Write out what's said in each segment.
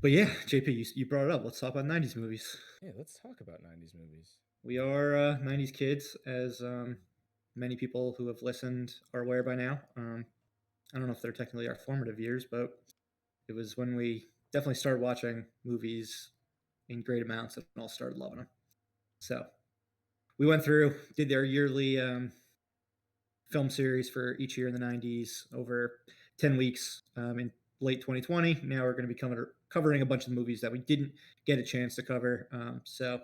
But yeah, JP, you brought it up. Let's talk about 90s movies. Yeah, let's talk about 90s movies. We are 90s kids, as many people who have listened are aware by now. I don't know if they're technically our formative years, but it was when we definitely started watching movies in great amounts and all started loving them. So we went through, did their yearly film series for each year in the 90s over 10 weeks in late 2020. Now we're going to be covering a bunch of the movies that we didn't get a chance to cover. So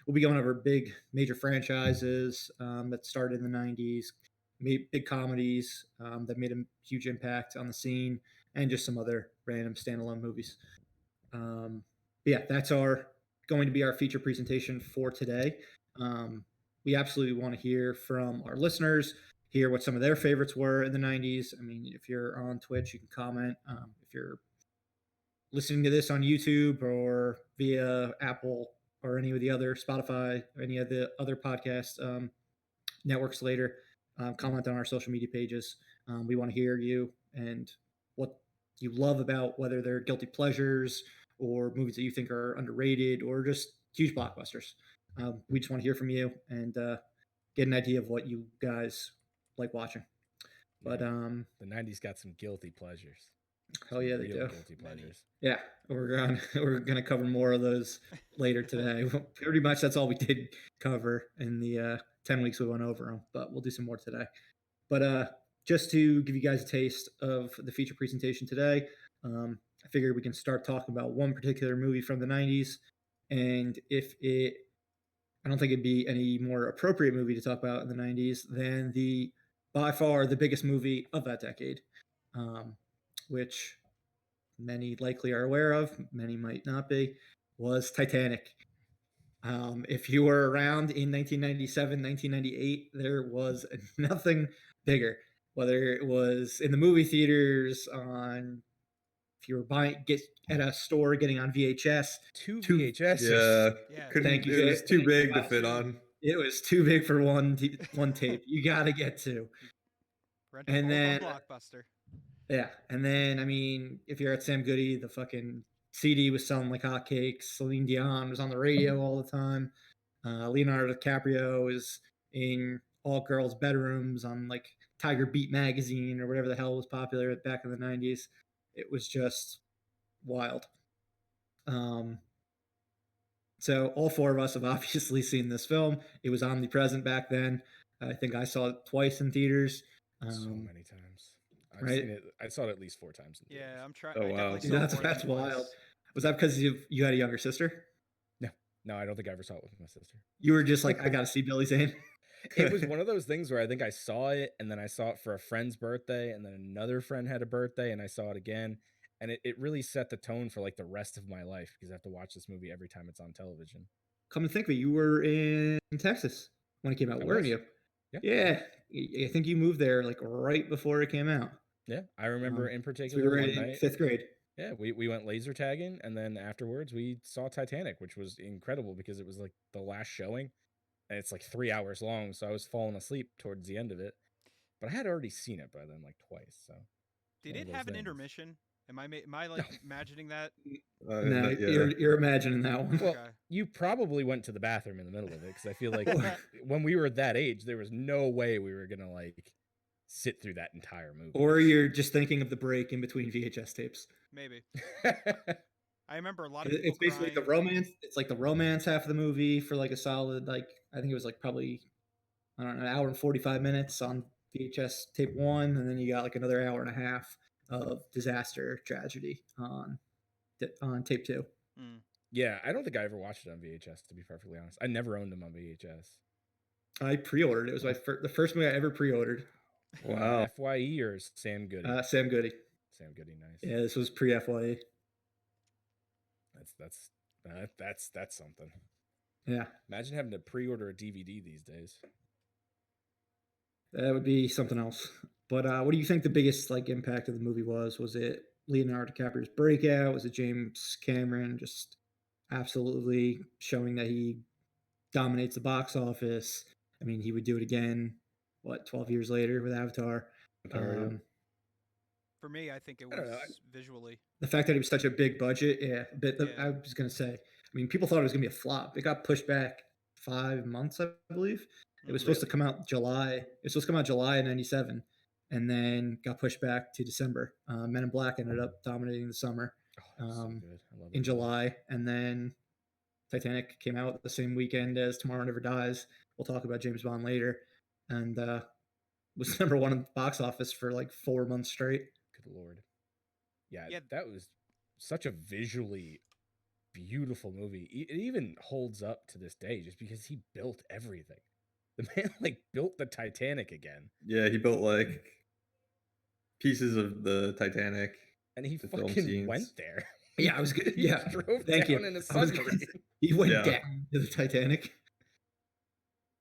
we'll be going over big major franchises that started in the 90s, big comedies that made a huge impact on the scene, and just some other random standalone movies. Yeah, that's going to be our feature presentation for today. We absolutely want to hear from our listeners, hear what some of their favorites were in the 90s. I mean, if you're on Twitch, you can comment. If you're listening to this on YouTube or via Apple or any of the other Spotify, or any of the other podcast networks later, comment on our social media pages. We want to hear you and what you love about whether they're guilty pleasures or movies that you think are underrated or just huge blockbusters. We just want to hear from you and get an idea of what you guys like watching. But the 90s got some guilty pleasures. Oh yeah, they do. Guilty pleasures. Yeah, we're gonna cover more of those later today. Pretty much that's all we did cover in the 10 weeks we went over them, but we'll do some more today. But just to give you guys a taste of the feature presentation today, I figured we can start talking about one particular movie from the 90s, and I don't think it'd be any more appropriate movie to talk about in the 90s than by far the biggest movie of that decade, which many likely are aware of, many might not be, was Titanic. If you were around in 1997, 1998, there was nothing bigger. Whether it was in the movie theaters, if you were get at a store getting on VHS, two VHS. Yeah. Thank you. It was too big to fit on. It was too big for one tape. You got to get two. And then Blockbuster. Yeah, and then I mean, if you're at Sam Goody, the fucking CD was selling like hotcakes. Celine Dion was on the radio all the time. Leonardo DiCaprio is in all girls' bedrooms on like Tiger Beat magazine or whatever the hell was popular back in the 90s. It was just wild. So all four of us have obviously seen this film. It was omnipresent back then. I think I saw it twice in theaters. So many times. Right? I saw it at least 4 times. Yeah, I'm trying. Oh wow, that's wild. Was that because you had a younger sister? No, I don't think I ever saw it with my sister. You were just like, I gotta see Billy Zane. It was one of those things where I think I saw it, and then I saw it for a friend's birthday, and then another friend had a birthday, and I saw it again, and it really set the tone for like the rest of my life because I have to watch this movie every time it's on television. Come to think of it, you were in Texas when it came out, weren't you? Yeah, I think you moved there like right before it came out. Yeah, I remember in particular. We were in 5th grade. Yeah, we went laser tagging, and then afterwards we saw Titanic, which was incredible because it was like the last showing, and it's like 3 hours long, so I was falling asleep towards the end of it. But I had already seen it by then, like twice. So did it have an intermission? Am I like imagining that? No, you're imagining that one. Well, you probably went to the bathroom in the middle of it because I feel like when we were that age, there was no way we were gonna like sit through that entire movie. Or you're just thinking of the break in between VHS tapes. Maybe. I remember a lot of people It's basically the romance. It's like the romance half of the movie for like a solid, like, I think it was like probably, I don't know, an hour and 45 minutes on VHS tape 1. And then you got like another hour and a half of disaster tragedy on tape 2. Yeah, I don't think I ever watched it on VHS, to be perfectly honest. I never owned them on VHS. I pre-ordered. It was the first movie I ever pre-ordered. Wow. FYE or Sam Goody? Sam Goody. Sam Goody, nice. Yeah, this was pre-FYE. That's something. Yeah. Imagine having to pre-order a DVD these days. That would be something else. But what do you think the biggest like impact of the movie was? Was it Leonardo DiCaprio's breakout? Was it James Cameron just absolutely showing that he dominates the box office? I mean, he would do it again, 12 years later with Avatar. For me, I think it I don't know. was visually. The fact that it was such a big budget, yeah. But Yeah. I was gonna say, I mean, people thought it was gonna be a flop. It got pushed back 5 months, I believe. It was supposed to come out July. It was supposed to come out July of '97, and then got pushed back to December. Men in Black ended up dominating the summer Oh, that was so good. I love it. in July, and then Titanic came out the same weekend as Tomorrow Never Dies. We'll talk about James Bond later, and was number one in the box office for like 4 months straight. Good Lord. Yeah, that was such a visually beautiful movie. It even holds up to this day just because he built everything. The man like built the Titanic again. Yeah, he built like pieces of the Titanic. And he fucking went there. Yeah, I was good. Yeah, drove thank down you. in a submarine. He went down to the Titanic.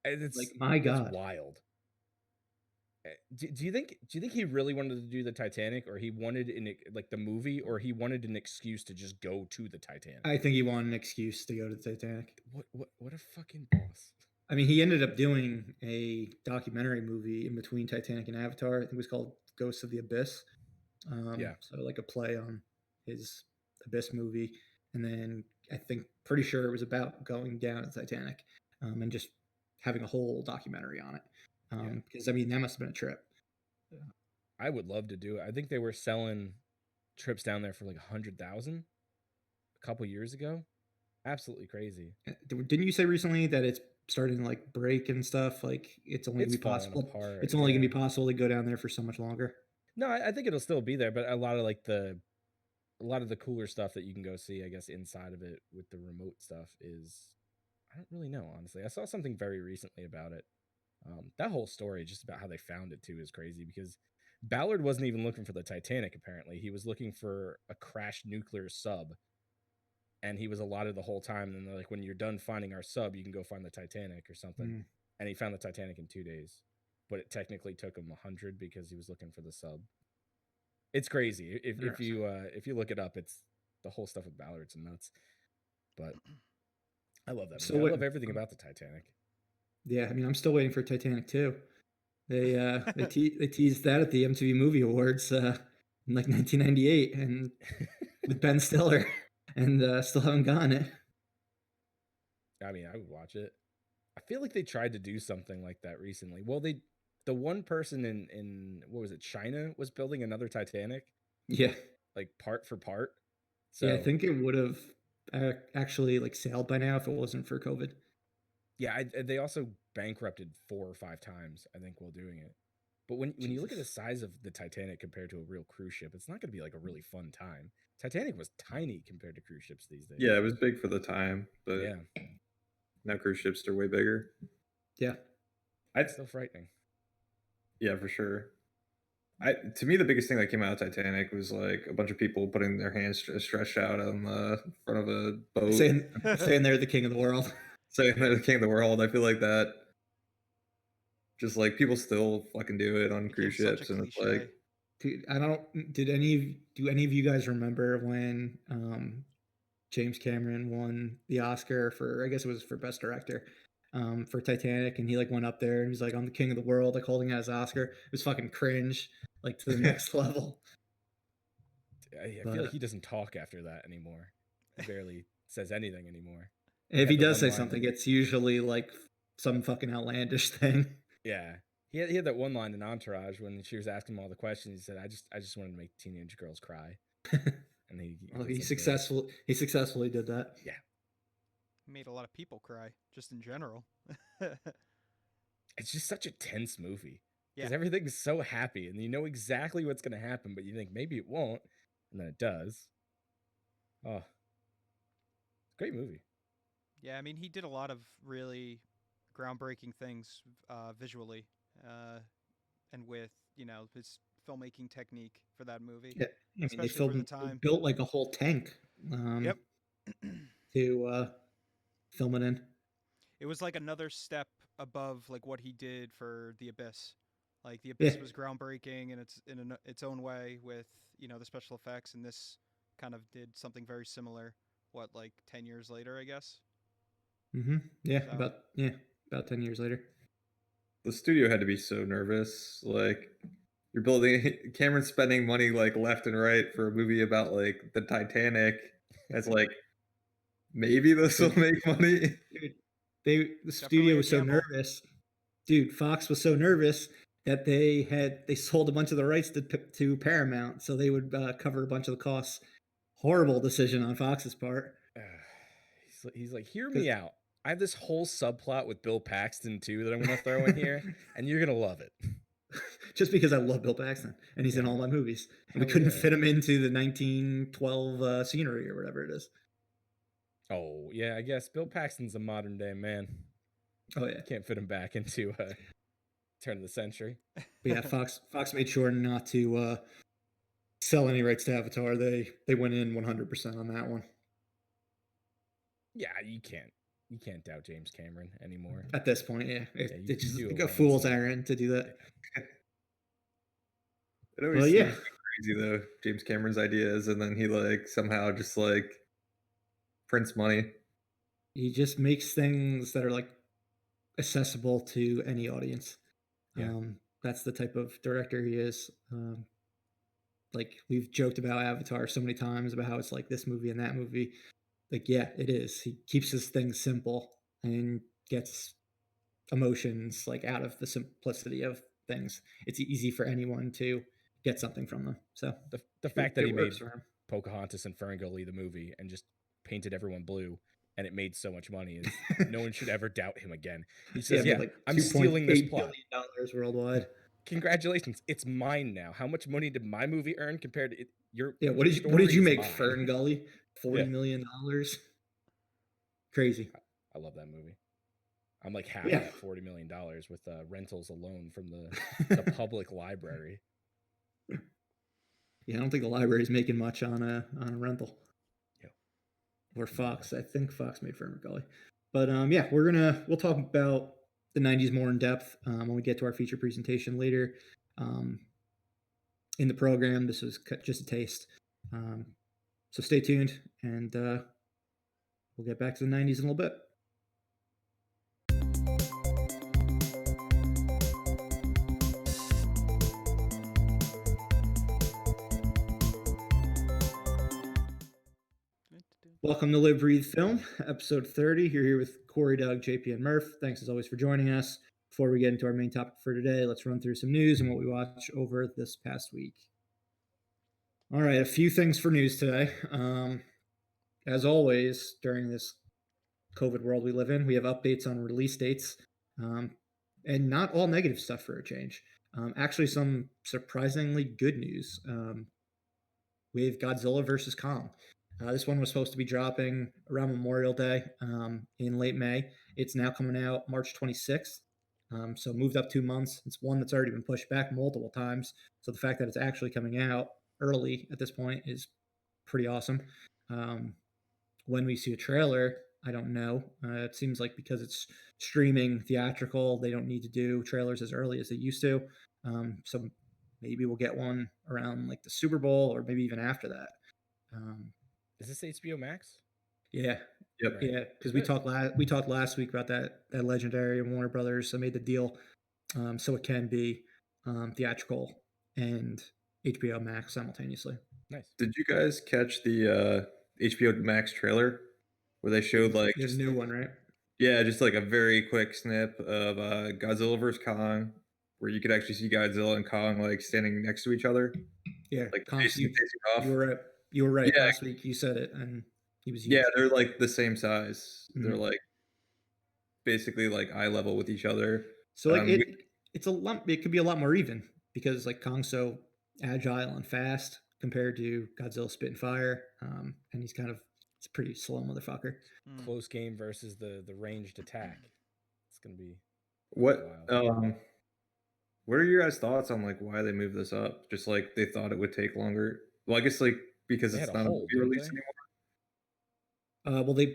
And it's like, my God, it's wild. Do you think he really wanted to do the Titanic, or he wanted the movie, or he wanted an excuse to just go to the Titanic? I think he wanted an excuse to go to the Titanic. What a fucking boss. I mean, he ended up doing a documentary movie in between Titanic and Avatar. I think it was called Ghosts of the Abyss. So like a play on his Abyss movie, and then I think pretty sure it was about going down to Titanic, and just having a whole documentary on it. Because I mean, that must have been a trip. I would love to do it. I think they were selling trips down there for like 100,000 a couple years ago. Absolutely crazy. Didn't you say recently that it's starting to like break and stuff? Like it's only gonna be possible. Apart. It's only gonna be possible to go down there for so much longer. No, I think it'll still be there, but a lot of the cooler stuff that you can go see, I guess, inside of it with the remote stuff is, I don't really know, honestly. I saw something very recently about it. That whole story, just about how they found it too, is crazy because Ballard wasn't even looking for the Titanic, apparently. He was looking for a crashed nuclear sub, and he was allotted the whole time. And they're like, when you're done finding our sub, you can go find the Titanic or something. And he found the Titanic in 2 days, but it technically took him 100 because he was looking for the sub. It's crazy. If you look it up, it's the whole stuff with Ballard's nuts. But I love that movie. I love everything about the Titanic. Yeah, I mean, I'm still waiting for Titanic 2. They teased that at the MTV Movie Awards in like 1998, and with Ben Stiller, and still haven't gotten it. I mean, I would watch it. I feel like they tried to do something like that recently. Well, the one person in what was it, China, was building another Titanic. Yeah, like part for part. So yeah, I think it would have actually like sailed by now if it wasn't for COVID. Yeah, they also bankrupted 4 or 5 times, I think, while doing it. But when you look at the size of the Titanic compared to a real cruise ship, it's not going to be like a really fun time. Titanic was tiny compared to cruise ships these days. Yeah, it was big for the time, but now cruise ships are way bigger. Yeah, it's still frightening. Yeah, for sure. To me, the biggest thing that came out of Titanic was like a bunch of people putting their hands stretched out on the front of a boat, saying they're the king of the world. Saying they're the king of the world. I feel like that. Just like people still fucking do it on cruise ships, and it's like, dude, do any of you guys remember when James Cameron won the Oscar for, I guess it was for Best Director, for Titanic, and he like went up there and he's like, I'm the king of the world, like holding out his Oscar. It was fucking cringe, like to the next level. I feel like he doesn't talk after that anymore. He barely says anything anymore. If he does say something, it's usually like some fucking outlandish thing. Yeah. He had that one line in Entourage when she was asking him all the questions. He said, I just wanted to make teenage girls cry. And he successfully did that. Yeah. He made a lot of people cry, just in general. It's just such a tense movie. Because Yeah. everything's so happy, and you know exactly what's going to happen, but you think maybe it won't, and then it does. Oh. Great movie. Yeah, I mean, he did a lot of really groundbreaking things visually, and with his filmmaking technique for that movie. Yeah, I mean, they built like a whole tank. Yep. To film it in. It was like another step above like what he did for The Abyss. Like The Abyss was groundbreaking in its own way with the special effects, and this kind of did something very similar. What, like 10 years later, I guess. Mm-hmm. Yeah, about 10 years later. The studio had to be so nervous. Like you're building Cameron's spending money like left and right for a movie about like the Titanic. It's like maybe this will make money. Dude, the Definitely studio a was so gamble. nervous. Dude, Fox was so nervous that they sold a bunch of the rights to Paramount, so they would cover a bunch of the costs. Horrible decision on Fox's part. He's like, hear me out. I have this whole subplot with Bill Paxton too that I'm gonna throw in here, and you're gonna love it. Just because I love Bill Paxton and he's in all my movies, and we Hell couldn't yeah. fit him into the 1912 scenery or whatever it is. Oh yeah, I guess Bill Paxton's a modern day man. Oh yeah, Can't fit him back into turn of the century. But yeah, Fox made sure not to sell any rights to Avatar. They went in 100% on that one. Yeah, you can't doubt James Cameron anymore. At this point, yeah, you it's can just do it like a once. fool's errand to do that. It always Well, seems yeah. crazy though, James Cameron's ideas, and then he like somehow just like prints money. He just makes things that are like accessible to any audience. Yeah. That's the type of director he is. Like we've joked about Avatar so many times about how it's like this movie and that movie. Like, yeah, it is. He keeps his things simple and gets emotions like out of the simplicity of things. It's easy for anyone to get something from them. So the fact that he made works for him. Pocahontas and Ferngully the movie and just painted everyone blue and it made so much money is no one should ever doubt him again. He says, Yeah, yeah, like I'm stealing this $2.8 plot. billion worldwide. Congratulations, it's mine now. How much money did my movie earn compared to your? Yeah, what did you story is make, mine. Ferngully? $40 million. Crazy. I love that movie. I'm like half Yeah. of that $40 million with rentals alone from the public library. Yeah, I don't think the library's making much on a rental. Yeah. Or Fox. I think Fox made Ferngully. But yeah, we'll talk about the 90s more in depth when we get to our feature presentation later in the program. This was just a taste. So stay tuned, and we'll get back to the 90s in a little bit. Welcome to Live Breathe Film, episode 30. You're here with Corey, Doug, JP, and Murph. Thanks as always for joining us. Before we get into our main topic for today, let's run through some news and what we watched over this past week. All right, a few things for news today. As always, during this COVID world we live in, we have updates on release dates, and not all negative stuff for a change. Actually, some surprisingly good news. We have Godzilla versus Kong. This one was supposed to be dropping around Memorial Day in late May. It's now coming out March 26th, so moved up 2 months. It's one that's already been pushed back multiple times. So the fact that it's actually coming out early at this point is pretty awesome. When we see a trailer, I don't know. It seems like because it's streaming theatrical, they don't need to do trailers as early as they used to. So maybe we'll get one around like the Super Bowl or maybe even after that. Is this HBO Max? Yeah. Yep. Yeah, because we talked last week about that Legendary and Warner Brothers. So made the deal so it can be theatrical and HBO Max simultaneously. Nice. Did you guys catch the HBO Max trailer where they showed like There's a new one, right? Yeah, just like a very quick snip of Godzilla vs Kong, where you could actually see Godzilla and Kong like standing next to each other. Yeah, like Kong, facing off. you were right. You were right Yeah. last week. You said it, and he was huge. Yeah, they're like the same size. Mhm. They're like basically like eye level with each other. So like it's a lot. It could be a lot more even because like Kong's so agile and fast compared to Godzilla spitting fire, and he's it's a pretty slow motherfucker. Close game versus the ranged attack. It's gonna be What wild. what are your guys' thoughts on like why they moved this up? Just like they thought it would take longer. Well, I guess like because They it's had a not hold, a movie didn't release they? anymore.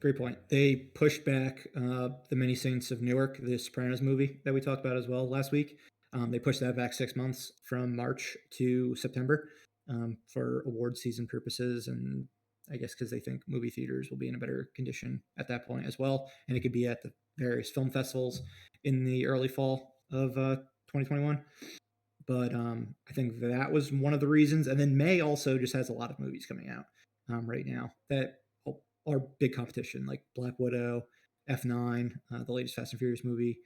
Great point. They pushed back the Many Saints of Newark, the Sopranos movie that we talked about as well last week. They pushed that back 6 months from March to September for award season purposes, and I guess because they think movie theaters will be in a better condition at that point as well, and it could be at the various film festivals in the early fall of 2021. but I think that was one of the reasons. And then May also just has a lot of movies coming out right now that are big competition, like Black Widow, F9, the latest Fast and Furious movie,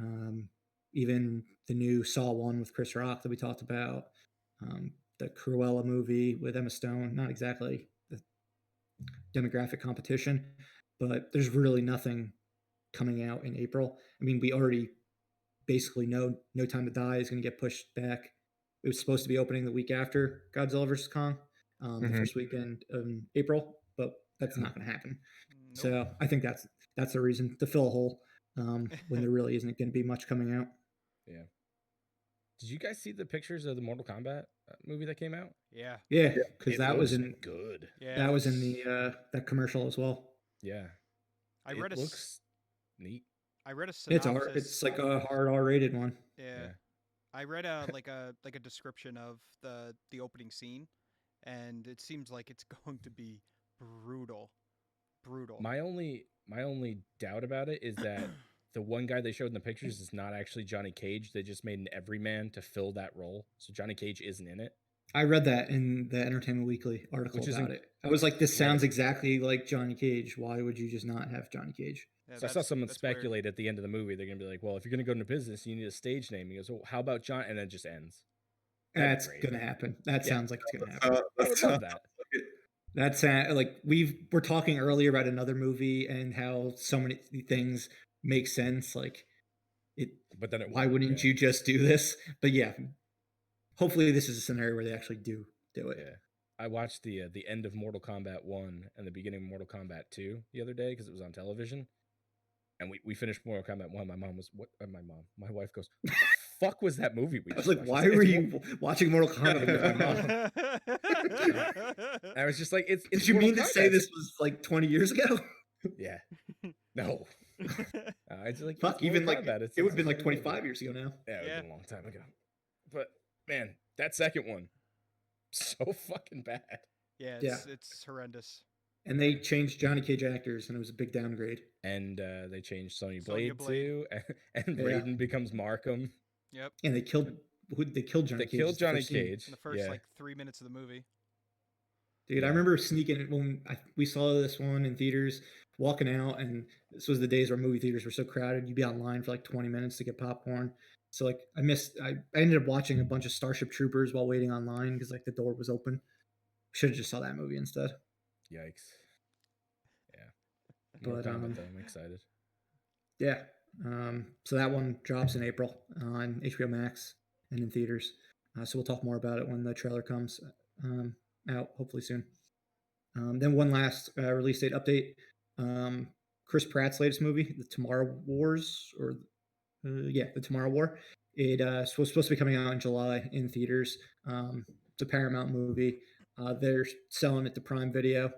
um, even the new Saw one with Chris Rock that we talked about, the Cruella movie with Emma Stone. Not exactly the demographic competition, but there's really nothing coming out in April. I mean, we already basically know No Time to Die is going to get pushed back. It was supposed to be opening the week after Godzilla vs. Kong, the first weekend of April, but that's not going to happen. Nope. So I think that's the reason, to fill a hole when there really isn't going to be much coming out. Yeah. Did you guys see the pictures of the Mortal Kombat movie that came out? Yeah. Yeah, because It that was looks in good. Yeah. that was in the that commercial as well. Yeah. I It read a looks neat. I read a It's synopsis. it's like a hard R-rated one. Yeah. I read a like a description of the opening scene, and it seems like it's going to be brutal. Brutal. My only doubt about it is that the one guy they showed in the pictures is not actually Johnny Cage. They just made an everyman to fill that role. So Johnny Cage isn't in it. I read that in the Entertainment Weekly article Which is about it. I was like, this sounds incredible. exactly like Johnny Cage. Why would you just not have Johnny Cage? Yeah, So I saw someone that's weird. speculate at the end of the movie, they're going to be like, well, if you're going to go into business, you need a stage name. He goes, well, how about John? And then it just ends. That'd be That's great. gonna happen. That Yeah. sounds like it's gonna happen. I would love that. That's like we're talking earlier about another movie and how so many things make sense. Like it. But then it Why won't, wouldn't yeah. you just do this? But yeah, hopefully this is a scenario where they actually do it. Yeah. I watched the end of Mortal Kombat 1 and the beginning of Mortal Kombat 2 the other day because it was on television. And we finished Mortal Kombat 1. My mom was my wife goes, what the fuck was that movie we I was just like, watched? why were you watching Mortal Kombat with my mom? I was just like, it's Did you Mortal mean to say Kombat. this was like 20 years ago? Yeah. No. It's like, Fuck, it's even Mortal like Kombat. it would have been a like fucking movie. 25 years ago now. Yeah, it would Yeah. have been a long time ago. But man, that second one, so fucking bad. Yeah, Yeah. it's horrendous. And they changed Johnny Cage actors, and it was a big downgrade. And they changed Sonya Sonya Blade, Blade. too, and Yeah. Raiden becomes Markham. Yep. And they killed Johnny They Cage. killed Johnny first scene. Cage. In the first Yeah. like 3 minutes of the movie. Dude, I Yeah. remember sneaking when we saw this one in theaters, walking out, and this was the days where movie theaters were so crowded. You'd be online for like 20 minutes to get popcorn. So like I ended up watching a bunch of Starship Troopers while waiting online because like the door was open. Should have just saw that movie instead. Yikes. Yeah. Mortal But Kombat, though, I'm excited. yeah. So that one drops in April on HBO Max and in theaters. So we'll talk more about it when the trailer comes out, hopefully soon. Then one last release date update. Chris Pratt's latest movie, The Tomorrow Wars, or The Tomorrow War. It was supposed to be coming out in July in theaters. It's a Paramount movie. They're selling it to Prime Video,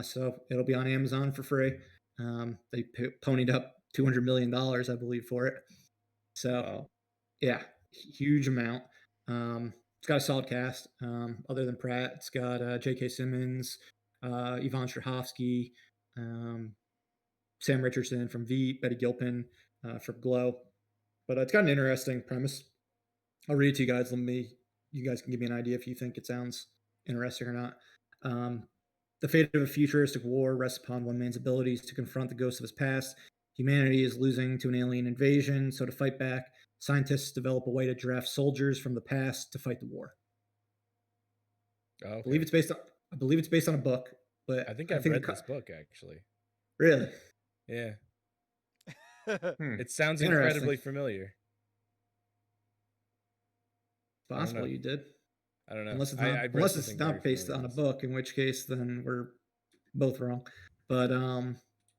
so it'll be on Amazon for free. They ponied up $200 million, I believe, for it. So, Wow. yeah, huge amount. It's got a solid cast. Other than Pratt, it's got J.K. Simmons, Yvonne Strahovski, Sam Richardson from Veep, Betty Gilpin from Glow. But it's got an interesting premise. I'll read it to you guys. You guys can give me an idea if you think it sounds interesting or not. The fate of a futuristic war rests upon one man's abilities to confront the ghosts of his past. Humanity is losing to an alien invasion, so to fight back, scientists develop a way to draft soldiers from the past to fight the war. Oh, okay. I believe it's based on a book, but I think I've read this book, actually. Really? Yeah. Hmm. It sounds Interesting. incredibly familiar. It's possible you did. I don't know. Unless it's I not, read unless something it's not very based familiar on a with this. book, in which case then we're both wrong. But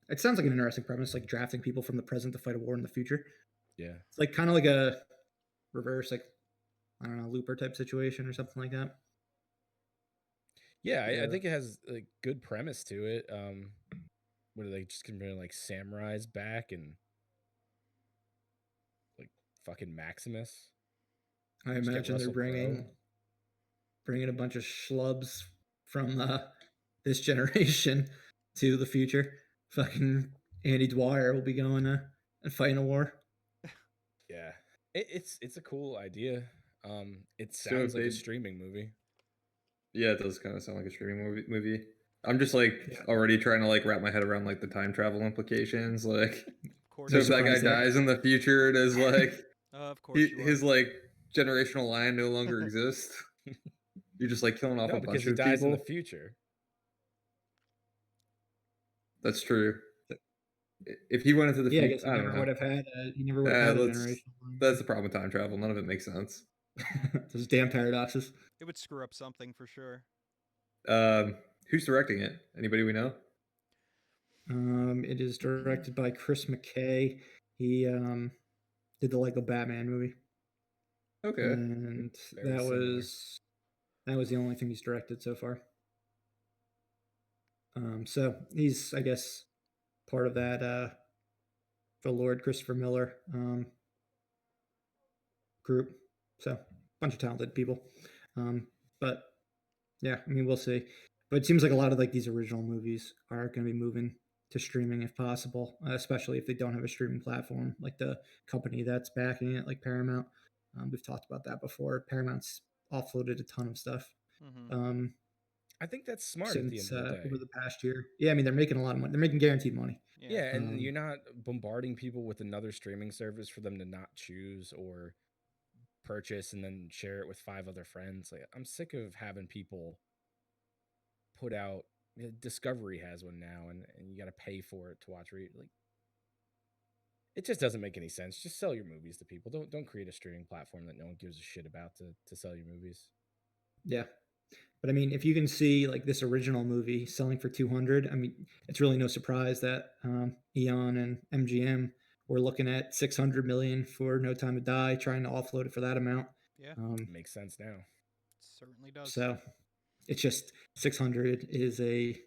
it sounds like an interesting premise, like drafting people from the present to fight a war in the future. Yeah. It's like kind of like a reverse, like I don't know, Looper type situation or something like that. Yeah, I Yeah. think it has a good premise to it. What are they just gonna bring like samurais back and like fucking Maximus? I Just get imagine they're Russell Crowe. bringing a bunch of schlubs from this generation to the future. Fucking Andy Dwyer will be going and fighting a war. Yeah, it's a cool idea. It So sounds if like a they, streaming movie. yeah, it does kind of sound like a streaming movie. I'm just like Yeah. already trying to like wrap my head around like the time travel implications. Like, Of course. so No if that guy surprise there. dies in the future, does like Of course you are. his like generational line no longer exists? You're just like killing off No, a because bunch he of dies in people. the future. That's true. If he went into the Yeah, I future, guess he I don't never know. would have had. He never would have had a That's generational line. that's the problem with time travel. None of it makes sense. Those damn paradoxes. It would screw up something for sure. Who's directing it? Anybody we know? It is directed by Chris McKay. He did the Lego Batman movie, Okay. and Very that similar. was the only thing he's directed so far. So he's, I guess, part of that the Lord Christopher Miller group. So bunch of talented people. But yeah, I mean, we'll see. But it seems like a lot of like these original movies are going to be moving to streaming if possible, especially if they don't have a streaming platform like the company that's backing it, like Paramount. We've talked about that before. Paramount's offloaded a ton of stuff Mm-hmm. I think that's smart at the end since of the day. over the past year. Yeah, I mean, they're making a lot of money. They're making guaranteed money. Yeah, and Um, you're not bombarding people with another streaming service for them to not choose or purchase and then share it with 5 other friends. Like, I'm sick of having people put out. Discovery has one now, and you got to pay for it to watch. Like, it just doesn't make any sense. Just sell your movies to people. Don't create a streaming platform that no one gives a shit about to sell your movies. Yeah. But I mean, if you can see like this original movie selling for 200, I mean, it's really no surprise that Eon and MGM were looking at 600 million for No Time to Die, trying to offload it for that amount. Yeah, It makes sense now. certainly does. So it's just 600 is it's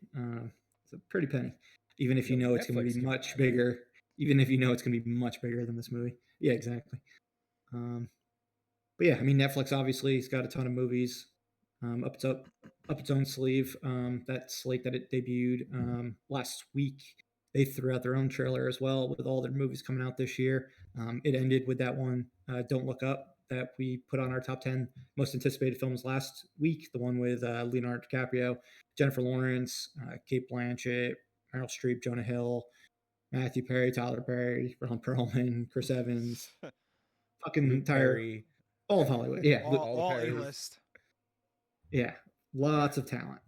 a pretty penny, even if you Yo, know it's going to Netflix be can much buy that. bigger. Even if you know it's going to be much bigger than this movie. Yeah, exactly. But yeah, I mean, Netflix obviously has got a ton of movies up its own sleeve. That slate that it debuted last week, they threw out their own trailer as well with all their movies coming out this year. It ended with that one, Don't Look Up, that we put on our top 10 most anticipated films last week. The one with Leonardo DiCaprio, Jennifer Lawrence, Kate Blanchett, Meryl Streep, Jonah Hill, Matthew Perry, Tyler Perry, Ron Perlman, Chris Evans, fucking Luke entire Perry, all of Hollywood. Yeah, all the all Perrys. A-list. yeah, lots of talent.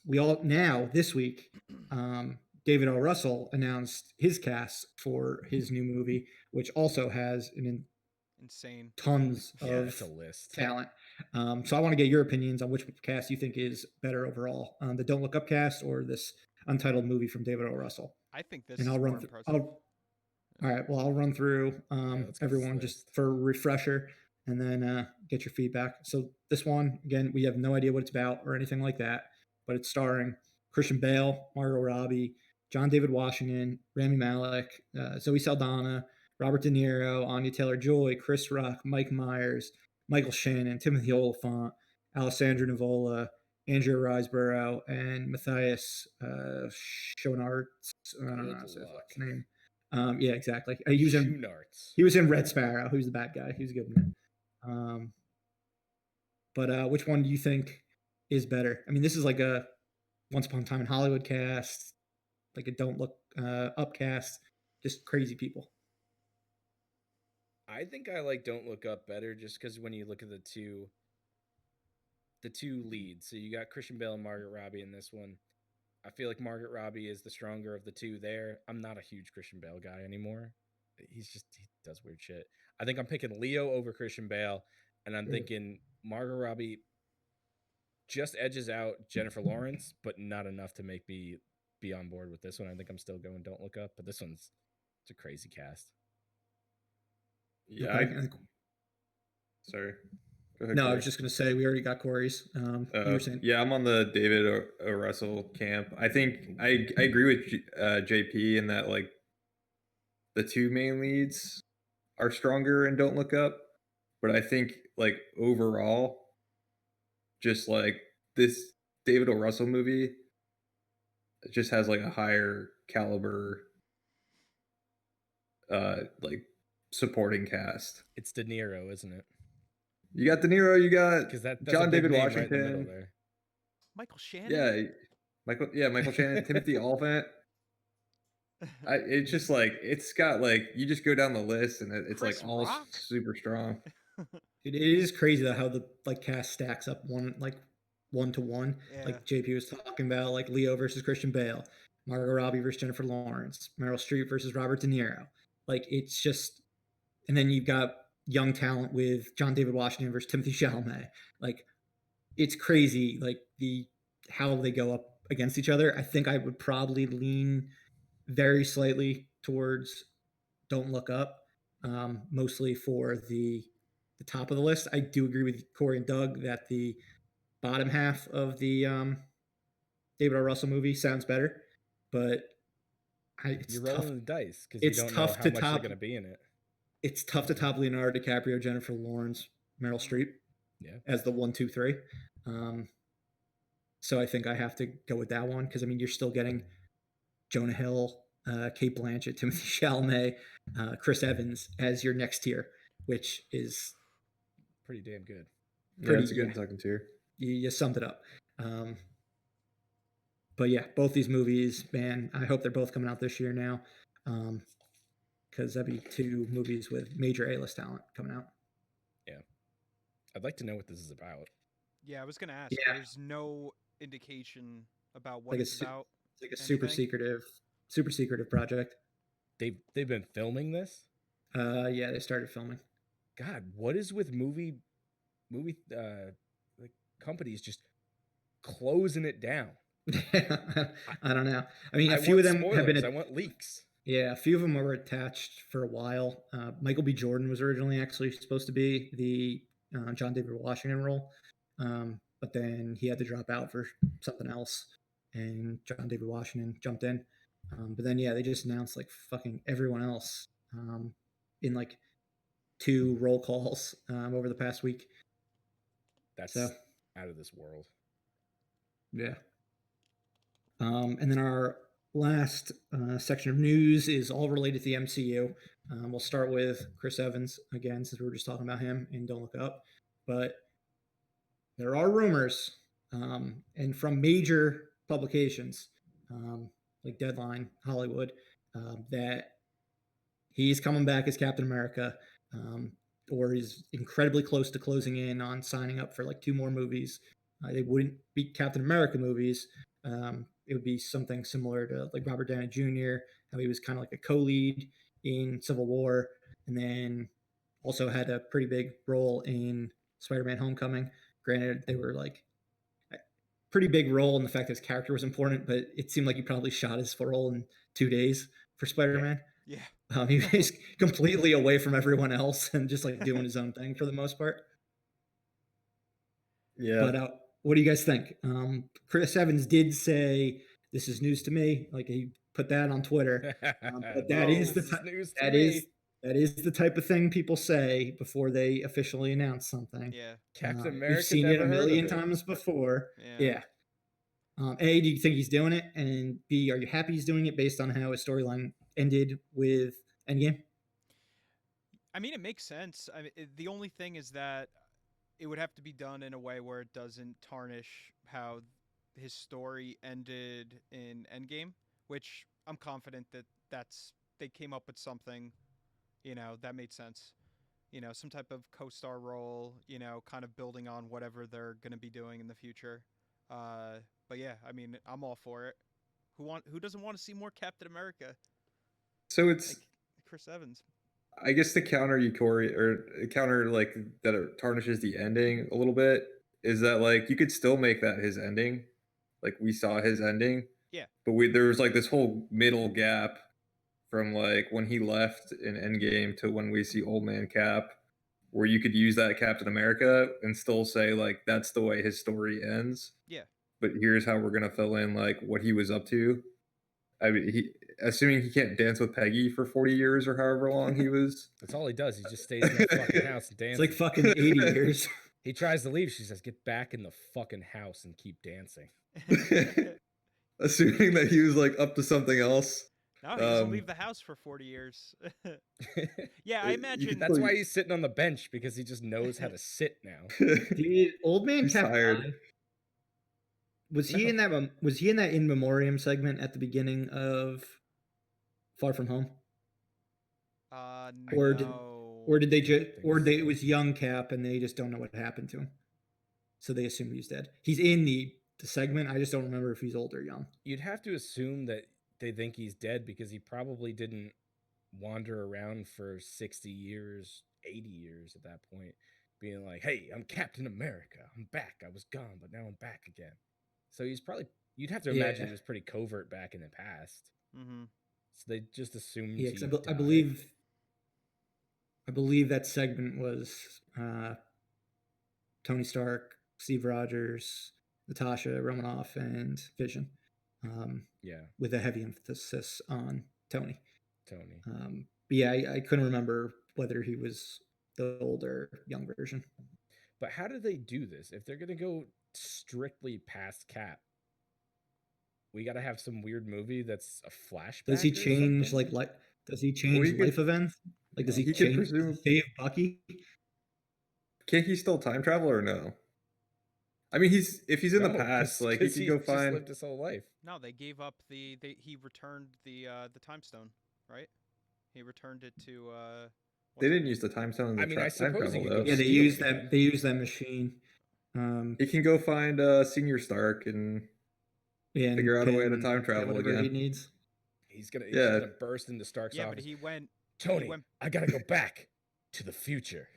We all now this week, David O. Russell announced his cast for his new movie, which also has Insane. tons Yeah, of it's a list. talent. So I want to get your opinions on which cast you think is better overall, the Don't Look Up cast or this untitled movie from David O. Russell. I think this And is I'll more run through. impressive. All right. Well, I'll run through let's go everyone through just this. for a refresher, and then get your feedback. So this one, again, we have no idea what it's about or anything like that, but it's starring Christian Bale, Margot Robbie, John David Washington, Rami Malek, Zoe Saldana, Robert De Niro, Anya Taylor-Joy, Chris Rock, Mike Myers, Michael Shannon, Timothy Olyphant, Alessandra Nivola, Andrea Riseborough, and Matthias Schoenaerts. I don't know how to say his Good last luck. name. Yeah, exactly. He was in Schoenaerts. Red Sparrow. He was the bad guy. He was good in it. But which one do you think is better? I mean, this is like a Once Upon a Time in Hollywood cast, like a Don't Look Up cast, just crazy people. I think I like Don't Look Up better just because when you look at the two leads, so you got Christian Bale and Margaret Robbie in this one. I feel like Margaret Robbie is the stronger of the two there. I'm not a huge Christian Bale guy anymore. He does weird shit. I think I'm picking Leo over Christian Bale, and I'm thinking Margot Robbie just edges out Jennifer Lawrence, but not enough to make me be on board with this one. I think I'm still going Don't Look Up, but it's a crazy cast. Yeah. Okay. Sorry. Go ahead. No, Corey. I was just going to say we already got Corey's. You were saying, yeah, I'm on the David O. Russell camp. I think I agree with JP in that like the two main leads are stronger and Don't Look Up, but I think like overall, just like this David O. Russell movie just has like a higher caliber like supporting cast. It's De Niro, isn't it? You got De Niro. You got Because that's a John big David name right in the middle Washington. there. Michael Shannon. Yeah, Michael Shannon, Timothy Olyphant. It's just like it's got like you just go down the list and it's Chris like all Rock? super strong. It is crazy though how the like cast stacks up one to one. Yeah. Like JP was talking about, like Leo versus Christian Bale, Margot Robbie versus Jennifer Lawrence, Meryl Streep versus Robert De Niro. Like it's just, and then you've got young talent with John David Washington versus Timothy Chalamet. Like it's crazy, like how they go up against each other. I think I would probably lean very slightly towards Don't Look Up, mostly for the top of the list. I do agree with Corey and Doug that the bottom half of the David R. Russell movie sounds better, but it's You're tough. rolling the dice because you It's don't know tough how to much they're top. going to be in it. It's tough to top Leonardo DiCaprio, Jennifer Lawrence, Meryl Streep, Yeah. as the 1, 2, 3. So I think I have to go with that one because I mean you're still getting Jonah Hill, Kate Blanchett, Timothy Chalamet, Chris Evans as your next tier, which is Pretty damn good. Yeah, it's a good second tier. You summed it up. But yeah, both these movies, man, I hope they're both coming out this year now, because that'd be 2 movies with major A-list talent coming out. Yeah, I'd like to know what this is about. Yeah, I was gonna ask. Yeah. There's no indication about what Like it's about. It's like a super secretive project. They've been filming this. Yeah, they started filming. God, what is with movie like companies just closing it down? I don't know. I mean, I a few of want them have been. spoilers. I want leaks. Yeah, a few of them were attached for a while. Michael B. Jordan was originally actually supposed to be the John David Washington role, but then he had to drop out for something else, and John David Washington jumped in. But then, yeah, they just announced like fucking everyone else in like 2 roll calls over the past week. That's out of this world. Yeah. And then our last section of news is all related to the MCU. We'll start with Chris Evans again, since we were just talking about him in Don't Look Up. But there are rumors, and from major publications like Deadline, Hollywood, that he's coming back as Captain America, or he's incredibly close to closing in on signing up for like 2 more movies. They wouldn't be Captain America movies. It would be something similar to like Robert Downey Jr., how he was kind of like a co-lead in Civil War, and then also had a pretty big role in Spider-Man Homecoming. Granted, they were like a pretty big role in the fact that his character was important, but it seemed like he probably shot his role in 2 days for Spider-Man. Yeah. He was completely away from everyone else and just like doing his own thing for the most part. Yeah. But what do you guys think? Chris Evans did say, "This is news to me." Like he put that on Twitter. But that is the type of thing people say before they officially announce something. Yeah. Captain America. We've seen it a million times before. Yeah. A, do you think he's doing it? And B, are you happy he's doing it based on how his storyline ended with Endgame? I mean, it makes sense. I mean, the only thing is that it would have to be done in a way where it doesn't tarnish how his story ended in Endgame, which I'm confident that they came up with something, that made sense. Some type of co-star role, kind of building on whatever they're going to be doing in the future. But yeah, I mean, I'm all for it. Who doesn't want to see more Captain America? So it's like Chris Evans. I guess the counter like that it tarnishes the ending a little bit is that like you could still make that his ending, like we saw his ending. Yeah. But there was like this whole middle gap from like when he left in Endgame to when we see Old Man Cap, where you could use that Captain America and still say like that's the way his story ends. Yeah. But here's how we're gonna fill in like what he was up to. I mean, assuming he can't dance with Peggy for 40 years or however long he was. That's all he does. He just stays in that fucking house and dances. It's like fucking 80 years. He tries to leave. She says, "Get back in the fucking house and keep dancing." Assuming that he was like up to something else. No, he doesn't leave the house for 40 years. Yeah, I imagine That's why he's sitting on the bench, because he just knows how to sit now. Did Old Man He's Cap tired. die? Was he No. in that? Was he in that in memoriam segment at the beginning of Far From Home? Or no. Or did they just? think Or so. it was young Cap, and they just don't know what happened to him, so they assume he's dead. He's in the segment. I just don't remember if he's old or young. You'd have to assume that they think he's dead, because he probably didn't wander around for 60 years, 80 years at that point, being like, hey, I'm Captain America. I'm back. I was gone, but now I'm back again. So he's probably, you'd have to imagine he was pretty covert back in the past. Mm-hmm. So they just assumed Yeah, he 'cause died. I believe that segment was Tony Stark, Steve Rogers, Natasha Romanoff, and Vision. Yeah, with a heavy emphasis on Tony. Tony. But yeah, I couldn't remember whether he was the older, young version. But how do they do this? If they're going to go strictly past Cap, we got to have some weird movie that's a flashback. Does he or change something? Does he change life events? Like, does he He could change presume- save Bucky? Can't he still time travel or no? I mean, if he's in the No, past, like he could go just find. lived his whole life. No, they gave up he returned the time stone, right? He returned it to They didn't use the time stone. In the I mean, I time suppose he travel, could though. go Yeah, they steal use it that. again. They use that machine. He can go find Senior Stark and figure out a way to Pin, time travel whatever again. he needs. He's gonna burst into Stark's yeah, office. but he went. Tony, I gotta go back to the future.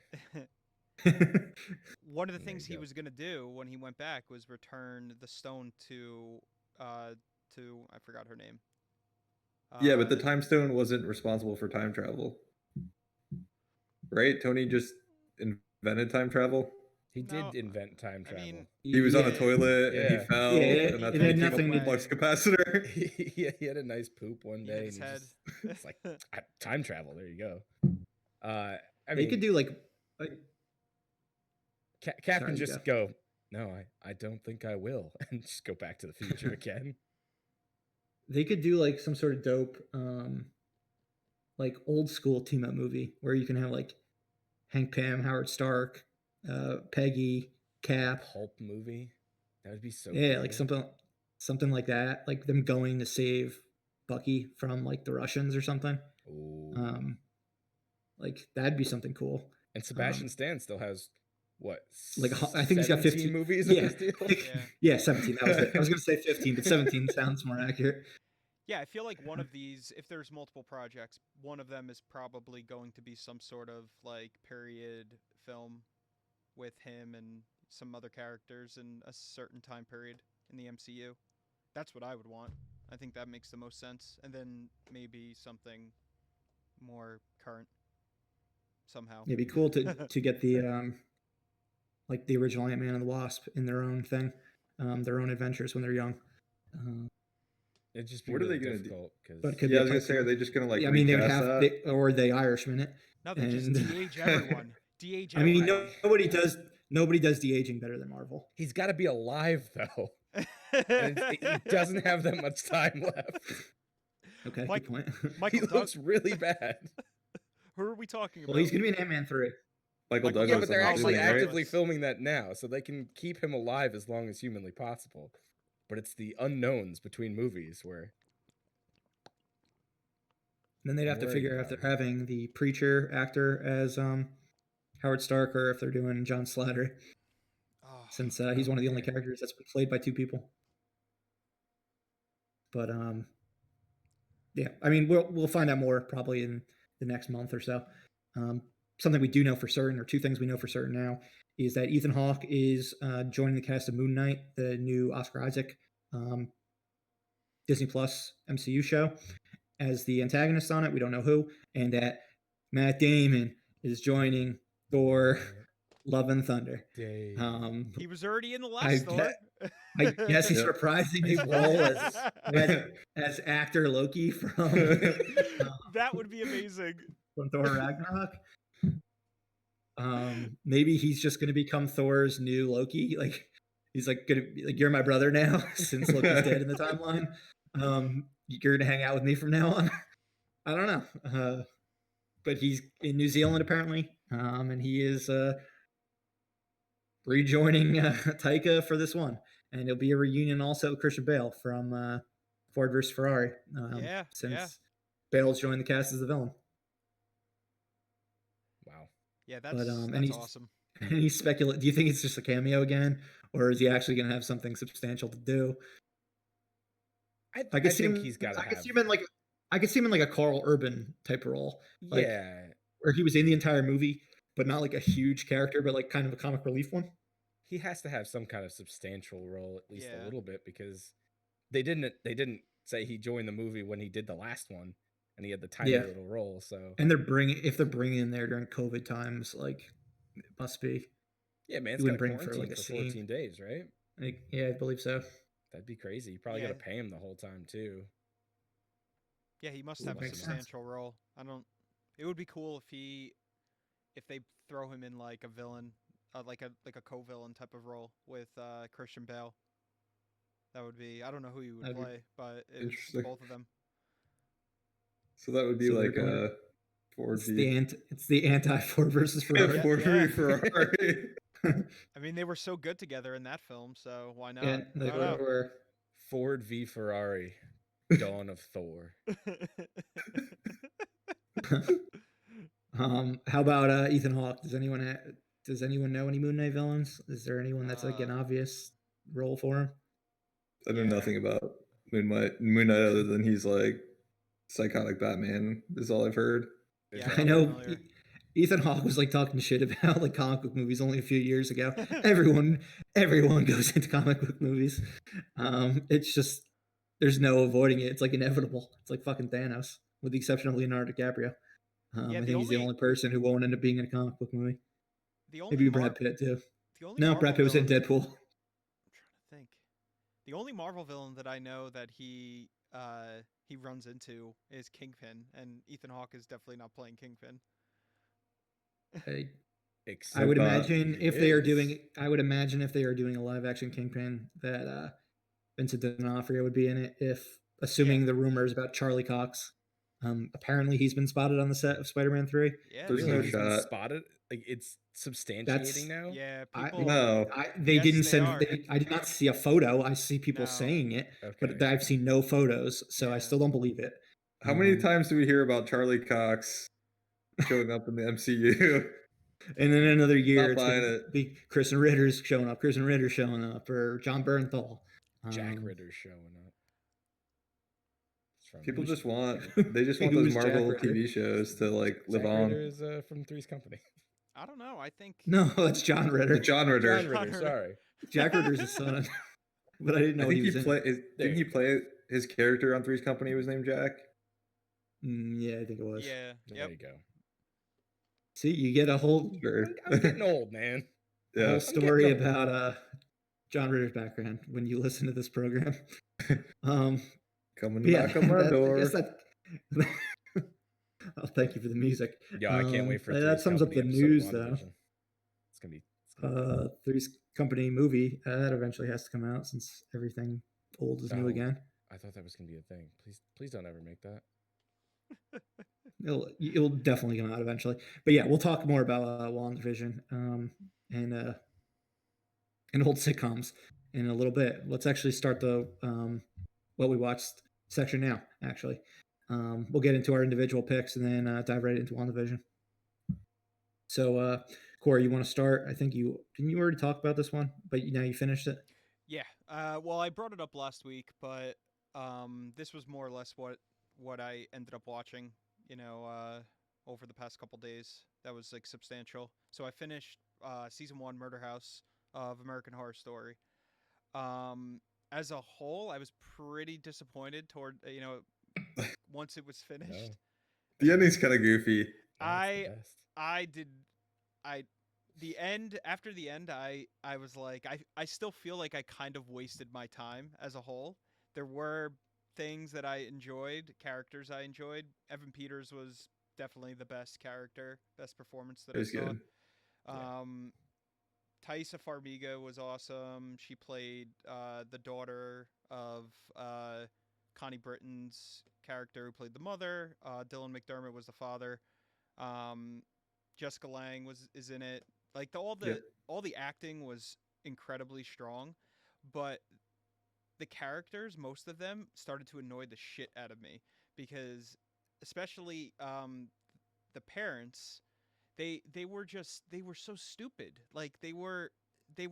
One of the There things you he go. was gonna do when he went back was return the stone to I forgot her name. Yeah, but the time stone wasn't responsible for time travel, right? Tony just invented time travel. He No, did invent time I travel. mean, He was on a toilet and Yeah. he fell, Yeah, and that's it when had he came up nothing with to- flux capacitor. he had a nice poop one He hit day, his and he head. just like time travel. There you go. I They mean, could do like Cap Sorry, can you just go. No, I don't think I will, and just go back to the future again. they could do like some sort of dope, like old school team up movie where you can have like Hank Pym, Howard Stark, Peggy, Cap. Pulp movie. That would be so. Yeah, cool. like something like that, like them going to save Bucky from like the Russians or something. Ooh. Like that'd be something cool. And Sebastian Stan still has what? Like I think he's got 15 movies. Yeah, In his deal? yeah, 17. That was it. I was gonna say 15, but 17 sounds more accurate. yeah, I feel like one of these, if there's multiple projects, one of them is probably going to be some sort of like period film with him and some other characters in a certain time period in the MCU. That's what I would want. I think that makes the most sense. And then maybe something more current somehow. It'd be cool to get the like the original Ant-Man and the Wasp in their own thing, their own adventures when they're young. It'd just be What are really they gonna do? difficult But because could Yeah, I be was a gonna say, are cartoon. they just gonna like? I mean, they would recast have, that? or they Irishman it. No, they just And- de-age everyone. De-age I mean, everyone. nobody does de-aging better than Marvel. he's got to be alive though, and he doesn't have that much time left. Okay, Mike- good point. He Michael looks really bad. Who are we talking about? Well, he's gonna be in Ant-Man 3. Michael Yeah, Douglas. Yeah, but they're also actually doing it. actively filming that now, so they can keep him alive as long as humanly possible. But it's the unknowns between movies where Then they'd have to Worried figure out if about they're having the preacher actor as Howard Stark or if they're doing John Slattery, Oh, since he's one of the only okay. characters that's been played by two people. But yeah, I mean we'll find out more probably in the next month or so. Something we do know for certain, or two things we know for certain now, is that Ethan Hawke is joining the cast of Moon Knight, the new Oscar Isaac Disney Plus MCU show, as the antagonist on it. We don't know who, and that Matt Damon is joining Thor: Love and Thunder. Dave. he was already in the I last Thor. I guess he's Yep. reprising his role as actor Loki from That would be amazing. Thor Ragnarok. Maybe he's just gonna become Thor's new Loki. Like he's like gonna be like, you're my brother now since Loki's dead in the timeline. you're gonna hang out with me from now on. I don't know, but he's in New Zealand apparently, and he is rejoining Taika for this one, and it'll be a reunion also with Christian Bale from Ford vs Ferrari. Since Bale's joined the cast as the villain. Wow. Yeah, But that's awesome. Any speculate? Do you think it's just a cameo again, or is he actually going to have something substantial to do? I could see him. He's got. I could see him in like a Carl Urban type role. Like, where he was in the entire movie, but not like a huge character, but like kind of a comic relief one. He has to have some kind of substantial role, at least a little bit, because they didn't say he joined the movie when he did the last one, and he had the tiny little role. So, and if they're bringing in there during COVID times, like it must be. Yeah, man, it's got to quarantine for like 14 days, right? Yeah, I believe so. That'd be crazy. You probably got to pay him the whole time too. Yeah, he must have a substantial role. It would be cool if they throw him in like a villain, like a co-villain type of role with Christian Bale. That would be. I don't know who you would play, but it's both of them. So that would be like a Ford v. It's the anti Ford versus Ferrari. Ford v Ferrari. I mean, they were so good together in that film, so why not? Yeah, they were. Ford v Ferrari, Dawn of Thor. How about Ethan Hawke? Does anyone know any Moon Knight villains? Is there anyone that's like an obvious role for him? I know nothing about Moon Knight other than he's like psychotic Batman is all I've heard. Yeah, I know Ethan Hawke was like talking shit about like comic book movies only a few years ago. everyone goes into comic book movies. It's just there's no avoiding it. It's like inevitable. It's like fucking Thanos, with the exception of Leonardo DiCaprio. I think he's the only person who won't end up being in a comic book movie. Maybe Brad Pitt too. Brad Pitt was in Deadpool. I'm trying to think. The only Marvel villain that I know that he runs into is Kingpin, and Ethan Hawke is definitely not playing Kingpin. I would imagine if they are doing a live action Kingpin that Vincent D'Onofrio would be in it, assuming the rumors about Charlie Cox. Apparently he's been spotted on the set of Spider-Man 3. Yeah, there's no shot. Spotted. Like it's substantiating now. Yeah, they didn't send. I did not see a photo. I see people saying it, but I've seen no photos, so I still don't believe it. How many times do we hear about Charlie Cox showing up in the MCU? And then another year, it's going to be Kristen Ritter's showing up, or John Bernthal. Jack Ritter's showing up. People just want those Marvel TV shows to like live Jack on. Ritter is from Three's Company. I don't know. I think no, that's John Ritter. John Ritter. Sorry, Jack Ritter's his son, but I didn't know. Didn't he play his character on Three's Company? Was named Jack. Yeah, I think it was. Yeah. There you go. See, you get a whole. I'm getting old, man. Yeah. Whole story about John Ritter's background when you listen to this program. Coming knock on my door. Oh, thank you for the music. Yeah, I can't wait for that sums up the news, though. It's gonna be Three's Company movie that eventually has to come out since everything old is new again. I thought that was gonna be a thing. Please don't ever make that. It'll definitely come out eventually. But yeah, we'll talk more about WandaVision and old sitcoms in a little bit. Let's actually start the what we watched section now. Actually, we'll get into our individual picks and then dive right into WandaVision. So, Corey, you want to start? I think didn't you already talk about this one, but now you finished it. Yeah. Well, I brought it up last week, but this was more or less what I ended up watching. Over the past couple days, that was like substantial. So I finished season 1, Murder House of American Horror Story. As a whole, I was pretty disappointed toward once it was finished. No. The ending's kind of goofy. After the end, I was like, I still feel like I kind of wasted my time as a whole. There were things that I enjoyed, characters I enjoyed. Evan Peters was definitely the best performance that I saw. Good. Taissa Farmiga was awesome. She played the daughter of Connie Britton's character who played the mother. Dylan McDermott was the father. Um, Jessica Lange is in it. Like Yep. all the acting was incredibly strong, but the characters, most of them, started to annoy the shit out of me because, especially the parents, they were so stupid. Like they were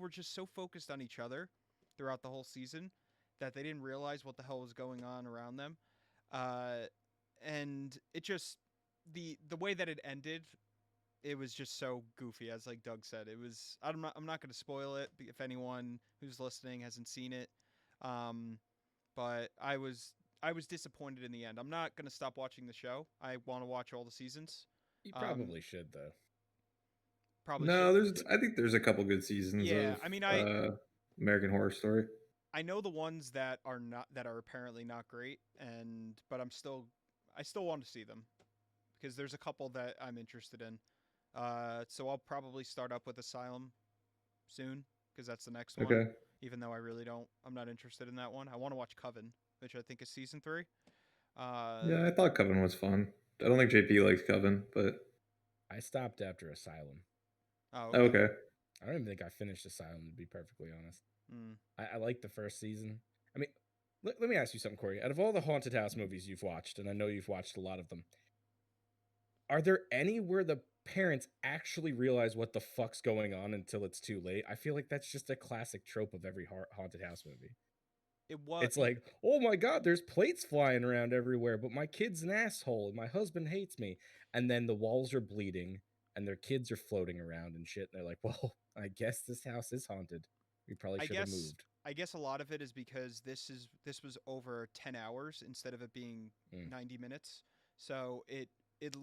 just so focused on each other throughout the whole season that they didn't realize what the hell was going on around them. Uh, and it just the way that it ended, it was just so goofy. As like Doug said, it was. I'm not going to spoil it if anyone who's listening hasn't seen it. Um, but I was disappointed in the end. I'm not going to stop watching the show. I want to watch all the seasons. You Um, probably should though. Probably should. No, I think there's a couple good seasons Yeah, of I mean, American Horror Story. I know the ones that are apparently not great, but I still want to see them because there's a couple that I'm interested in. So I'll probably start up with Asylum soon because that's the next one. Okay. Even though I'm not interested in that one. I want to watch Coven, which I think is season 3. Yeah, I thought Coven was fun. I don't think JP likes Coven, but I stopped after Asylum. Oh, okay. I don't even think I finished Asylum, to be perfectly honest. Mm. I liked the first season. I mean, let me ask you something, Corey. Out of all the haunted house movies you've watched, and I know you've watched a lot of them, are there any where the parents actually realize what the fuck's going on until it's too late? I feel like that's just a classic trope of every haunted house movie. It was. It's like, oh my god, there's plates flying around everywhere, but my kid's an asshole and my husband hates me. And then the walls are bleeding and their kids are floating around and shit. And they're like, well, I guess this house is haunted. We probably should have moved. I guess a lot of it is because this was over 10 hours instead of it being 90 minutes. So it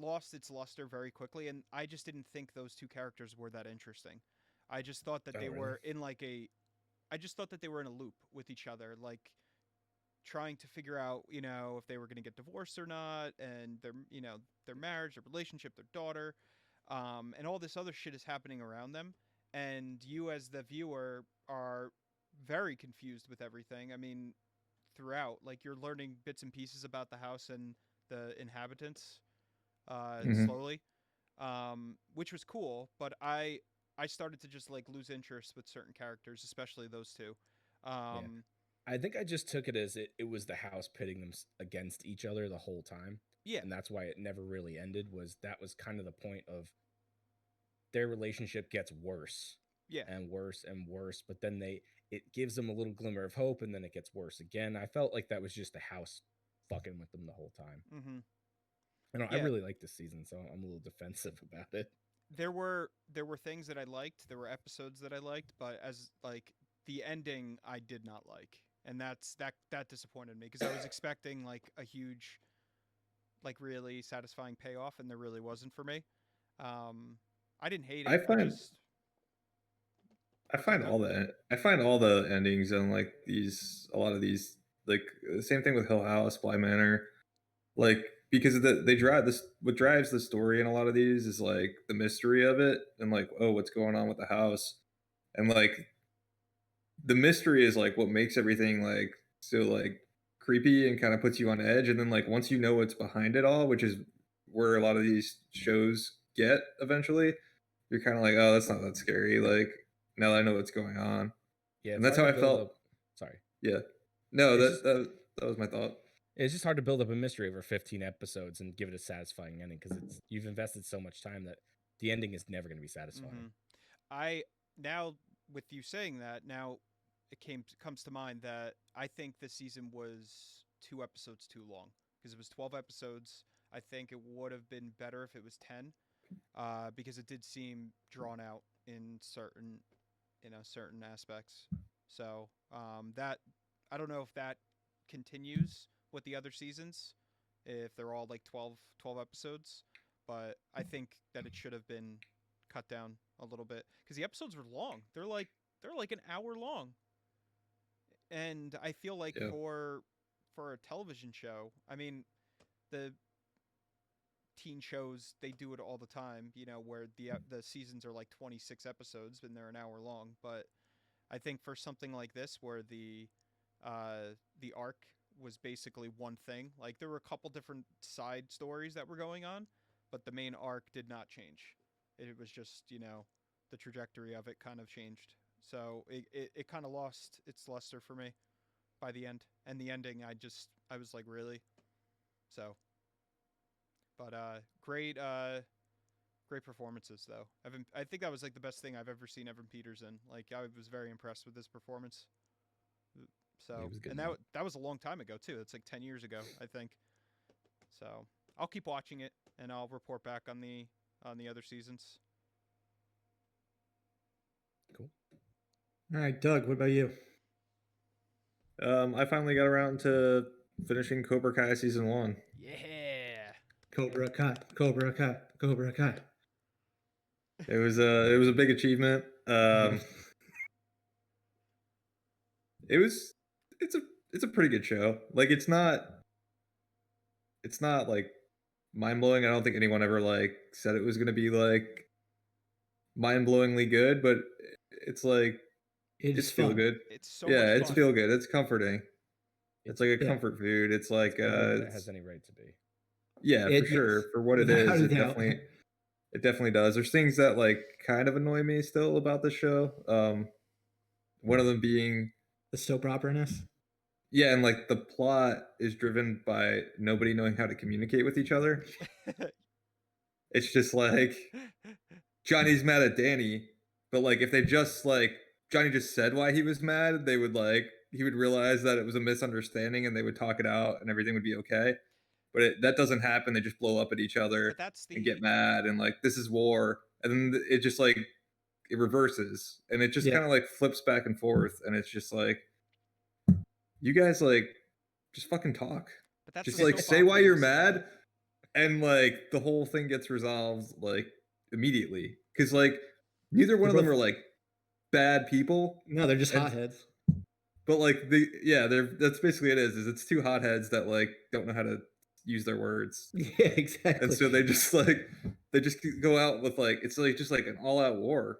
lost its luster very quickly, and I just didn't think those two characters were that interesting. I just thought that were in like I just thought that they were in a loop with each other, like trying to figure out, if they were going to get divorced or not, and their marriage, their relationship, their daughter, and all this other shit is happening around them, and you as the viewer are very confused with everything. I mean, throughout, like you're learning bits and pieces about the house and the inhabitants slowly, which was cool. But I started to just like lose interest with certain characters, especially those two. Yeah. I think I just took it as it was the house pitting them against each other the whole time. Yeah. And that's why it never really ended, that was kind of the point of their relationship gets worse. Yeah. And worse and worse, but then it gives them a little glimmer of hope, and then it gets worse again. I felt like that was just the house fucking with them the whole time. Mm-hmm. I really like this season, so I'm a little defensive about it. There were things that I liked. There were episodes that I liked, but as like the ending, I did not like, and that disappointed me because I was expecting like a huge, like really satisfying payoff, and there really wasn't for me. I didn't hate it. I find all the endings and like a lot of these, like the same thing with Hill House, Bly Manor, like because they drive this. What drives the story in a lot of these is like the mystery of it and like, oh, what's going on with the house, and like the mystery is like what makes everything like so like creepy and kind of puts you on edge. And then like once you know what's behind it all, which is where a lot of these shows get eventually, you're kind of like, oh, that's not that scary. Like now that I know what's going on. Yeah, and that's how I felt. Sorry. Yeah. No, that was my thought. It's just hard to build up a mystery over 15 episodes and give it a satisfying ending because you've invested so much time that the ending is never going to be satisfying. Mm-hmm. Now with you saying that, now it comes to mind that I think this season was 2 episodes too long because it was 12 episodes. I think it would have been better if it was 10, because it did seem drawn out in certain aspects. So that I don't know if that continues with the other seasons, if they're all like 12 episodes, but I think that it should have been cut down a little bit because the episodes were long. They're like an hour long, and I feel like for a television show, I mean, the teen shows, they do it all the time, where the seasons are like 26 episodes and they're an hour long. But I think for something like this, where the arc was basically one thing. Like there were a couple different side stories that were going on, but the main arc did not change. It was just, the trajectory of it kind of changed. So it kind of lost its luster for me by the end. And the ending, I was like, really? So, but great performances though. I think that was like the best thing I've ever seen Evan Peters in. Like I was very impressed with his performance. So, and that was a long time ago too. It's like 10 years ago, I think. So, I'll keep watching it and I'll report back on the other seasons. Cool. All right, Doug, what about you? I finally got around to finishing Cobra Kai season 1. Yeah. Cobra Kai, Cobra Kai, Cobra Kai. It was a big achievement. It's a pretty good show. Like it's not like mind blowing. I don't think anyone ever like said it was gonna be like mind blowingly good, but it's like it's feel good. It's so yeah, much it's fun. feel good. It's comforting. It's like a Yeah. comfort food. It's like it has any right to be. yeah, for sure. For what it Without is, a it doubt. definitely does. There's things that like kind of annoy me still about the show. One of them being The soap opera-ness. yeah, and like the plot is driven by nobody knowing how to communicate with each other. It's just like Johnny's mad at Danny, but like if they just like Johnny just said why he was mad, they would like he would realize that it was a misunderstanding and they would talk it out and everything would be okay. But that doesn't happen. They just blow up at each other But that's and get mad and like this is war, and then it just like it reverses and it just Yeah. kind of like flips back and forth, and it's just like you guys like just fucking talk. But that's Just the like soap say why you're operas, mad, and like the whole thing gets resolved like immediately. Because like neither one of them both- are like bad people, No, they're just And- hotheads. but like that's basically it is it's two hotheads that like don't know how to use their words, Yeah, exactly. and so they just go out with like it's like just like an all out war.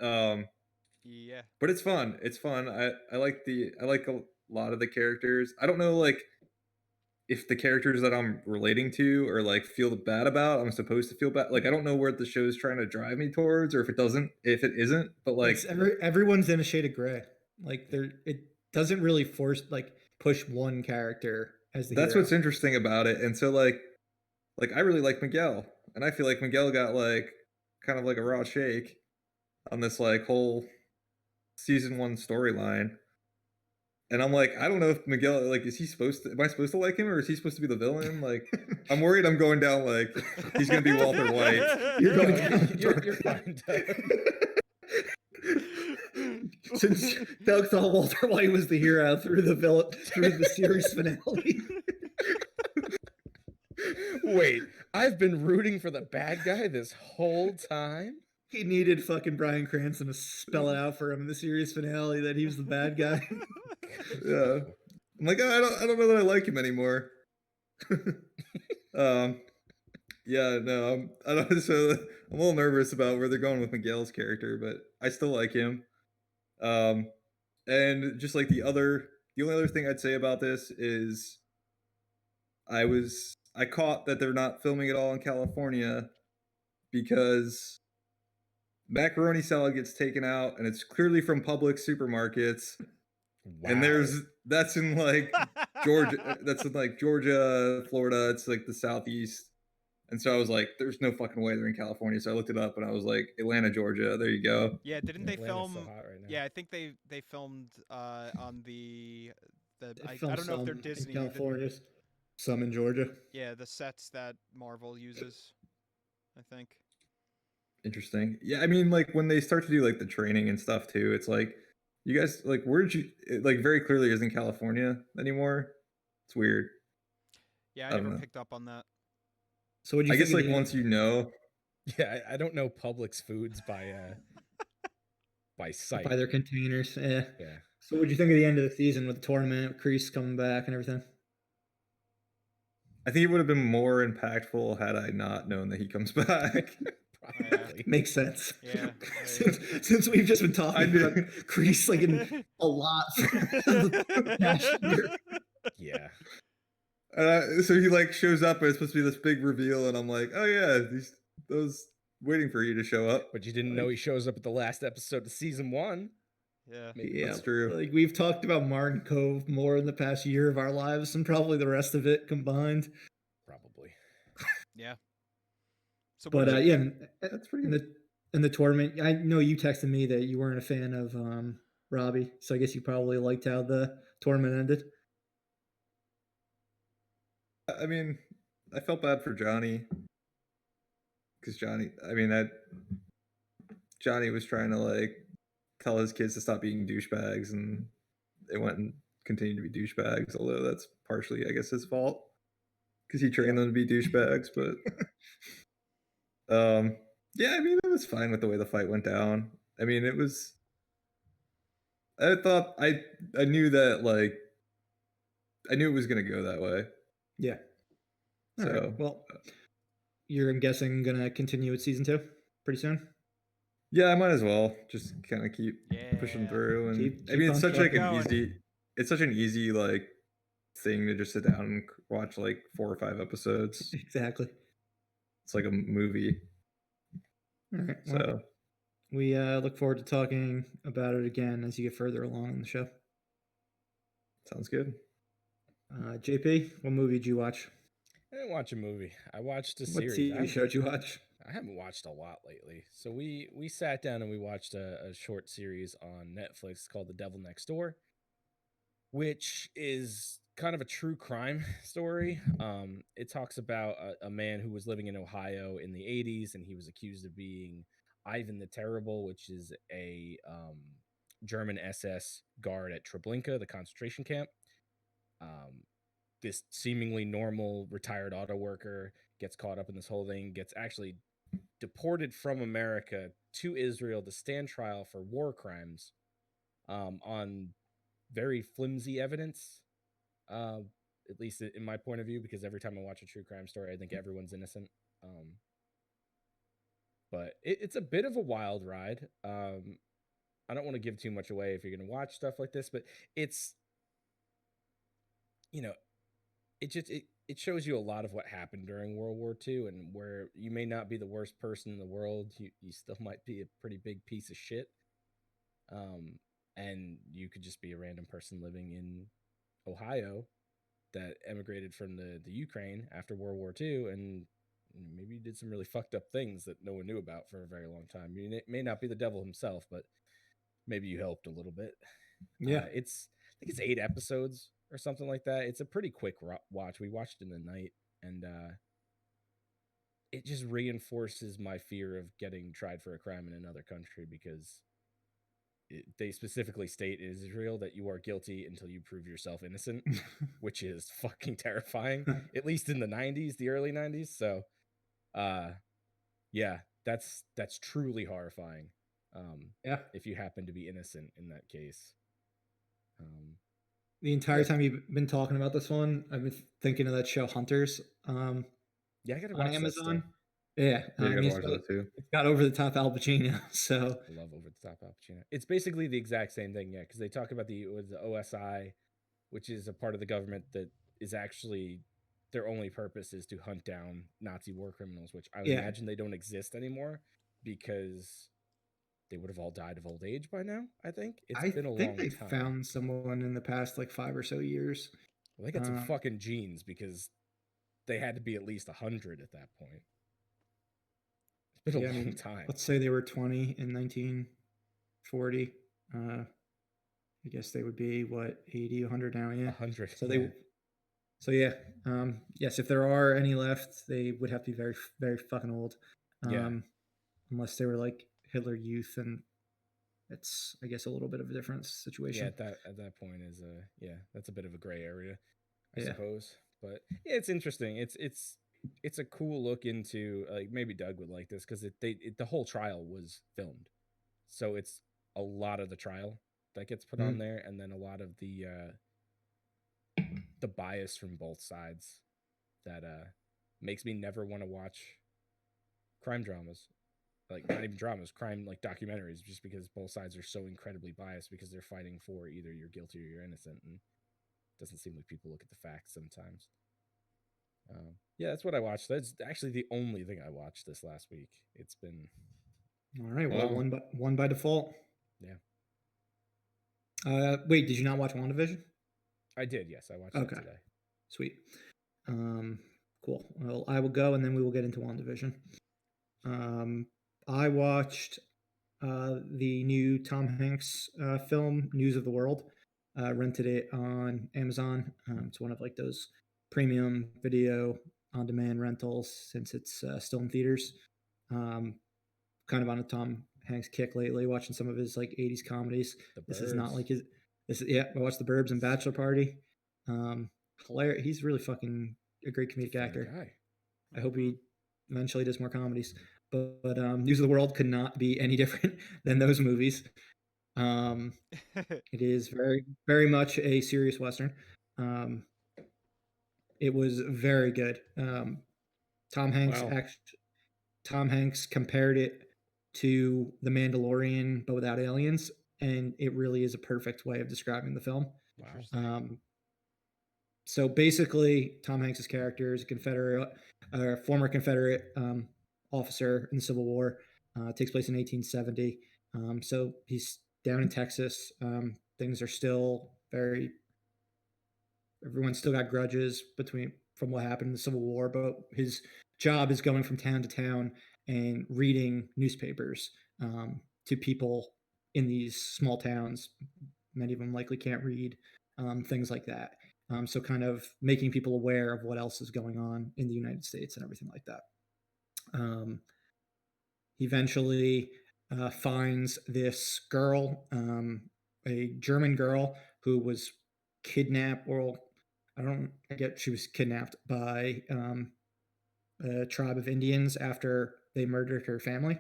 Yeah. But it's fun. It's fun. I like a lot of the characters. I don't know like if the characters that I'm relating to or like feel bad about, I'm supposed to feel bad. Like I don't know where the show's trying to drive me towards, or if it isn't. But like everyone's in a shade of gray. Like it doesn't really push one character as the that's hero. what's interesting about it. And so like I really like Miguel, and I feel like Miguel got like kind of like a raw shake on this like whole season 1 storyline. And I'm like, I don't know if Miguel, like, am I supposed to like him, or is he supposed to be the villain? Like, I'm worried I'm going down, like, he's going to be Walter White. You're going down. You're fine, Doug. Since Doug thought Walter White was the hero through the series finale. Wait, I've been rooting for the bad guy this whole time? He needed fucking Bryan Cranston to spell it out for him in the series finale that he was the bad guy. Yeah. I'm like, I don't know that I like him anymore. Yeah, no, I don't. So I'm a little nervous about where they're going with Miguel's character, but I still like him. And just like the only other thing I'd say about this is I caught that they're not filming it all in California because macaroni salad gets taken out and it's clearly from Publix supermarkets. Wow. And that's in like Georgia, that's in like Georgia, Florida, it's like the southeast. And so I was like, there's no fucking way they're in California. So I looked it up and I was like, Atlanta, Georgia, there you go. Yeah, didn't they Atlanta's film? so hot right now. Yeah, I think they filmed on the I Filmed don't know if they're some Disney. in California, some in Georgia. Yeah, the sets that Marvel uses, I think. Interesting. Yeah, I mean, like when they start to do like the training and stuff too, it's like, you guys, like, it, like very clearly isn't California anymore. It's weird. Yeah, I don't never know. picked up on that. So what do you I think guess of like the- once you know, Yeah, I don't know Publix foods by sight. by their containers? Yeah. Yeah. So what do you think of the end of the season with the tournament, Kreese coming back and everything? I think it would have been more impactful had I not known that he comes back. Probably. Makes sense. Yeah. Since we've just been talking about Kreese like in a lot for the past year. Yeah. So he like shows up and it's supposed to be this big reveal, and I'm like, oh yeah, those waiting for you to show up. But you didn't know he shows up at the last episode of season 1. Yeah. Yeah, That's true. Like we've talked about Martin Cove more in the past year of our lives, and probably the rest of it combined. Probably. Yeah. So what But did you yeah, think? That's pretty in good. the tournament, I know you texted me that you weren't a fan of Robbie, so I guess you probably liked how the tournament ended. I mean, I felt bad for Johnny because Johnny was trying to like tell his kids to stop being douchebags, and they went and continued to be douchebags. Although that's partially, I guess, his fault because he trained them to be douchebags. But yeah, I mean, it was fine with the way the fight went down. I mean, it was. I thought I knew that like I knew it was gonna go that way. Yeah. All So right. Well, you're, I'm guessing, gonna continue with season 2 pretty soon. yeah, I might as well just kind of keep pushing Yeah. through. And Keep I mean, it's on such like keep an going. easy. It's such an easy like thing to just sit down and watch like 4 or 5 episodes. Exactly. It's like a movie. All right. Well, So we look forward to talking about it again as you get further along in the show. sounds good. JP, what movie did you watch? I didn't watch a movie. I watched a What series. TV show did you watch? I haven't watched a lot lately. So we sat down and we watched a short series on Netflix called The Devil Next Door, which is kind of a true crime story. It talks about a man who was living in Ohio in the 80s, and he was accused of being Ivan the Terrible, which is a German SS guard at Treblinka, the concentration camp. This seemingly normal retired auto worker gets caught up in this whole thing, gets actually deported from America to Israel to stand trial for war crimes on very flimsy evidence, at least in my point of view, because every time I watch a true crime story, I think everyone's innocent. But it's a bit of a wild ride. I don't want to give too much away if you're going to watch stuff like this, but it's, you know, it shows you a lot of what happened during World War II, and where you may not be the worst person in the world, you still might be a pretty big piece of shit. And you could just be a random person living in Ohio that emigrated from the Ukraine after World War II, and maybe you did some really fucked up things that no one knew about for a very long time. I mean, it may not be the devil himself, but maybe you helped a little bit. Yeah. I think it's 8 episodes or something like that. It's a pretty quick watch. We watched in the night, and it just reinforces my fear of getting tried for a crime in another country, because they specifically state in Israel that you are guilty until you prove yourself innocent, which is fucking terrifying, at least in the 90s, the early 90s. So, yeah, that's truly horrifying. Yeah. If you happen to be innocent in that case. The entire time you've been talking about this one, I've been thinking of that show Hunters. Yeah, I gotta on watch Amazon. That Yeah, Yeah, I I mean, gotta watch that too. it's got over the top Al Pacino. So I love Over the Top Al Pacino. It's basically the exact same thing, yeah, because they talk about the OSI, which is a part of the government that is actually their only purpose is to hunt down Nazi war criminals, which I would imagine they don't exist anymore because they would have all died of old age by now. I think it's been a long they time. found someone in the past like 5 or so years. Well, they got some fucking genes, because they had to be at least 100 at that point. It's been a long time. Let's say they were 20 in 1940. I guess they would be what, 80, 100 now. Yeah, 100. So yeah. Yes, if there are any left, they would have to be very, very fucking old. Unless they were like Hitler Youth, and it's, I guess, a little bit of a different situation. Yeah, at that point is that's a bit of a gray area, I suppose. But yeah, it's interesting. It's a cool look into, like, maybe Doug would like this, because the whole trial was filmed, so it's a lot of the trial that gets put on there, and then a lot of the bias from both sides that makes me never want to watch crime dramas. Like, not even dramas, crime, like documentaries, just because both sides are so incredibly biased, because they're fighting for either you're guilty or you're innocent. And doesn't seem like people look at the facts sometimes. Yeah, that's what I watched. That's actually the only thing I watched this last week. It's been All right. Well, Wow. one by default. Yeah. Wait, did you not watch WandaVision? I did, yes. I watched it Okay. today. Sweet. Cool. Well, I will go, and then we will get into WandaVision. I watched the new Tom Hanks film, News of the World. Rented it on Amazon. It's one of like those premium video on-demand rentals since it's still in theaters. Kind of on a Tom Hanks kick lately, watching some of his like 80s comedies. The This is not Burbs. like his. This is, yeah, I watched The Burbs and Bachelor Party. Hilarious. He's really fucking a great comedic Funny actor. guy. I hope he eventually does more comedies. But News of the World could not be any different than those movies. It is very, very much a serious Western. It was very good. Tom Hanks Wow. Tom Hanks compared it to The Mandalorian, but without aliens, and it really is a perfect way of describing the film. Wow. Interesting. So basically, Tom Hanks's character is a former Confederate officer in the Civil War. Takes place in 1870. So he's down in Texas. Things are still very. Everyone's still got grudges from what happened in the Civil War, but his job is going from town to town and reading newspapers to people in these small towns. Many of them likely can't read, things like that. So kind of making people aware of what else is going on in the United States and everything like that. He eventually finds this girl, a German girl who was kidnapped, or I get she was kidnapped by a tribe of Indians after they murdered her family.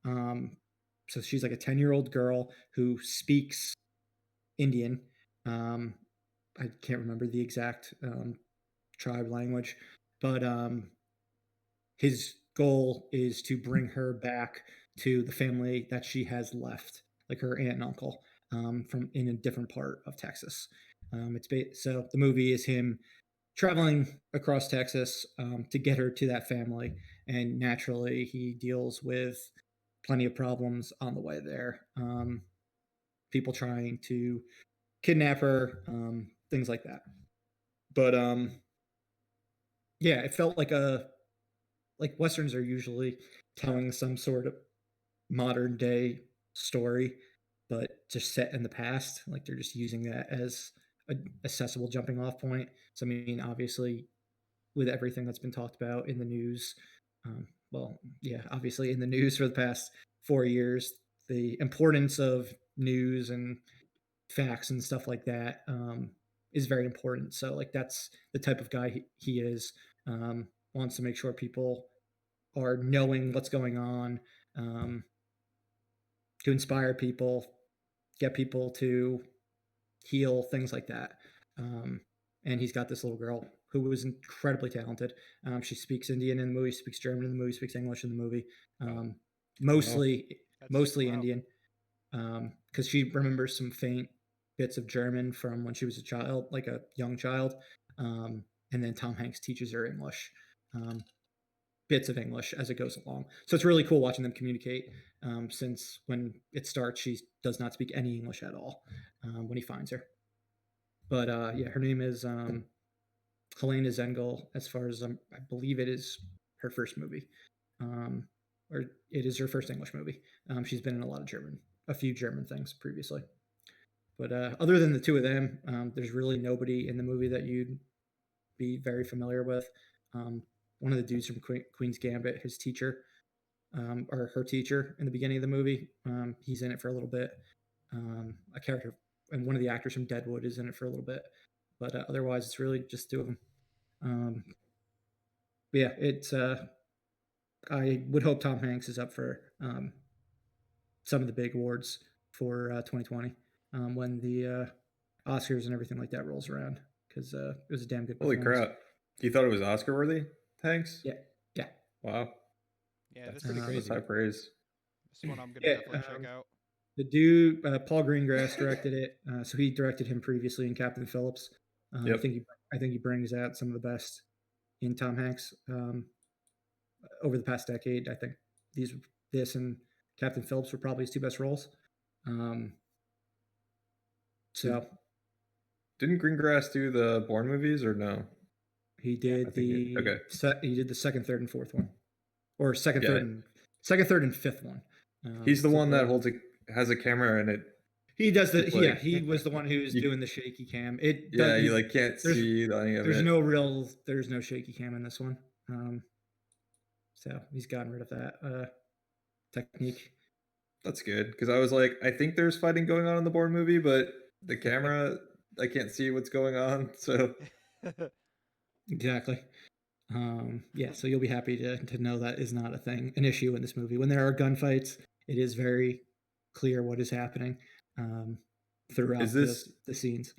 So she's like a 10-year-old girl who speaks Indian. I can't remember the exact tribe language, but his goal is to bring her back to the family that she has left, like her aunt and uncle, from in a different part of Texas. So the movie is him traveling across Texas to get her to that family, and naturally he deals with plenty of problems on the way there. People trying to kidnap her, things like that. But yeah, it felt like westerns are usually telling some sort of modern day story, but just set in the past. Like they're just using that as an accessible jumping off point. So I mean, obviously, with everything that's been talked about in the news, obviously in the news for the past 4 years, the importance of news and facts and stuff like that is very important. So like that's the type of guy he is. Wants to make sure people are knowing what's going on, to inspire people, get people to heal, things like that. And he's got this little girl who was incredibly talented. She speaks Indian in the movie, speaks German in the movie, speaks English in the movie. Mostly Wow. Indian, because she remembers some faint bits of German from when she was a child, like a young child. And then Tom Hanks teaches her English, bits of English as it goes along. So it's really cool watching them communicate. Since when it starts, she does not speak any English at all when he finds her. But yeah, her name is Helena Zengel. As far as I believe, it is her first movie, or it is her first English movie. She's been in a few German things previously. But other than the two of them, there's really nobody in the movie that you'd be very familiar with. One of the dudes from Queen's Gambit, his teacher, or her teacher in the beginning of the movie, he's in it for a little bit. A character, and one of the actors from Deadwood is in it for a little bit. But otherwise, it's really just two of them. Yeah, it's. I would hope Tom Hanks is up for some of the big awards for 2020 when the Oscars and everything like that rolls around, because it was a damn good Holy performance. crap. You thought it was Oscar worthy, Hanks? Yeah. Wow. Yeah, That's this pretty is crazy. That's high praise. this one I'm gonna Yeah, definitely check out. The dude, Paul Greengrass, directed it. So he directed him previously in Captain Phillips. Yep. I think he brings out some of the best in Tom Hanks over the past decade. I think this and Captain Phillips were probably his two best roles. So Didn't Greengrass do the Bourne movies or no? he did he did the second, third, and fourth one, or second, Yeah. third, and fifth one. He's the one that has a camera and it. He does the it's like- he was the one who's doing the shaky cam. You like can't see any of it. There's no shaky cam in this one. So he's gotten rid of that technique. That's good, because I was like, I think there's fighting going on in the Bourne movie, but the camera, I can't see what's going on. So Exactly. Yeah, so you'll be happy to know that is not an issue in this movie. When there are gunfights, it is very clear what is happening throughout the scenes.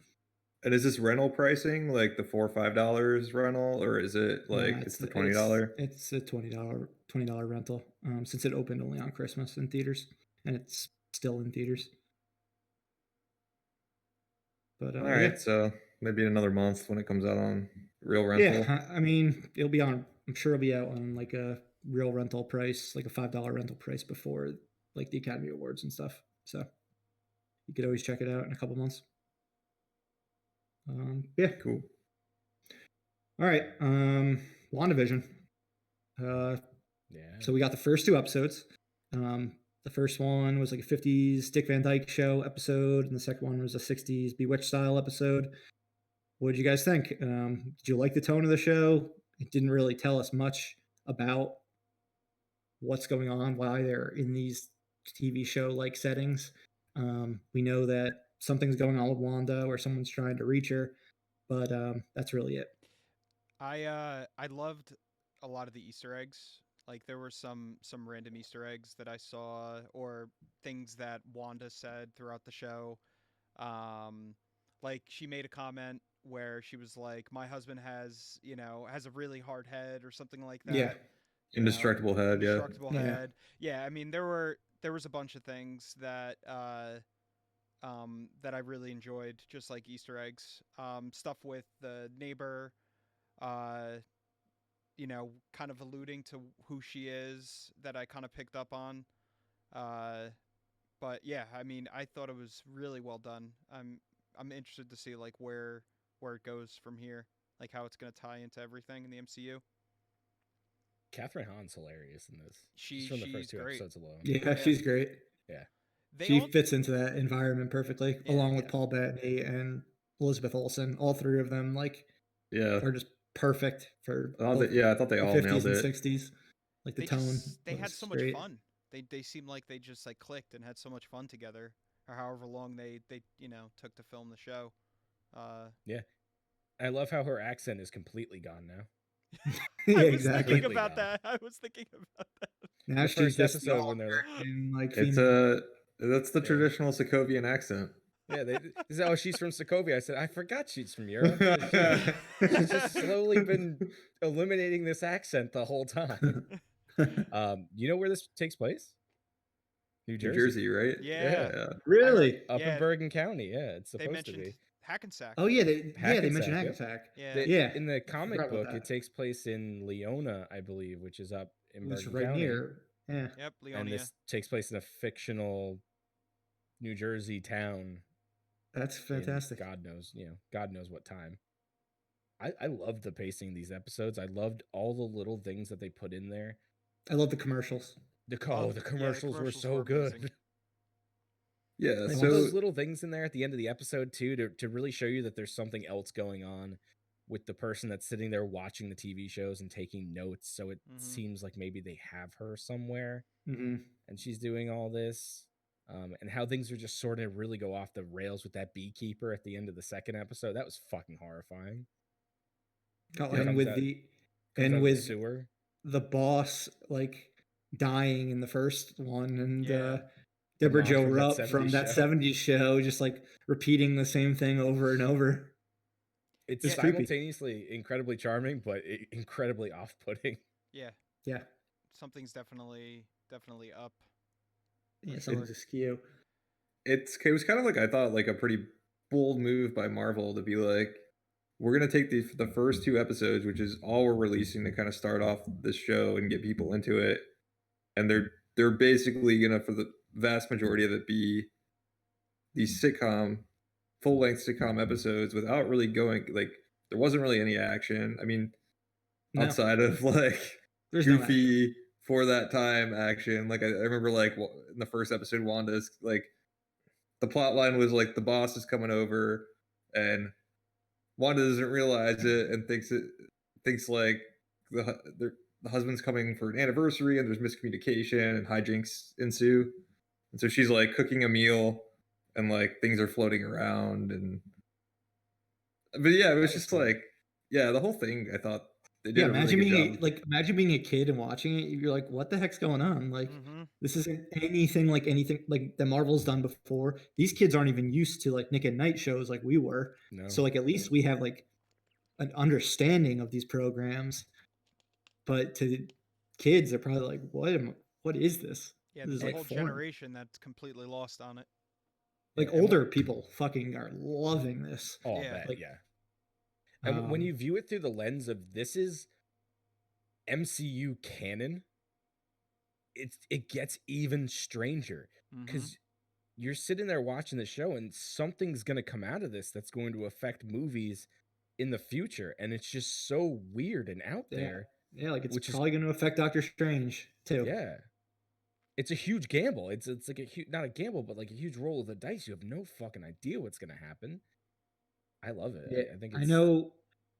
And is this rental pricing like the $4 or $5 rental, or is it like it's the $20? It's a $20 rental. Since it opened only on Christmas in theaters, and it's still in theaters. But all right, so maybe in another month when it comes out on real rental. Yeah, I mean, it'll be on. I'm sure it'll be out on like a real rental price, like a $5 rental price before like the Academy Awards and stuff. So you could always check it out in a couple months. Yeah, cool. All right, WandaVision. So we got the first two episodes. The first one was like a 50s Dick Van Dyke Show episode, and the second one was a 60s Bewitched style episode. What did you guys think? Did you like the tone of the show? It didn't really tell us much about what's going on, why they're in these TV show like settings. We know that something's going on with Wanda, or someone's trying to reach her, but that's really it. I loved a lot of the Easter eggs. Like there were some random Easter eggs that I saw, or things that Wanda said throughout the show. Like she made a comment where she was like, "My husband has a really hard head," or something like that. Yeah. Indestructible head. Indestructible head. Yeah. I mean, there was a bunch of things that that I really enjoyed, just like Easter eggs. Stuff with the neighbor, kind of alluding to who she is, that I kind of picked up on. But yeah, I mean, I thought it was really well done. I'm interested to see like where it goes from here, like how it's going to tie into everything in the MCU. Catherine Hahn's hilarious in this. She's from the first two great. episodes alone. Yeah, she's great. Yeah. She fits into that environment perfectly, along with Paul Bettany and Elizabeth Olsen. All three of them are just perfect for I thought they all 50s nailed and it. 60s. Like the tone. They had so much fun. They seemed like they just like clicked and had so much fun together, or however long they took to film the show. Yeah. I love how her accent is completely gone now. Yeah, I was exactly. thinking about that. Now she's this episode when they're that's the traditional Sokovian accent. Yeah, they say, "Oh, she's from Sokovia." I said, "I forgot she's from Europe." She's just slowly been eliminating this accent the whole time. You know where this takes place? New Jersey, right? Yeah. Really? Up in Bergen County. Yeah, it's supposed to be. Hackensack. Oh yeah, they mentioned Hackensack. Yeah. In the comic book, it takes place in Leona, I believe, which is up in Bergen right County. Near. Yeah. Yep, Leonia. And this takes place in a fictional New Jersey town. That's fantastic. God knows what time. I loved the pacing of these episodes. I loved all the little things that they put in there. I love the commercials. The commercials were so good. Yeah, so those little things in there at the end of the episode too, to really show you that there's something else going on with the person that's sitting there watching the TV shows and taking notes. So it seems like maybe they have her somewhere, and she's doing all this. And how things are just sort of really go off the rails with that beekeeper at the end of the second episode. That was fucking horrifying. And with the sewer, the boss like dying in the first one, and Deborah Jo Rupp from that 70s show just like repeating the same thing over and over. It's simultaneously incredibly charming, but incredibly off-putting. Yeah. Something's definitely up. Yeah, something's askew. It was kind of like, I thought, like a pretty bold move by Marvel to be like, we're gonna take the first 2 episodes, which is all we're releasing to kind of start off this show and get people into it, and they're basically gonna, for the vast majority of it, be these full length sitcom episodes without really going like there wasn't really any action. I mean, No, outside of like there's no action. goofy for that time action. Like I remember like in the first episode, Wanda's like the plot line was like the boss is coming over and Wanda doesn't realize it and thinks like the husband's coming for an anniversary and there's miscommunication and hijinks ensue. And so she's like cooking a meal and like things are floating around but yeah, it was just like the whole thing I thought they did Yeah, a really imagine good being job. imagine being a kid and watching it. You're like, what the heck's going on? Like, this isn't anything like that Marvel's done before. These kids aren't even used to like Nick at Night shows like we were. No. So like at least we have like an understanding of these programs. But to kids, they're probably like, what is this? Yeah, This there's is a like whole foreign. generation that's completely lost on it. Like Yeah, and older people fucking are loving this. Oh, Yeah. bet, Like, yeah. And when you view it through the lens of this is MCU canon, it gets even stranger because you're sitting there watching the show and something's going to come out of this that's going to affect movies in the future, and it's just so weird and out there. Yeah, like it's which is- probably going to affect Doctor Strange too. Yeah, it's a huge gamble. It's like a huge, not a gamble, but like a huge roll of the dice. You have no fucking idea what's going to happen. I love it. Yeah, I think I know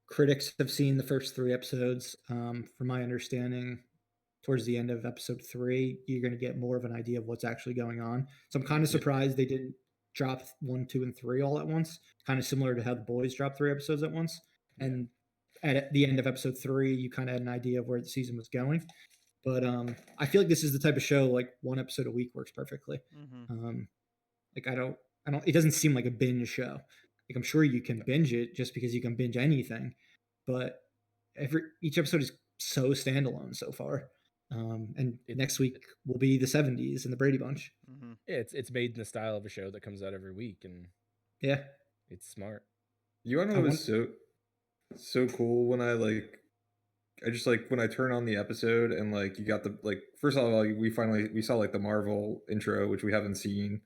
critics have seen the first 3 episodes. From my understanding, towards the end of episode 3, you're going to get more of an idea of what's actually going on. So I'm kind of surprised they didn't drop 1, 2, and 3 all at once. Kind of similar to how the boys dropped 3 episodes at once. Yeah. And at the end of episode 3, you kind of had an idea of where the season was going. But I feel like this is the type of show like 1 episode a week works perfectly. Like I don't. It doesn't seem like a binge show. Like I'm sure you can binge it just because you can binge anything, but each episode is so standalone so far. And next week will be the 70s and the Brady Bunch. Yeah, it's made in the style of a show that comes out every week, and yeah, it's smart. You want to know what was so cool when I just like when I turn on the episode and like you got the like first of all we saw like the Marvel intro, which we haven't seen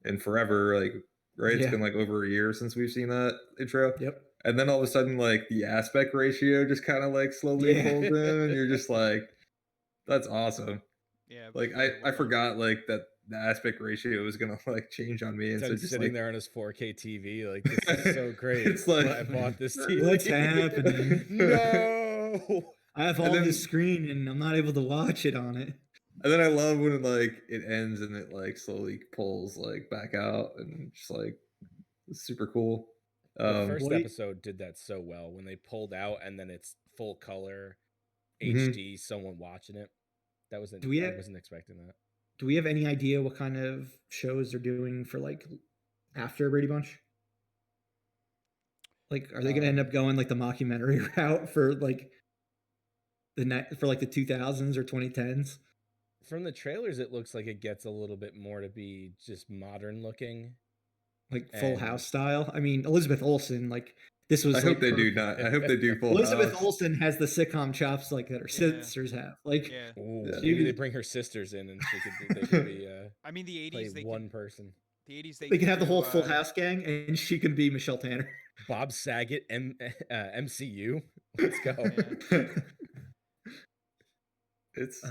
in forever, like right? It's been like over a year since we've seen that intro. Yep. And then all of a sudden like the aspect ratio just kind of like slowly pulls in and you're just like, that's awesome. Yeah. Like I forgot like that the aspect ratio was gonna like change on me, and so just sitting like, there on his 4K TV, like this is so great. It's like, I bought this TV. What's happening? No. I have all this screen and I'm not able to watch it on it. And then I love when like it ends and it like slowly pulls like back out and just like it's super cool. The first episode did that so well when they pulled out and then it's full color HD, someone watching it. That wasn't I wasn't expecting that. Do we have any idea what kind of shows they're doing for like after Brady Bunch? Like, are they going to end up going like the mockumentary route for like the 2000s or 2010s? From the trailers, it looks like it gets a little bit more to be just modern looking, like Full House style. I mean, Elizabeth Olsen, like this was. I hope they do not. I hope they do Full Elizabeth House. Olsen has the sitcom chops like that her sisters have. Like, maybe they bring her sisters in and they could be. I mean, the 80s. Play one person. The 80s. They can have the whole Full House gang, and she can be Michelle Tanner. Bob Saget, MCU. Let's go. It's.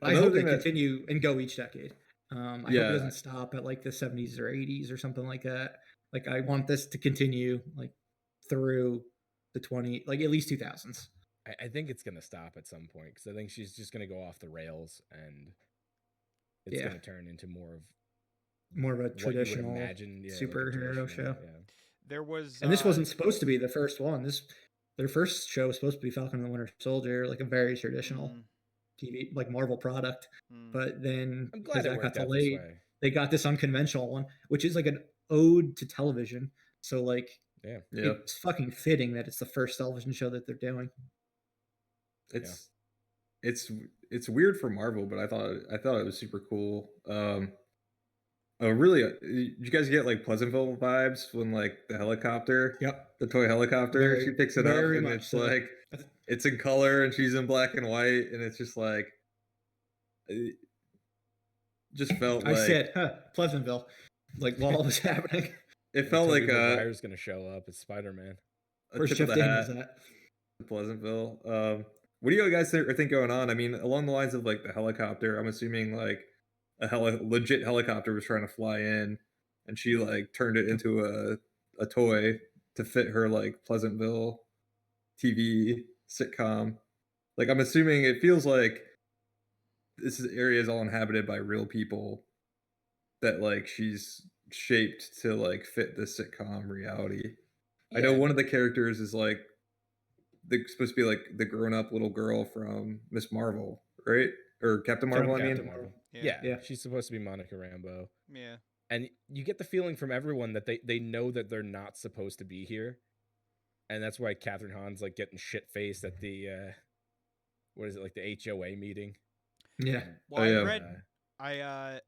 I hope they continue and go each decade. I hope it Yeah. doesn't stop at like the 70s or 80s or something like that. Like I want this to continue like through the at least 2000s. I think it's gonna stop at some point because I think she's just gonna go off the rails and it's gonna turn into more of a traditional superhero like show. Yeah. There was, and this wasn't supposed to be the first one. Their first show was supposed to be Falcon and the Winter Soldier, like a very traditional TV, like Marvel product. But then because that got delayed, they got this unconventional one, which is like an ode to television. So like, it's fucking fitting that it's the first television show that they're doing. It's weird for Marvel, but I thought it was super cool. Oh, really? Did you guys get like Pleasantville vibes when like the helicopter, Yep. the toy helicopter, she picks it up very and much it's so. like it's in color and she's in black and white and it's just like it just felt I like said, Pleasantville, like while it was happening. it felt like Tobey Maguire's gonna show up as Spider-Man. a Where's tip Jeff of the Daniels hat at? to Pleasantville. What do you guys think going on? I mean, along the lines of like the helicopter, I'm assuming like a legit helicopter was trying to fly in, and she like turned it into a toy to fit her like Pleasantville TV sitcom. Like I'm assuming it feels like area is all inhabited by real people that like she's shaped to like fit the sitcom reality. I know Yeah. one of the characters is like supposed to be like the grown-up little girl from Miss Marvel, right? Or Captain Marvel, I mean. Captain Marvel. Yeah. Yeah, she's supposed to be Monica Rambeau. Yeah. And you get the feeling from everyone that they know that they're not supposed to be here. And that's why Catherine Hahn's like getting shit-faced at the what is it, like the HOA meeting? Yeah. Well, Oh, I yeah. read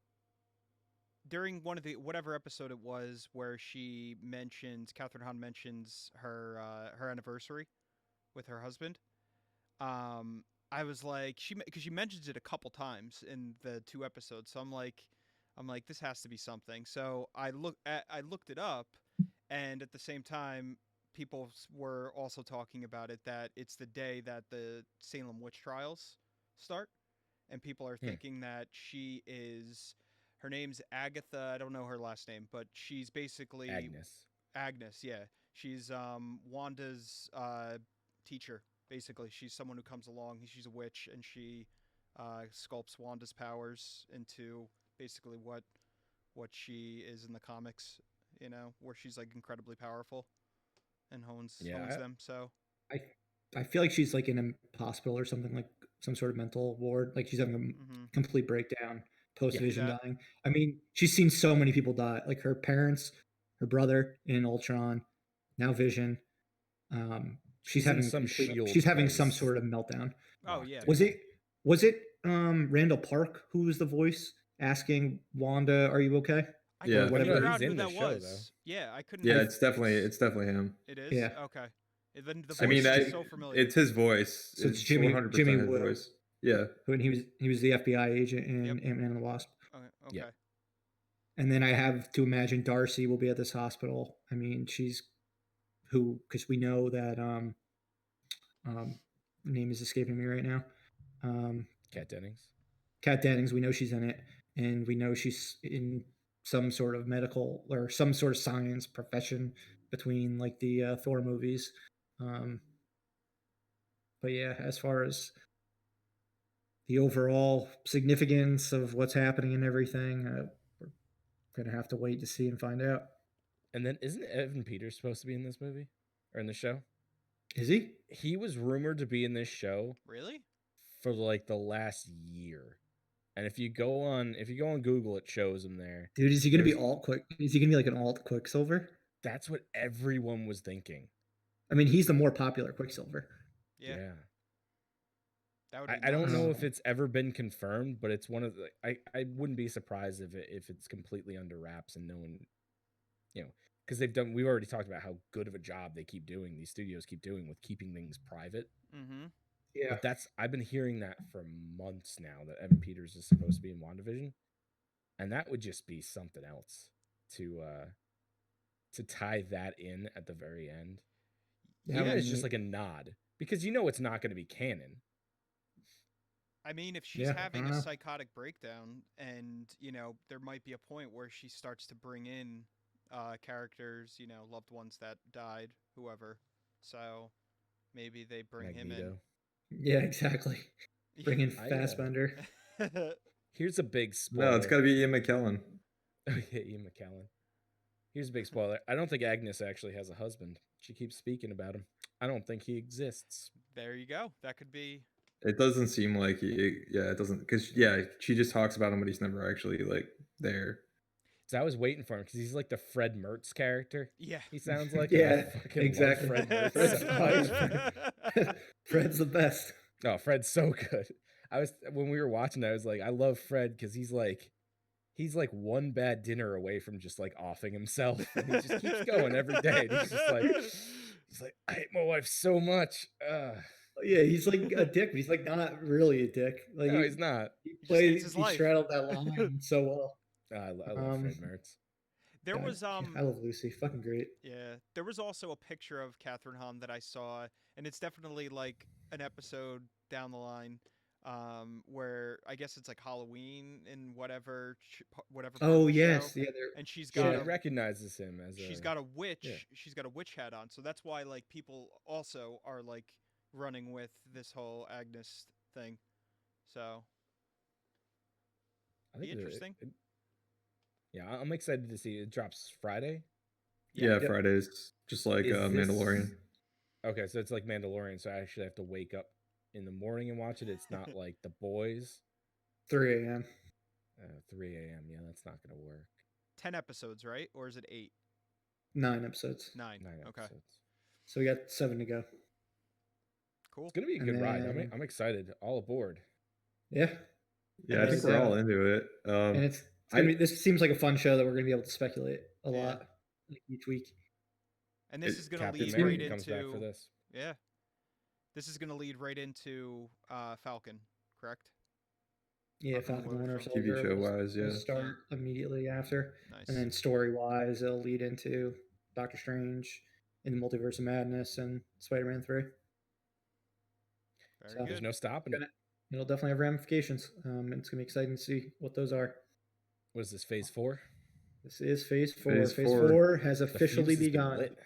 during one of the whatever episode it was where she mentions Catherine Hahn mentions her her anniversary with her husband. I was like because she mentions it a couple times in the 2 episodes. So I'm like this has to be something. So I looked it up, and at the same time people were also talking about it, that it's the day that the Salem witch trials start, and people are thinking that her name's Agatha. I don't know her last name, but she's basically Agnes, yeah. She's Wanda's teacher, basically. She's someone who comes along. She's a witch, and she sculpts Wanda's powers into basically what she is in the comics, where she's like incredibly powerful and hones them. So I feel like she's like in a hospital or something, like some sort of mental ward. Like she's having a complete breakdown post Vision dying. I mean, she's seen so many people die, like her parents, her brother in Ultron, now Vision. She's having some sort of meltdown. Oh yeah. Was it Randall Park who was the voice asking Wanda, "Are you okay?" I couldn't whatever. figure out He's who in the that show, was. though. Yeah, I couldn't. Yeah, it's definitely him. It is. Yeah. Okay. The voice I mean, is so familiar. it's his voice. So it's Jimmy 100% Jimmy his Woo. voice. Yeah. When he was the FBI agent in Ant-Man and the Wasp. Okay. Yeah. And then I have to imagine Darcy will be at this hospital. I mean, because we know that name is escaping me right now. Kat Dennings. Kat Dennings, we know she's in it, and we know she's in some sort of medical or some sort of science profession between like the Thor movies. But yeah, as far as the overall significance of what's happening and everything, we're gonna have to wait to see and find out. And then isn't Evan Peters supposed to be in this movie or in the show? Is he? He was rumored to be in this show Really? for like the last year. And if you go on Google, it shows him there. Dude, is he gonna be Is he gonna be like an alt Quicksilver? That's what everyone was thinking. I mean, he's the more popular Quicksilver. Yeah. That would I don't know if it's ever been confirmed, but it's one of the. I wouldn't be surprised if it's completely under wraps and no one, because we've already talked about how good of a job these studios keep doing with keeping things private. Mm-hmm. Yeah. But I've been hearing that for months now, that Evan Peters is supposed to be in WandaVision, and that would just be something else to tie that in at the very end. Yeah, it's just like a nod, because it's not going to be canon. I mean, if she's having a psychotic breakdown, and there might be a point where she starts to bring in characters, loved ones that died, whoever. So maybe they bring him in. Yeah, exactly. Bring in Fassbender. Here's a big spoiler. No, it's got to be Ian McKellen. Oh yeah, Ian McKellen. Here's a big spoiler. I don't think Agnes actually has a husband. She keeps speaking about him. I don't think he exists. There you go. That could be. It doesn't seem like it doesn't, because she just talks about him, but he's never actually like there. So I was waiting for him because he's like the Fred Mertz character. Yeah, he sounds like. Yeah, exactly. Fred Mertz. Fred's the best. Oh, Fred's so good. When we were watching, I was like, I love Fred because he's he's like one bad dinner away from just like offing himself, and he just keeps going every day. And he's like, I hate my wife so much. Yeah, he's like a dick, but he's like not really a dick. Like No, he's not. he He just hates his he life. straddled that line so well. I love Fred Mertz. There God, was I love Lucy, fucking great. Yeah, there was also a picture of Catherine Hahn that I saw, and it's definitely like an episode down the line, where I guess it's like Halloween in whatever whatever part of Oh the yes, show, yeah, they're and she's She got yeah. a recognizes him as she's a got a witch yeah. she's got a witch hat on, so that's why like people also are like running with this whole Agnes thing. So I be think interesting. Yeah, I'm excited to see it. Drops Friday. Yeah, Yep. Fridays, just like Is Mandalorian. Okay, so it's like Mandalorian, so I actually have to wake up in the morning and watch it. It's not like The Boys. 3 a.m. 3 a.m. Yeah, that's not gonna work. 10 episodes, right? Or is it 8? 9 episodes. 9. 9 Okay. episodes. So we got 7 to go. Cool. It's gonna be a And good ride. then- I'm excited. All aboard. Yeah, Yeah, I And think it's, we're all into it. and it's gonna be, this seems like a fun show that we're gonna be able to speculate a Yeah. lot like, each week. And this It- is going to Captain lead America right comes back for into this. Yeah. This is going to lead right into Falcon, correct? Yeah, Falcon Falcon the Winter Winter Soldier. TV Soldier show will wise, yeah. start immediately after, Nice. and then story wise, it'll lead into Doctor Strange in the Multiverse of Madness and Spider-Man 3. Very so- There's good. no stopping it. It'll definitely have ramifications. And it's gonna be exciting to see what those are. What is this, phase 4? This is Phase 4. Phase Phase 4. 4 has The officially fuse has been begun. lit.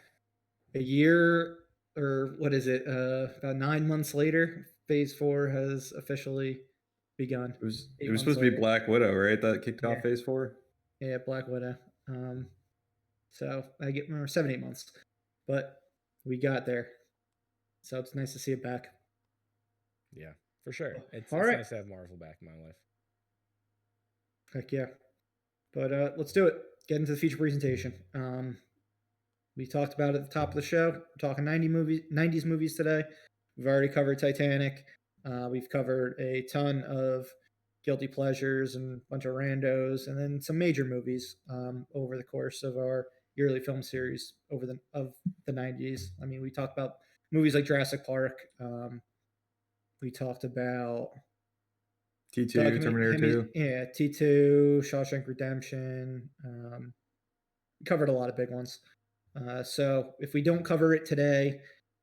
A year, or what is it? About 9 months later, Phase 4 has officially begun. It was 8 supposed months to be later. Black Widow, right? That kicked Yeah. off Phase 4. Yeah, Black Widow. So I get 7-8 months, but we got there. So it's nice to see it back. Yeah, for sure. It's All right. nice to have Marvel back in my life. Heck yeah. But let's do it. Get into the feature presentation. We talked about it at the top of the show. We're talking 90s movies today. We've already covered Titanic. We've covered a ton of guilty pleasures and a bunch of randos, and then some major movies over the course of our yearly film series of the 90s. I mean, we talked about movies like Jurassic Park. We talked about T2, Terminator 2. Yeah, T2, Shawshank Redemption. We covered a lot of big ones. So if we don't cover it today,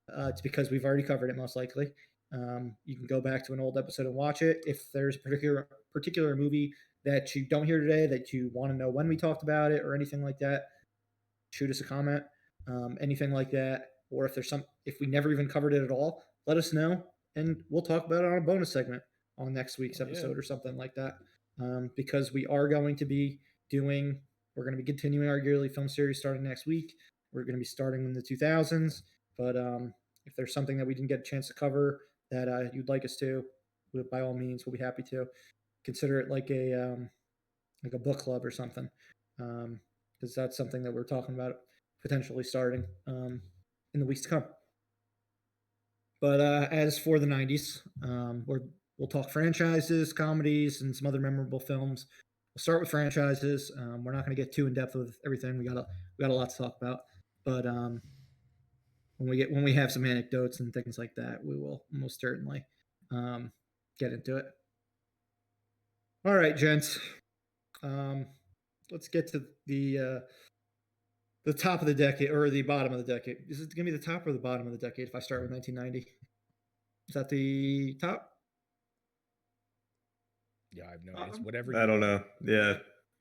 it's because we've already covered it most likely. You can go back to an old episode and watch it. If there's a particular movie that you don't hear today that you want to know when we talked about it or anything like that, shoot us a comment. Anything like that, or if we never even covered it at all, let us know, and we'll talk about it on a bonus segment on next week's episode or something like that. Because we're going to be continuing our yearly film series starting next week. We're going to be starting in the 2000s, but if there's something that we didn't get a chance to cover that you'd like us to, by all means, we'll be happy to. Consider it like a book club or something, because that's something that we're talking about potentially starting in the weeks to come. But as for the 90s, we'll talk franchises, comedies, and some other memorable films. We'll start with franchises. We're not going to get too in depth with everything. We got a lot to talk about. But when we have some anecdotes and things like that, we will most certainly get into it. All right, gents. Let's get to the top of the decade or the bottom of the decade. Is it going to be the top or the bottom of the decade if I start with 1990? Is that the top? Yeah, I have no idea. It's whatever. I don't know. Yeah,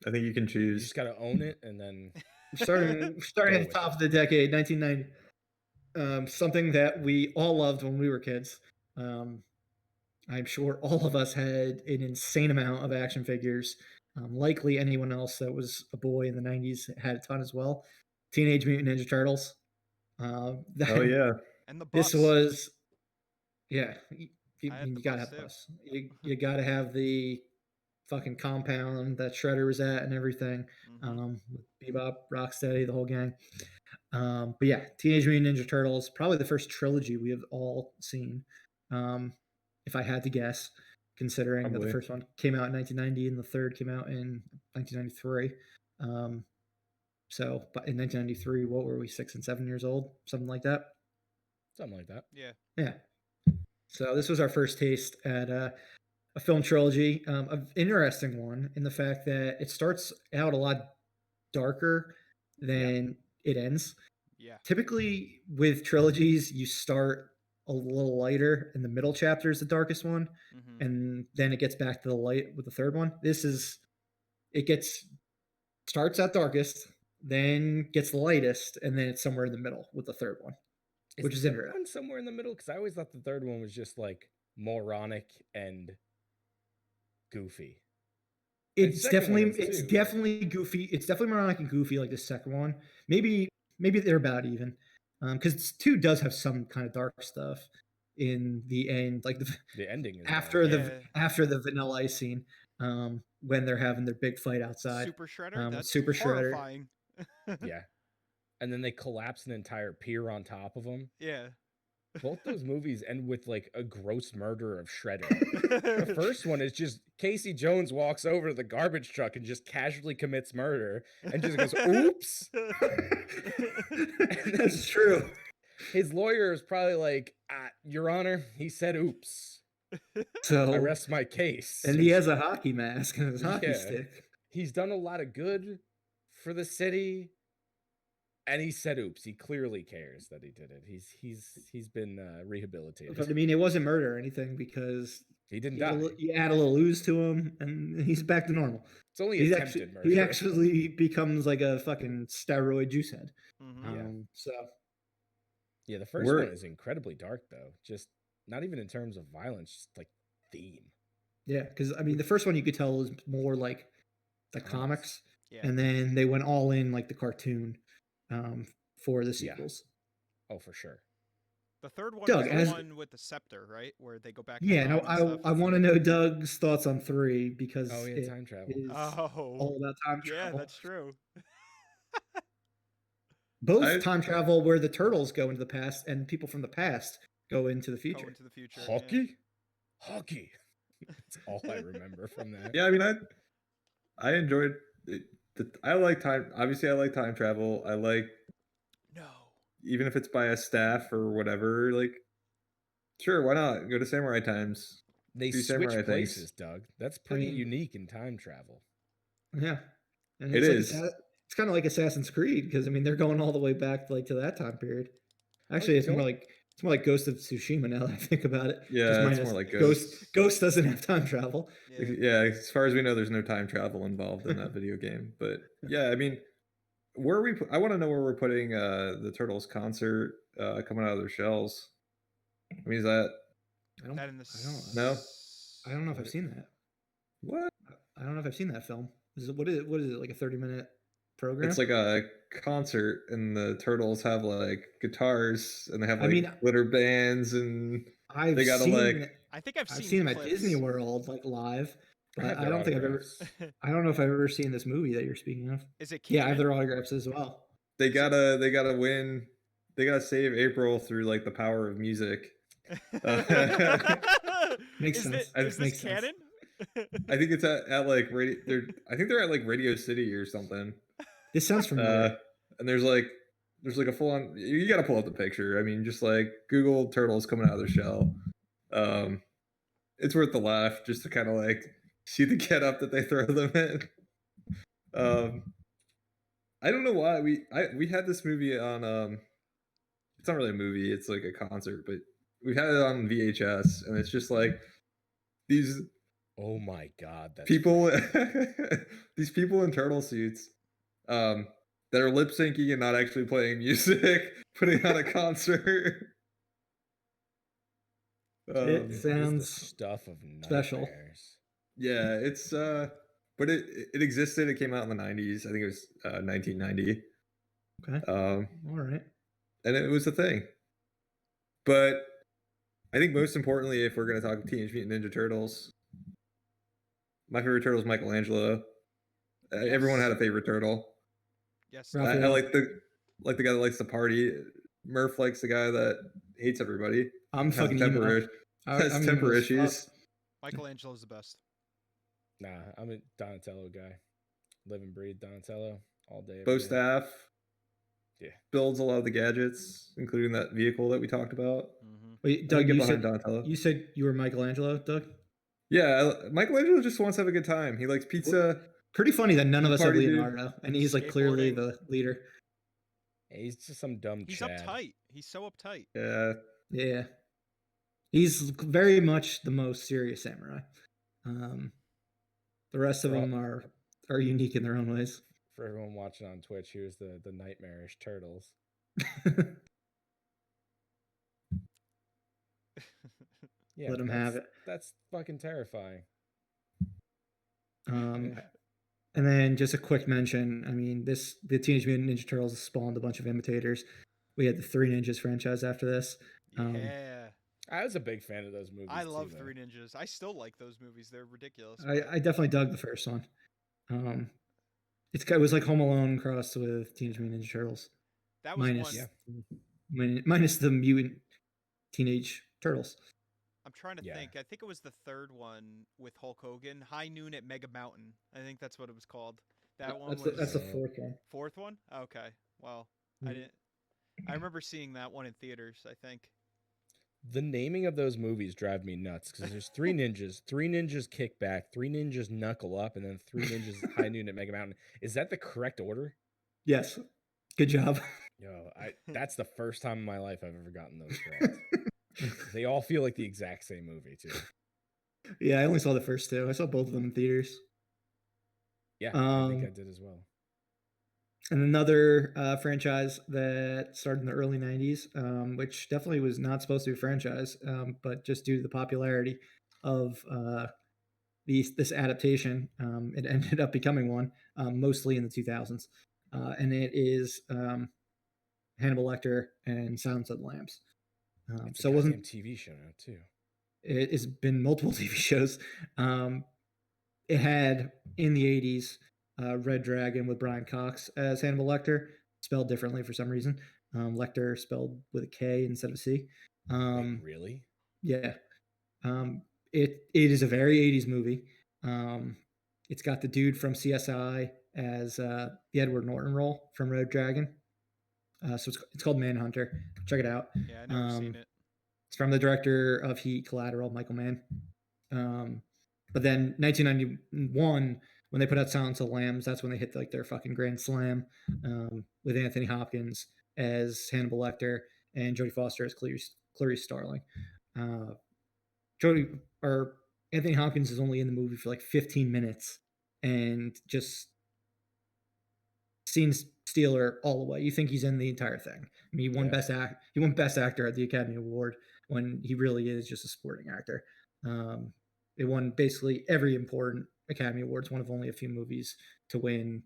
I think you can You choose. just gotta own it, and then Starting Go at the with top it. of the decade, 1990. Something that we all loved when we were kids. I'm sure all of us had an insane amount of action figures. Likely anyone else that was a boy in the 90s had a ton as well. Teenage Mutant Ninja Turtles. Oh yeah, And the bus. This was, yeah. You I had the gotta bus, have too. bus. You gotta have the fucking compound that Shredder was at and everything. Mhm. With Bebop, Rocksteady, the whole gang. But yeah, Teenage Mutant Ninja Turtles, probably the first trilogy we have all seen, if I had to guess. considering that the Probably. first one came out in 1990 and the third came out in 1993. So, but in 1993, what were we, 6 and 7 years old, something like that? Something like that. Yeah. Yeah. So this was our first taste at a film trilogy, an interesting one in the fact that it starts out a lot darker than it ends. Yeah. Typically with trilogies, you start a little lighter, and the middle chapter is the darkest one, Mhm. and then it gets back to the light with the third one. Starts out darkest, then gets the lightest, and then it's somewhere in the middle with the third one, which the is third interesting. one somewhere in the middle? Because I always thought the third one was just like moronic and goofy. It's second one definitely is too, definitely goofy. It's definitely moronic and goofy like the second one. Maybe they're about even, because 2 does have some kind of dark stuff in the end, like The ending is after dark. the after the Vanilla Ice scene, when they're having their big fight outside. Super Shredder. That's Super Shredder. horrifying. Yeah. And then they collapse an entire pier on top of them. Yeah. Both those movies end with like a gross murder of Shredder. The first one is just Casey Jones walks over to the garbage truck and just casually commits murder and just goes, oops. That's true. His lawyer is probably like, Your Honor, he said oops. So I rest my case. And he has a hockey mask and his hockey stick. He's done a lot of good for the city. And he said oops. He clearly cares that he did it. He's been rehabilitated. But I mean, it wasn't murder or anything because he didn't die. You add a little ooze to him, and he's back to normal. It's only attempted murder. He actually becomes like a fucking steroid juice head. Mm-hmm. So yeah, the first one is incredibly dark though. Just not even in terms of violence, just like theme. Yeah, because I mean, the first one you could tell was more like the comics, and then they went all in like the cartoon. For the sequels. Oh, for sure. The third one Doug, is the one with the scepter, right? Where they go back. Yeah, no, I want to know Doug's thoughts on 3 because time travel. Is all about time travel. Yeah, that's true. Both time travel where the turtles go into the past and people from the past go into the future. Hockey. That's all I remember from that. Yeah, I mean, I enjoyed it. I like time. Obviously, I like time travel. I like even if it's by a staff or whatever. Like, sure, why not go to samurai times? They switch places, Doug. That's pretty unique in time travel. Yeah, and it is. It's kind of like Assassin's Creed because I mean they're going all the way back to that time period. Actually, it's more like Ghost of Tsushima now that I think about it. Yeah, it's more like Ghost. Ghost doesn't have time travel. Yeah, as far as we know, there's no time travel involved in that video game. But yeah, I mean, I want to know where we're putting the Turtles concert coming out of their shells. I mean, is that? I don't know if I've seen that. What? I don't know if I've seen that film. What is it like a 30-minute program? It's like a concert, and the Turtles have like guitars, and they have like glitter bands, and they got I think I've seen them at Disney World like live. But I don't think I've ever. I don't know if I've ever seen this movie that you're speaking of. Is it? Yeah, I have their autographs as well. They gotta win. They gotta save April through like the power of music. Makes sense. Is this canon? I think it's at like radio. I think they're at like Radio City or something. This sounds familiar. And there's like a full on. You got to pull up the picture. I mean, just like Google Turtles coming out of their shell. It's worth the laugh just to kind of like see the get up that they throw them in. I don't know why we had this movie on. It's not really a movie. It's like a concert, but we had it on VHS, and it's just like these. Oh my God! That's people, these people in turtle suits, that are lip syncing and not actually playing music, putting on a concert. It sounds stuff of nightmares. Special. Yeah, it's but it existed. It came out in the 90s. I think it was 1990. Okay. All right. And it was a thing. But I think most importantly, if we're going to talk Teenage Mutant Ninja Turtles, my favorite turtle is Michelangelo. Yes. Everyone had a favorite turtle. Yes. I like the guy that likes to party. Murph likes the guy that hates everybody. I'm fucking temper issues. Michelangelo's the best. Nah, I'm a Donatello guy. Live and breathe Donatello all day. Bo every day. Staff. Yeah. Builds a lot of the gadgets, including that vehicle that we talked about. Mm-hmm. Wait, I would Doug, get you behind said Donatello. you said you were Michelangelo, Doug. Yeah, Michelangelo just wants to have a good time. He likes pizza. Pretty funny that none of us have Party dude. Leonardo, and he's like clearly Skateboarding. the leader. He's just some dumb He's Chad. uptight. He's so uptight. Yeah. Yeah, he's very much the most serious samurai. The rest of For all- them are unique in their own ways. For everyone watching on Twitch, here's the nightmarish turtles. Yeah, Let him have it. That's fucking terrifying. And then just a quick mention. I mean, the Teenage Mutant Ninja Turtles spawned a bunch of imitators. We had the Three Ninjas franchise after this. Yeah. I was a big fan of those movies. I love too, Three Ninjas. I still like those movies. They're ridiculous. I definitely dug the first one. It was like Home Alone crossed with Teenage Mutant Ninja Turtles. That was minus the mutant Teenage Turtles. I'm trying to think. I think it was the third one with Hulk Hogan, High Noon at Mega Mountain. I think that's what it was called. That's the fourth one. Fourth one? Okay. Well, I remember seeing that one in theaters, I think. The naming of those movies drive me nuts because there's three ninjas kick back, three ninjas knuckle up, and then three ninjas High Noon at Mega Mountain. Is that the correct order? Yes. Good job. Yo, that's the first time in my life I've ever gotten those correct. They all feel like the exact same movie too. Yeah, I only saw the first two. I saw both of them in theaters. Yeah, I think I did as well. And another franchise that started in the early 90s, which definitely was not supposed to be a franchise, but just due to the popularity of this adaptation, it ended up becoming one, mostly in the 2000s. And it is Hannibal Lecter and Silence of the Lambs. It's so a it wasn't TV show now too. It's been multiple TV shows. It had in the 80s Red Dragon with Brian Cox as Hannibal Lecter, spelled differently for some reason. Lecter spelled with a K instead of a C. Wait, really? Yeah. It is a very 80s movie. It's got the dude from CSI as the Edward Norton role from Red Dragon. So it's called Manhunter. Check it out. Yeah, I've never seen it. It's from the director of Heat, Collateral, Michael Mann. But then 1991, when they put out Silence of the Lambs, that's when they hit like their fucking grand slam with Anthony Hopkins as Hannibal Lecter and Jodie Foster as Clarice Starling. Anthony Hopkins is only in the movie for like 15 minutes and just scenes stealer all the way. You think he's in the entire thing. I mean, he won Best Actor at the Academy Award when he really is just a supporting actor. They won basically every important Academy Award. It's one of only a few movies to win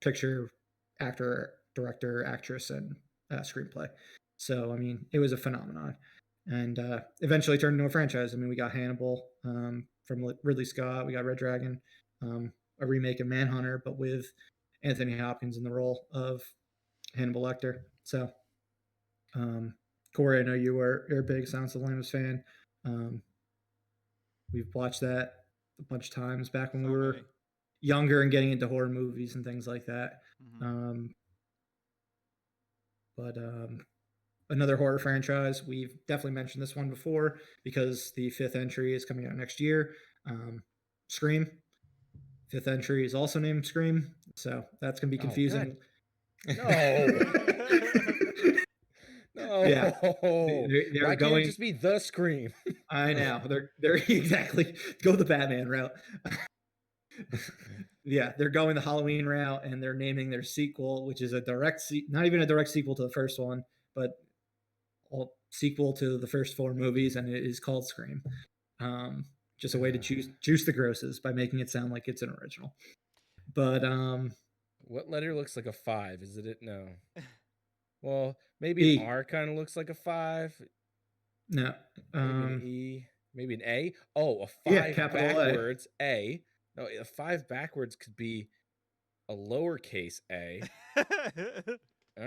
picture, actor, director, actress, and screenplay. So, I mean, it was a phenomenon. And eventually turned into a franchise. I mean, we got Hannibal from Ridley Scott. We got Red Dragon, a remake of Manhunter, but with Anthony Hopkins in the role of Hannibal Lecter. So, Corey, I know you're a big Silence of the Lambs fan. We've watched that a bunch of times back when we were younger and getting into horror movies and things like that. Mm-hmm. But another horror franchise, we've definitely mentioned this one before because the 5th entry is coming out next year. Scream. 5th entry is also named Scream, so that's going to be confusing. No. Yeah. Why can't it just be The Scream? I know. They're exactly go the Batman route. Yeah, they're going the Halloween route, and they're naming their sequel, which is not even a direct sequel to the first one, but a sequel to the first 4 movies, and it is called Scream. Just a way to juice the grosses by making it sound like it's an original. But what letter looks like a 5? Is it? No. Well, maybe an R kind of looks like a 5. No. Maybe an E. Maybe an A. Oh, a 5 backwards A. No, a 5 backwards could be a lowercase a. All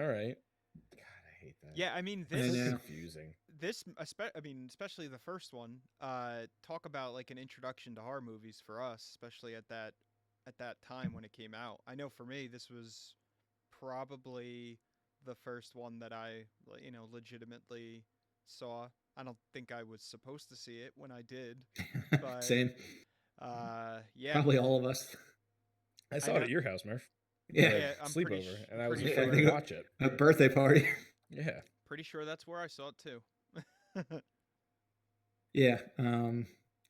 right. God, I hate that. Yeah, I mean I It's so this know. confusing. especially the first one. Talk about like an introduction to horror movies for us, especially at that time when it came out. I know for me, this was probably the first one that I legitimately saw. I don't think I was supposed to see it when I did, but Same. yeah, Probably all of us. I I saw it know. at your house, Murph. Yeah. Like, Yeah, I'm pretty sleepover, sh- and I was pretty just I going sure. to watch it. a birthday party. Yeah. Pretty sure that's where I saw it too. Yeah.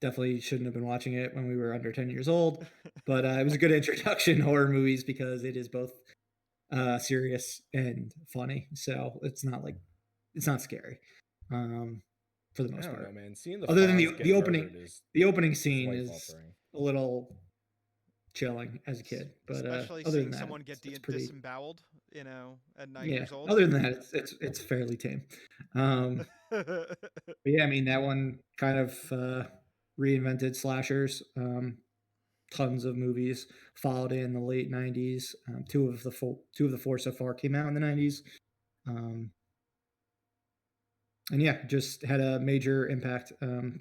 Definitely shouldn't have been watching it when we were under 10 years old, but it was a good introduction to horror movies because it is both serious and funny. So it's not scary, for the I most don't know, part. man. Seeing the Other than Fonz get murdered is the opening scene life is altering. a little chilling as a kid, but Especially other seeing than that, someone get it's pretty. disemboweled, at 9 Yeah. years old. Other than that, it's fairly tame. But yeah, I mean that one kind of reinvented slashers. Tons of movies followed in the late '90s. Two of the four so far came out in the '90s, um, and yeah, just had a major impact. That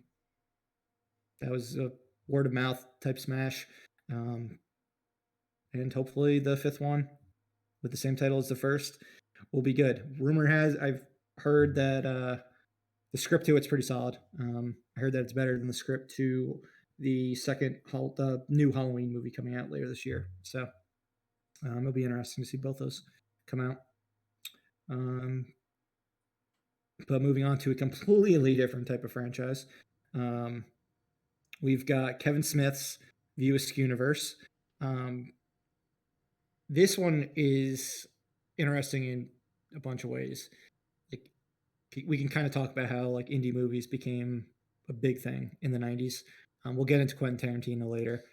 was a word of mouth type smash, um, and hopefully the fifth one with the same title as the first will be good. Rumor has I've heard that the script to it's pretty solid. I heard that it's better than the script to the new Halloween movie coming out later this year. So it'll be interesting to see both those come out. Um, but moving on to a completely different type of franchise, um, we've got Kevin Smith's View Askew universe. Um, this one is interesting in a bunch of ways. Like we can kind of talk about how like indie movies became a big thing in the '90s. We'll get into Quentin Tarantino later,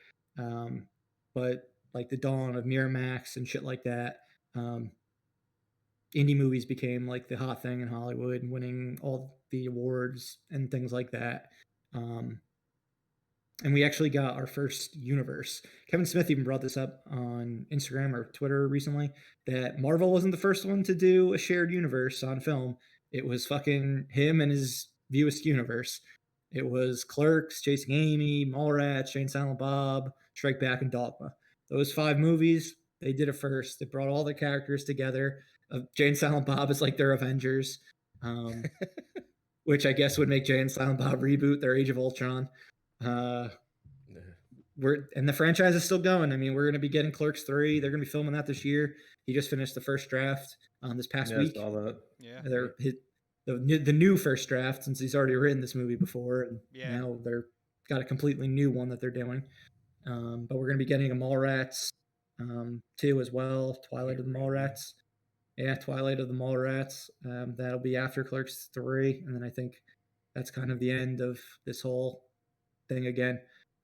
but like the dawn of Miramax and shit like that, indie movies became like the hot thing in Hollywood, winning all the awards and things like that. Um, and we actually got our first universe. Kevin Smith even brought this up on Instagram or Twitter recently that Marvel wasn't the first one to do a shared universe on film. It was fucking him and his View Askew universe. It was Clerks, Chasing Amy, Mallrats, Jane Silent Bob, Strike Back, and Dogma. Those 5 movies, they did it first. They brought all the characters together. Jane Silent Bob is like their Avengers, which I guess would make Jane Silent Bob reboot their Age of Ultron. And the franchise is still going. I mean, we're going to be getting Clerks 3. They're going to be filming that this year. He just finished the first draft this past week. I saw that. Yeah. The new first draft, since he's already written this movie before, and Yeah. now they're got a completely new one that they're doing. But we're going to be getting a Mallrats 2 as well. Twilight of the Mallrats. Yeah, Twilight of the Mallrats. That'll be after Clerks 3, and then I think that's kind of the end of this whole thing again.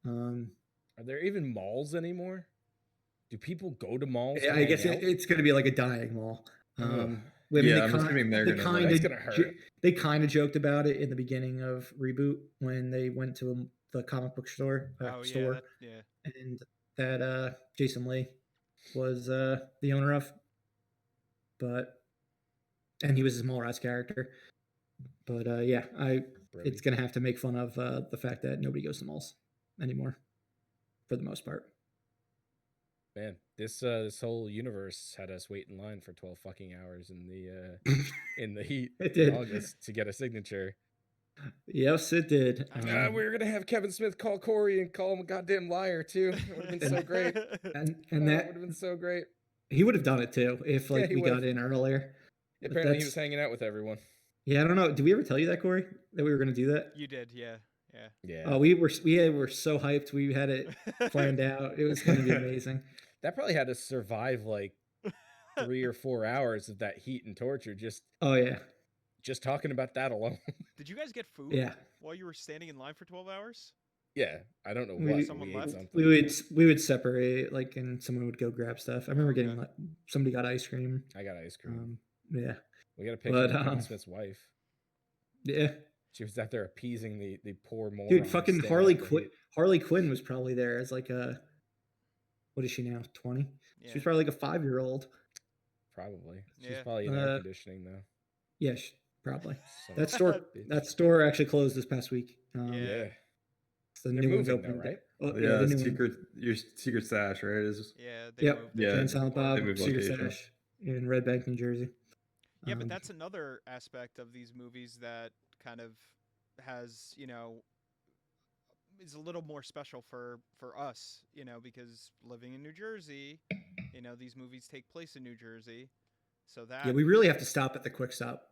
Are there even malls anymore? Do people go to malls? I guess it's going to be like a dying mall. Ugh. Yeah, I'm assuming they're It's gonna hurt. They kind of joked about it in the beginning of Reboot when they went to the comic book store. Yeah. And that Jason Lee was the owner of, and he was his Mallrats character. But yeah, it's gonna have to make fun of the fact that nobody goes to malls anymore, for the most part. Man, this whole universe had us wait in line for 12 fucking hours in the heat in August to get a signature. Yes, it did. We were gonna have Kevin Smith call Corey and call him a goddamn liar too. It would have been so great. And that would have been so great. He would have done it too if we got in earlier. Apparently, he was hanging out with everyone. Yeah, I don't know. Did we ever tell you that, Corey, that we were going to do that? You did, yeah. Oh, we were so hyped. We had it planned out. It was going to be amazing. That probably had to survive like 3 or 4 hours of that heat and torture. Just talking about that alone. Did you guys get food? Yeah. While you were standing in line for 12 hours? Yeah, I don't know what someone ate something. We would separate, and someone would go grab stuff. I remember getting somebody got ice cream. I got ice cream. Yeah. We got a picture of Kevin Smith's wife. Yeah. She was out there appeasing the poor moron. Dude, fucking Harley Quinn was probably there as like a, what is she now? 20? Yeah. She was probably like a 5-year-old. Probably. She's probably in air conditioning though. Yeah, probably. Son That of a bitch. store actually closed this past week. Yeah. Yeah. The They're new one's moving though, opening. right? Oh, Yeah, the new secret one. your secret stash, right? Is Yeah, they Yep. moved. Yeah, Jay and Silent Bob, they moved Secret location. Stash in Red Bank, New Jersey. Yeah, but that's another aspect of these movies that kind of has, is a little more special for us, because living in New Jersey, these movies take place in New Jersey. So that yeah, we really have to stop at the Quick Stop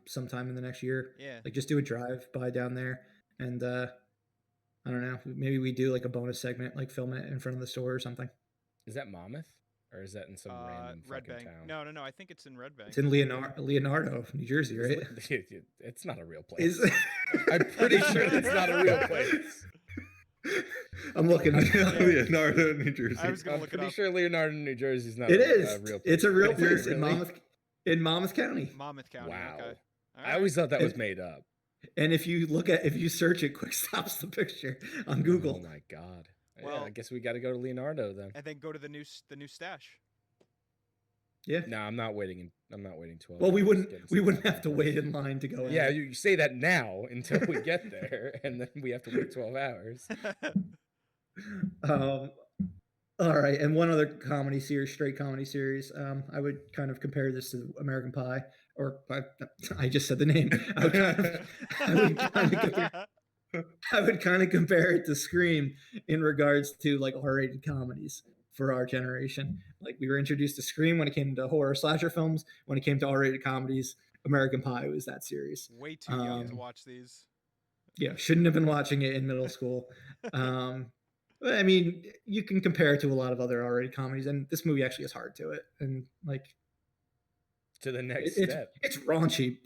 sometime in the next year. Yeah. Like just do a drive by down there, and I don't know, maybe we do like a bonus segment, like film it in front of the store or something. Is that Monmouth? Or is that in some random Red fucking Bank. town? No, I think it's in Red Bank. It's in Leonardo, New Jersey, right? It's not a real place. Is I'm pretty sure it's not a real place. I'm looking. Leonardo, New Jersey. I was gonna I'm look it pretty up. sure Leonardo, New Jersey is not It a is. real place. It's a real Is it place really? in Monmouth County. Monmouth County. Wow. Okay. I always thought that was made up. And if you search it, Quick Stop's the picture on Google. Oh my god. Well- Yeah, I guess we got to go to Leonardo then. And then go to the new stash. Yeah. No, I'm not waiting. I'm not waiting 12. Well, we hours wouldn't getting we some wouldn't popcorn have to wait in line to go in. Yeah, you say that now until we get there, and then we have to wait 12 hours. All right, and one other comedy series, straight comedy series. I would kind of compare this to American Pie, or I just said the name. I would kind of compare it to Scream in regards to like R-rated comedies for our generation. Like we were introduced to Scream when it came to horror slasher films. When it came to R-rated comedies, American Pie was that series. Way too young to watch these. Yeah, shouldn't have been watching it in middle school. I mean, you can compare it to a lot of other R-rated comedies, and this movie actually has heart to it, and like To the next it's step. it's raunchy,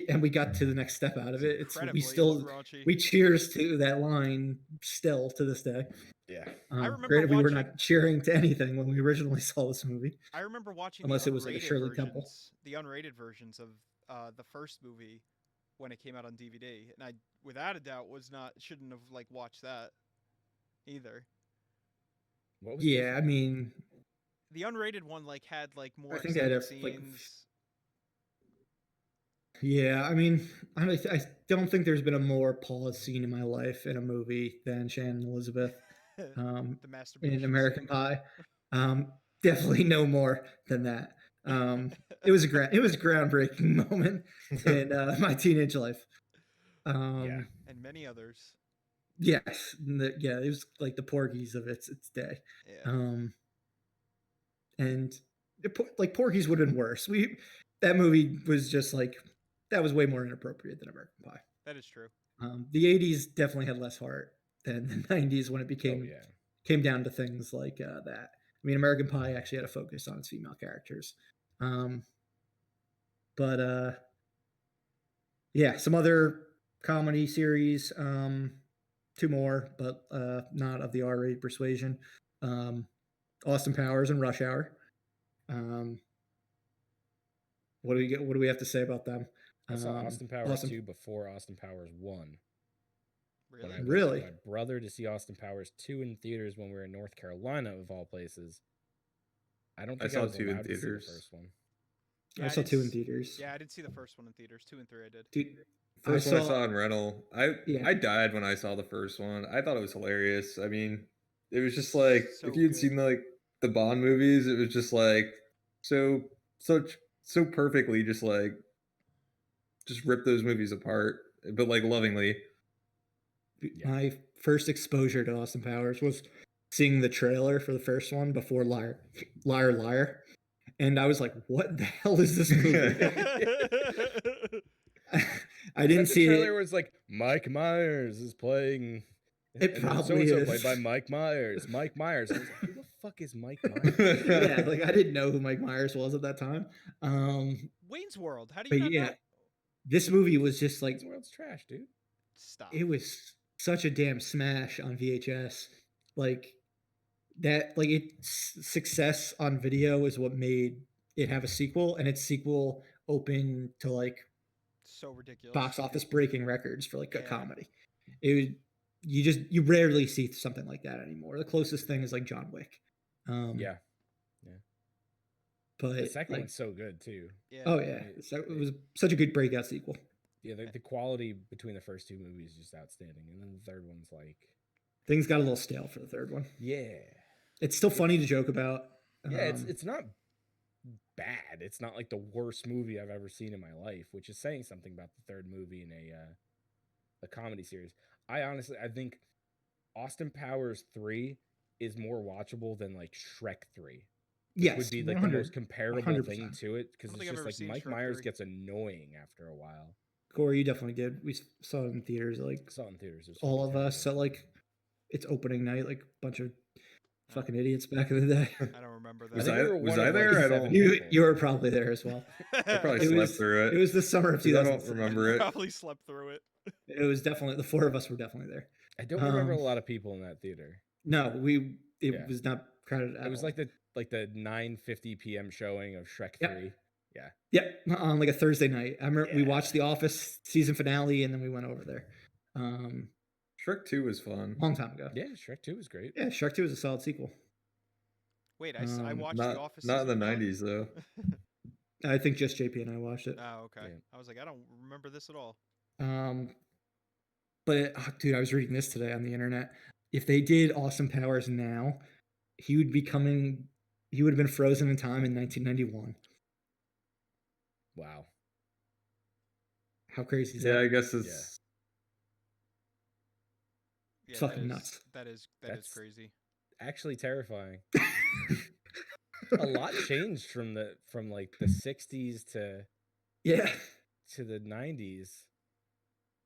and we got to the next step out of it. It's we Incredibly still raunchy. we cheers to that line still to this day. Yeah. I remember granted, we were watching- not cheering to anything when we originally saw this movie. I remember watching Unless the it was like a unrated Shirley Temple. the unrated versions of the first movie when it came out on DVD, and I, without a doubt, shouldn't have like watched that either. What was Yeah, I mean, The unrated one like had like more I think they had extended like, scenes. yeah, I mean, I don't think there's been a more pause scene in my life in a movie than Shannon Elizabeth. The masturbation In American scene. Pie. Definitely no more than that. It was a groundbreaking moment in my teenage life. Yeah. And many others. Yes, it was like the Porgies of its day. Yeah. And like Porgies would have been worse. That movie was just like that was way more inappropriate than American Pie. That is true. The 80s definitely had less heart than the 90s when it Oh, yeah. came down to things like that. I mean, American Pie actually had a focus on its female characters. Yeah, some other comedy series, two more, but not of the R-rated persuasion. Austin Powers and Rush Hour. What do we have to say about them? I saw Austin Powers Austin- 2 before Austin Powers 1. When Really? I went Really? with my brother to see Austin Powers 2 in theaters when we were in North Carolina, of all places. I don't think I saw was 2 in allowed to see the theaters. first one. Yeah, I saw did two in s- theaters. Yeah, I did see the first one in theaters. 2 and 3 I did. Dude, First one I saw in rental. Yeah. I died when I saw the first one. I thought it was hilarious. I mean, it was just like So if you'd good. seen like the Bond movies, it was just like so perfectly just rip those movies apart, but like lovingly. Yeah. My first exposure to Austin Powers was seeing the trailer for the first one before Liar, Liar. And I was like, what the hell is this movie? I didn't see the it. trailer was like Mike Myers is playing. It and then probably so-and-so is. played by Mike Myers. Mike Myers. I was like, who the fuck is Mike Myers? Yeah, like I didn't know who Mike Myers was at that time. Wayne's World. How do But you not yeah, know? this movie was just like This world's trash, dude. Stop. it was such a damn smash on VHS. Like that, like its success on video is what made it have a sequel, and its sequel open to like So ridiculous. box office breaking records for like a Yeah. comedy. You rarely see something like that anymore. The closest thing is like John Wick. Yeah. but The second like, one's so good too. Yeah. oh yeah, so it was such a good breakout sequel. Yeah, the quality between the first two movies is just outstanding, and then the third one's like, Things got a little stale for the third one. yeah, It's still funny to joke about. yeah, it's not bad. It's not like the worst movie I've ever seen in my life, which is saying something about the third movie in a comedy series. I think Austin Powers 3 is more watchable than like Shrek 3. yes, Would be like the 100 most comparable thing 100%. to it, because I don't it's think I've just ever like seen Mike Shrek Myers 3. gets annoying after a while. Corey, you definitely did. We saw it in theaters, like Saw it in theaters. It was all fucking of us terrible. at like its opening night, like a bunch of fucking idiots back in the day. I don't remember that. Was think I we were was one I of, like, there? I 7 don't. You people. you were probably there as well. I probably It slept was through it. It was the summer of 'cause I 2006. don't remember it. Probably slept through it. It was definitely the four of us were definitely there. I don't remember a Um, lot of people in that theater. No, it Yeah. was not crowded at It was all. like the 9:50 p.m. showing of Shrek Yep. 3. Yeah. Yep, on like a Thursday night. I remember we Yeah. watched The Office season finale and then we went over there. Shrek 2 was fun. Long time ago. Yeah, Shrek 2 was great. Yeah, Shrek 2 is a solid sequel. Wait, I watched Not The Office. not in the season finale? 90s though. I think just JP and I watched it. Oh, okay. Yeah. I was like, I don't remember this at all. But dude, I was reading this today on the internet. If they did Austin Powers now, he would have been frozen in time in 1991. Wow. How crazy is Yeah, that? I guess it's Yeah, Fucking nuts. That is That's- crazy. Actually terrifying. A lot changed from like the 60s Yeah. to the 90s.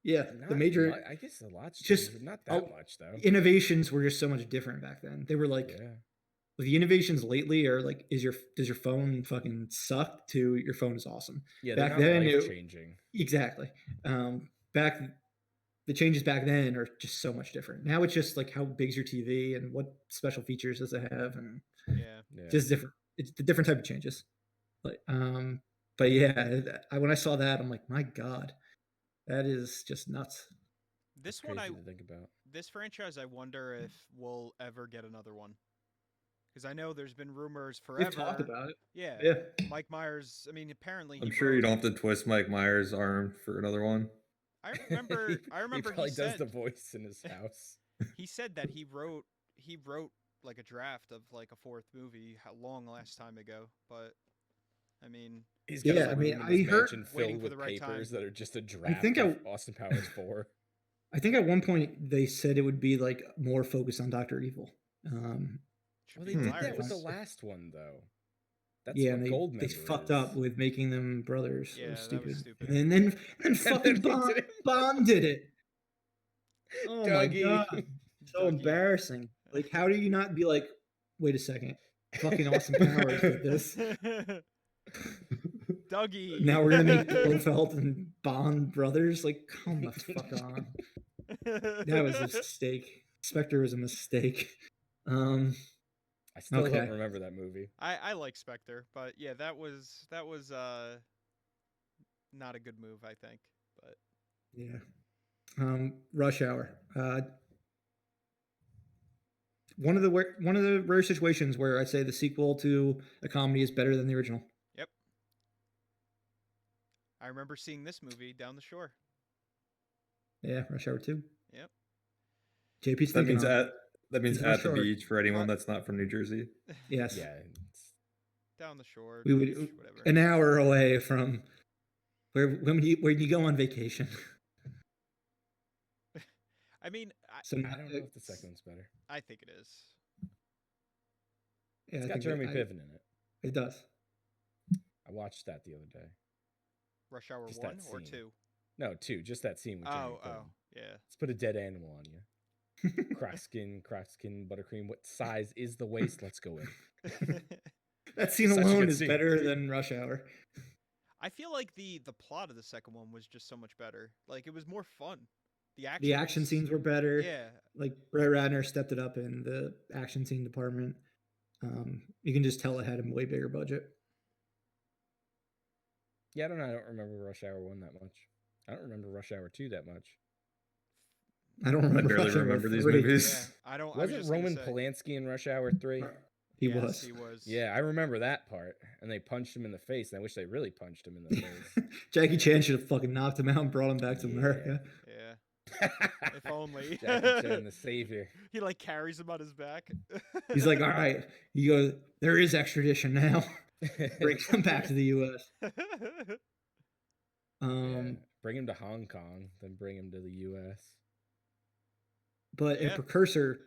Yeah. Not The major I guess a lot's just changed, but not that a- much though. innovations were just so much different back then. They were like Yeah. the innovations lately are like, does your phone fucking suck to your phone is awesome. Yeah, Back they're then, not it- life changing. Exactly. The changes back then are just so much different. Now it's just like how big's your TV and what special features does it have, and Yeah. Yeah. just different. It's the different type of changes. But yeah, when I saw that, I'm like, my God, that is just nuts. This Crazy one, to think about. this franchise, I wonder if we'll ever get another one. Because I know there's been rumors forever. We've talked about it. Yeah. Yeah. Mike Myers. I mean, apparently. I'm he sure you wrote- don't have to twist Mike Myers' arm for another one. I remember. he probably he does said the voice in his house. he said that he wrote like a draft of like a fourth movie how long last time ago. But I mean, He's Yeah, got a I mean, room in I his heard- mansion Waiting filled for with the right time. papers that are just a draft think of Austin Powers 4. I think at one point they said it would be like more focused on Dr. Evil. should Well, be they did hilarious. that with the last one though. That's yeah, what and Gold they Member fucked is. up with making them brothers. Yeah, It was that stupid. was stupid. And then fucking they Bond, did it. Bond did it. Oh my Dougie. God. So Dougie. embarrassing. Like, how do you not be like, wait a second, fucking Austin Powers did this. Dougie. Now we're gonna make Blofeld and Bond brothers. Like, come the fuck on. That was a mistake. Spectre was a mistake. I still Okay. don't remember that movie. I like Spectre, but yeah, that was not a good move, I think. But Yeah. Rush Hour. One of the rare situations where I say the sequel to a comedy is better than the original. I remember seeing this movie down the shore. Yeah, Rush Hour 2. Yep. JP's That thinking means on it. that means It's at the Rush Hour. beach for anyone that's not from New Jersey. Yes. Yeah. Down the shore. We beach, would whatever. an hour away from where you go on vacation. I mean, So I don't know if the second one's better. I think it is. Yeah, It's I got think Jeremy it, Piven in it. it does. I watched that the other day. Rush Hour Just 1 that or scene. 2? No, 2. Just that scene with Jeremy Piven. Yeah. Let's put a dead animal on you. Crack skin, buttercream. What size is the waist? Let's go in. That scene Such a alone good is scene. better than Rush Hour. I feel like the plot of the second one was just so much better. Like it was more fun. The action was- scenes were better. Yeah. Like Brett Ratner stepped it up in the action scene department. You can just tell it had a way bigger budget. Yeah, I don't know. I don't remember Rush Hour 1 that much. I don't remember Rush Hour 2 that much. I don't I remember. barely Rush Hour remember these 3. Yeah. movies. I don't. I was Wasn't just gonna Roman say- Polanski in Rush Hour 3? He Yes, was. he was. Yeah, I remember that part. And they punched him in the face. And I wish they really punched him in the face. Jackie Chan should have fucking knocked him out and brought him back to America. Yeah. If only. Jackie Chan, the savior. He like carries him on his back. He's like, all right. He goes, there is extradition now. Brings him back to the U.S. Yeah. Bring him to Hong Kong, then bring him to the U.S. But Yeah. a precursor,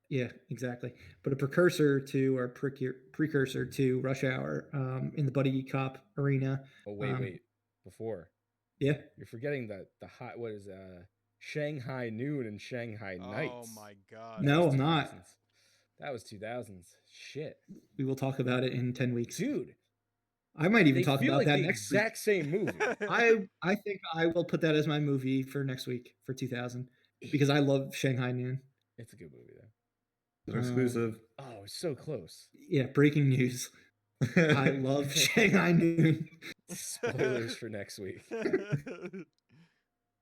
yeah, exactly. But a precursor to or precursor to Rush Hour in the buddy cop arena. Oh wait, before. Yeah, You're forgetting the hot what is Shanghai Noon and Shanghai Nights. Oh my god. No, I'm not. That was 2000s. Shit. We will talk about it in 10 weeks. Dude, I might even they talk feel about like that the next exact same movie. week. I think I will put that as my movie for next week for 2000 because I love Shanghai Noon. It's a good movie though. It's an exclusive. Oh, it's so close. Yeah, breaking news. I love Shanghai Noon. Spoilers for next week.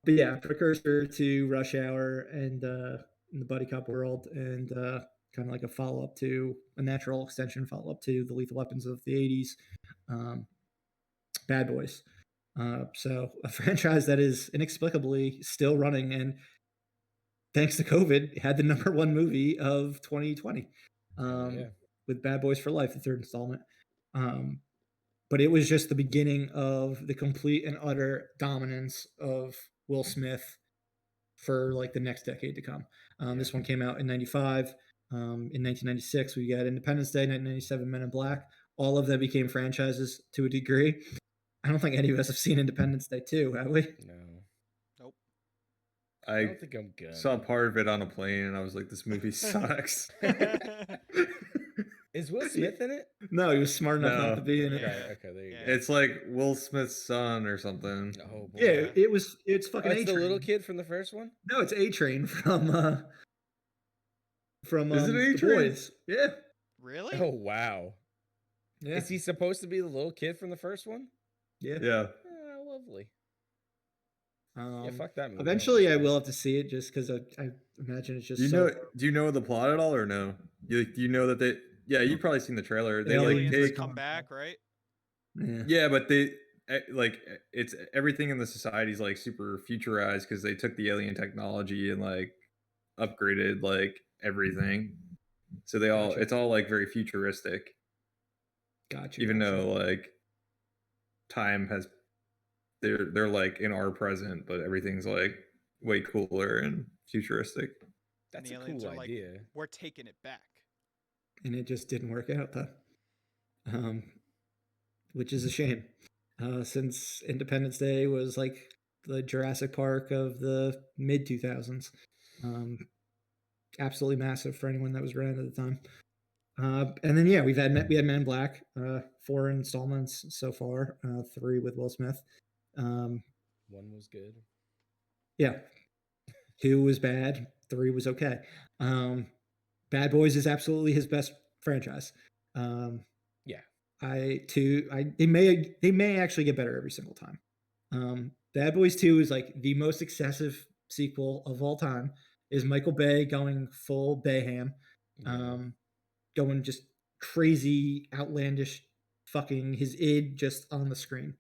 But yeah, precursor to Rush Hour and in the buddy cop world, and kind of like a follow-up to a natural extension follow-up to the Lethal Weapons of the 80s, Bad Boys. So a franchise that is inexplicably still running, and thanks to COVID, had the #1 movie of 2020 with Bad Boys for Life, the third installment. But it was just the beginning of the complete and utter dominance of Will Smith for like the next decade to come. This one came out in 95. In 1996, we got Independence Day, 1997, Men in Black. All of them became franchises to a degree. I don't think any of us have seen Independence Day 2, have we? No. Nope. I don't think I'm good. Saw part of it on a plane and I was like, this movie sucks. Is Will Smith in it? No, he was smart enough not to be in it. Okay, there you go. It's like Will Smith's son or something. Oh, boy. Yeah, it's fucking it's A-Train. the little kid from the first one? No, it's A-Train from Is it The A-Train? Boys. Yeah. Really? Oh, wow. Yeah. Is he supposed to be the little kid from the first one? Yeah. Yeah. Oh, lovely. Yeah, fuck that movie. Eventually, I will have to see it just because I imagine it's just. Do you know the plot at all or no? Do you know that they? Yeah, you've probably seen the trailer. They like Aliens take come back, right? Yeah, but they like it's everything in the society's like super futurized because they took the alien technology and like upgraded like everything. So they all it's all like very futuristic. Gotcha. Even though like time has they're like in our present, but everything's like way cooler and futuristic. That's and a the aliens cool are idea. Like, we're taking it back. And it just didn't work out though, which is a shame. Since Independence Day was like the Jurassic Park of the mid 2000s, absolutely massive for anyone that was around at the time. And then we had Men in Black, 4 installments so far, 3 with Will Smith. 1 was good. Yeah, 2 was bad, 3 was okay. Bad Boys is absolutely his best franchise. They may actually get better every single time. Bad Boys 2 is like the most excessive sequel of all time. Is Michael Bay going full Bayham, going just crazy, outlandish, fucking his id just on the screen.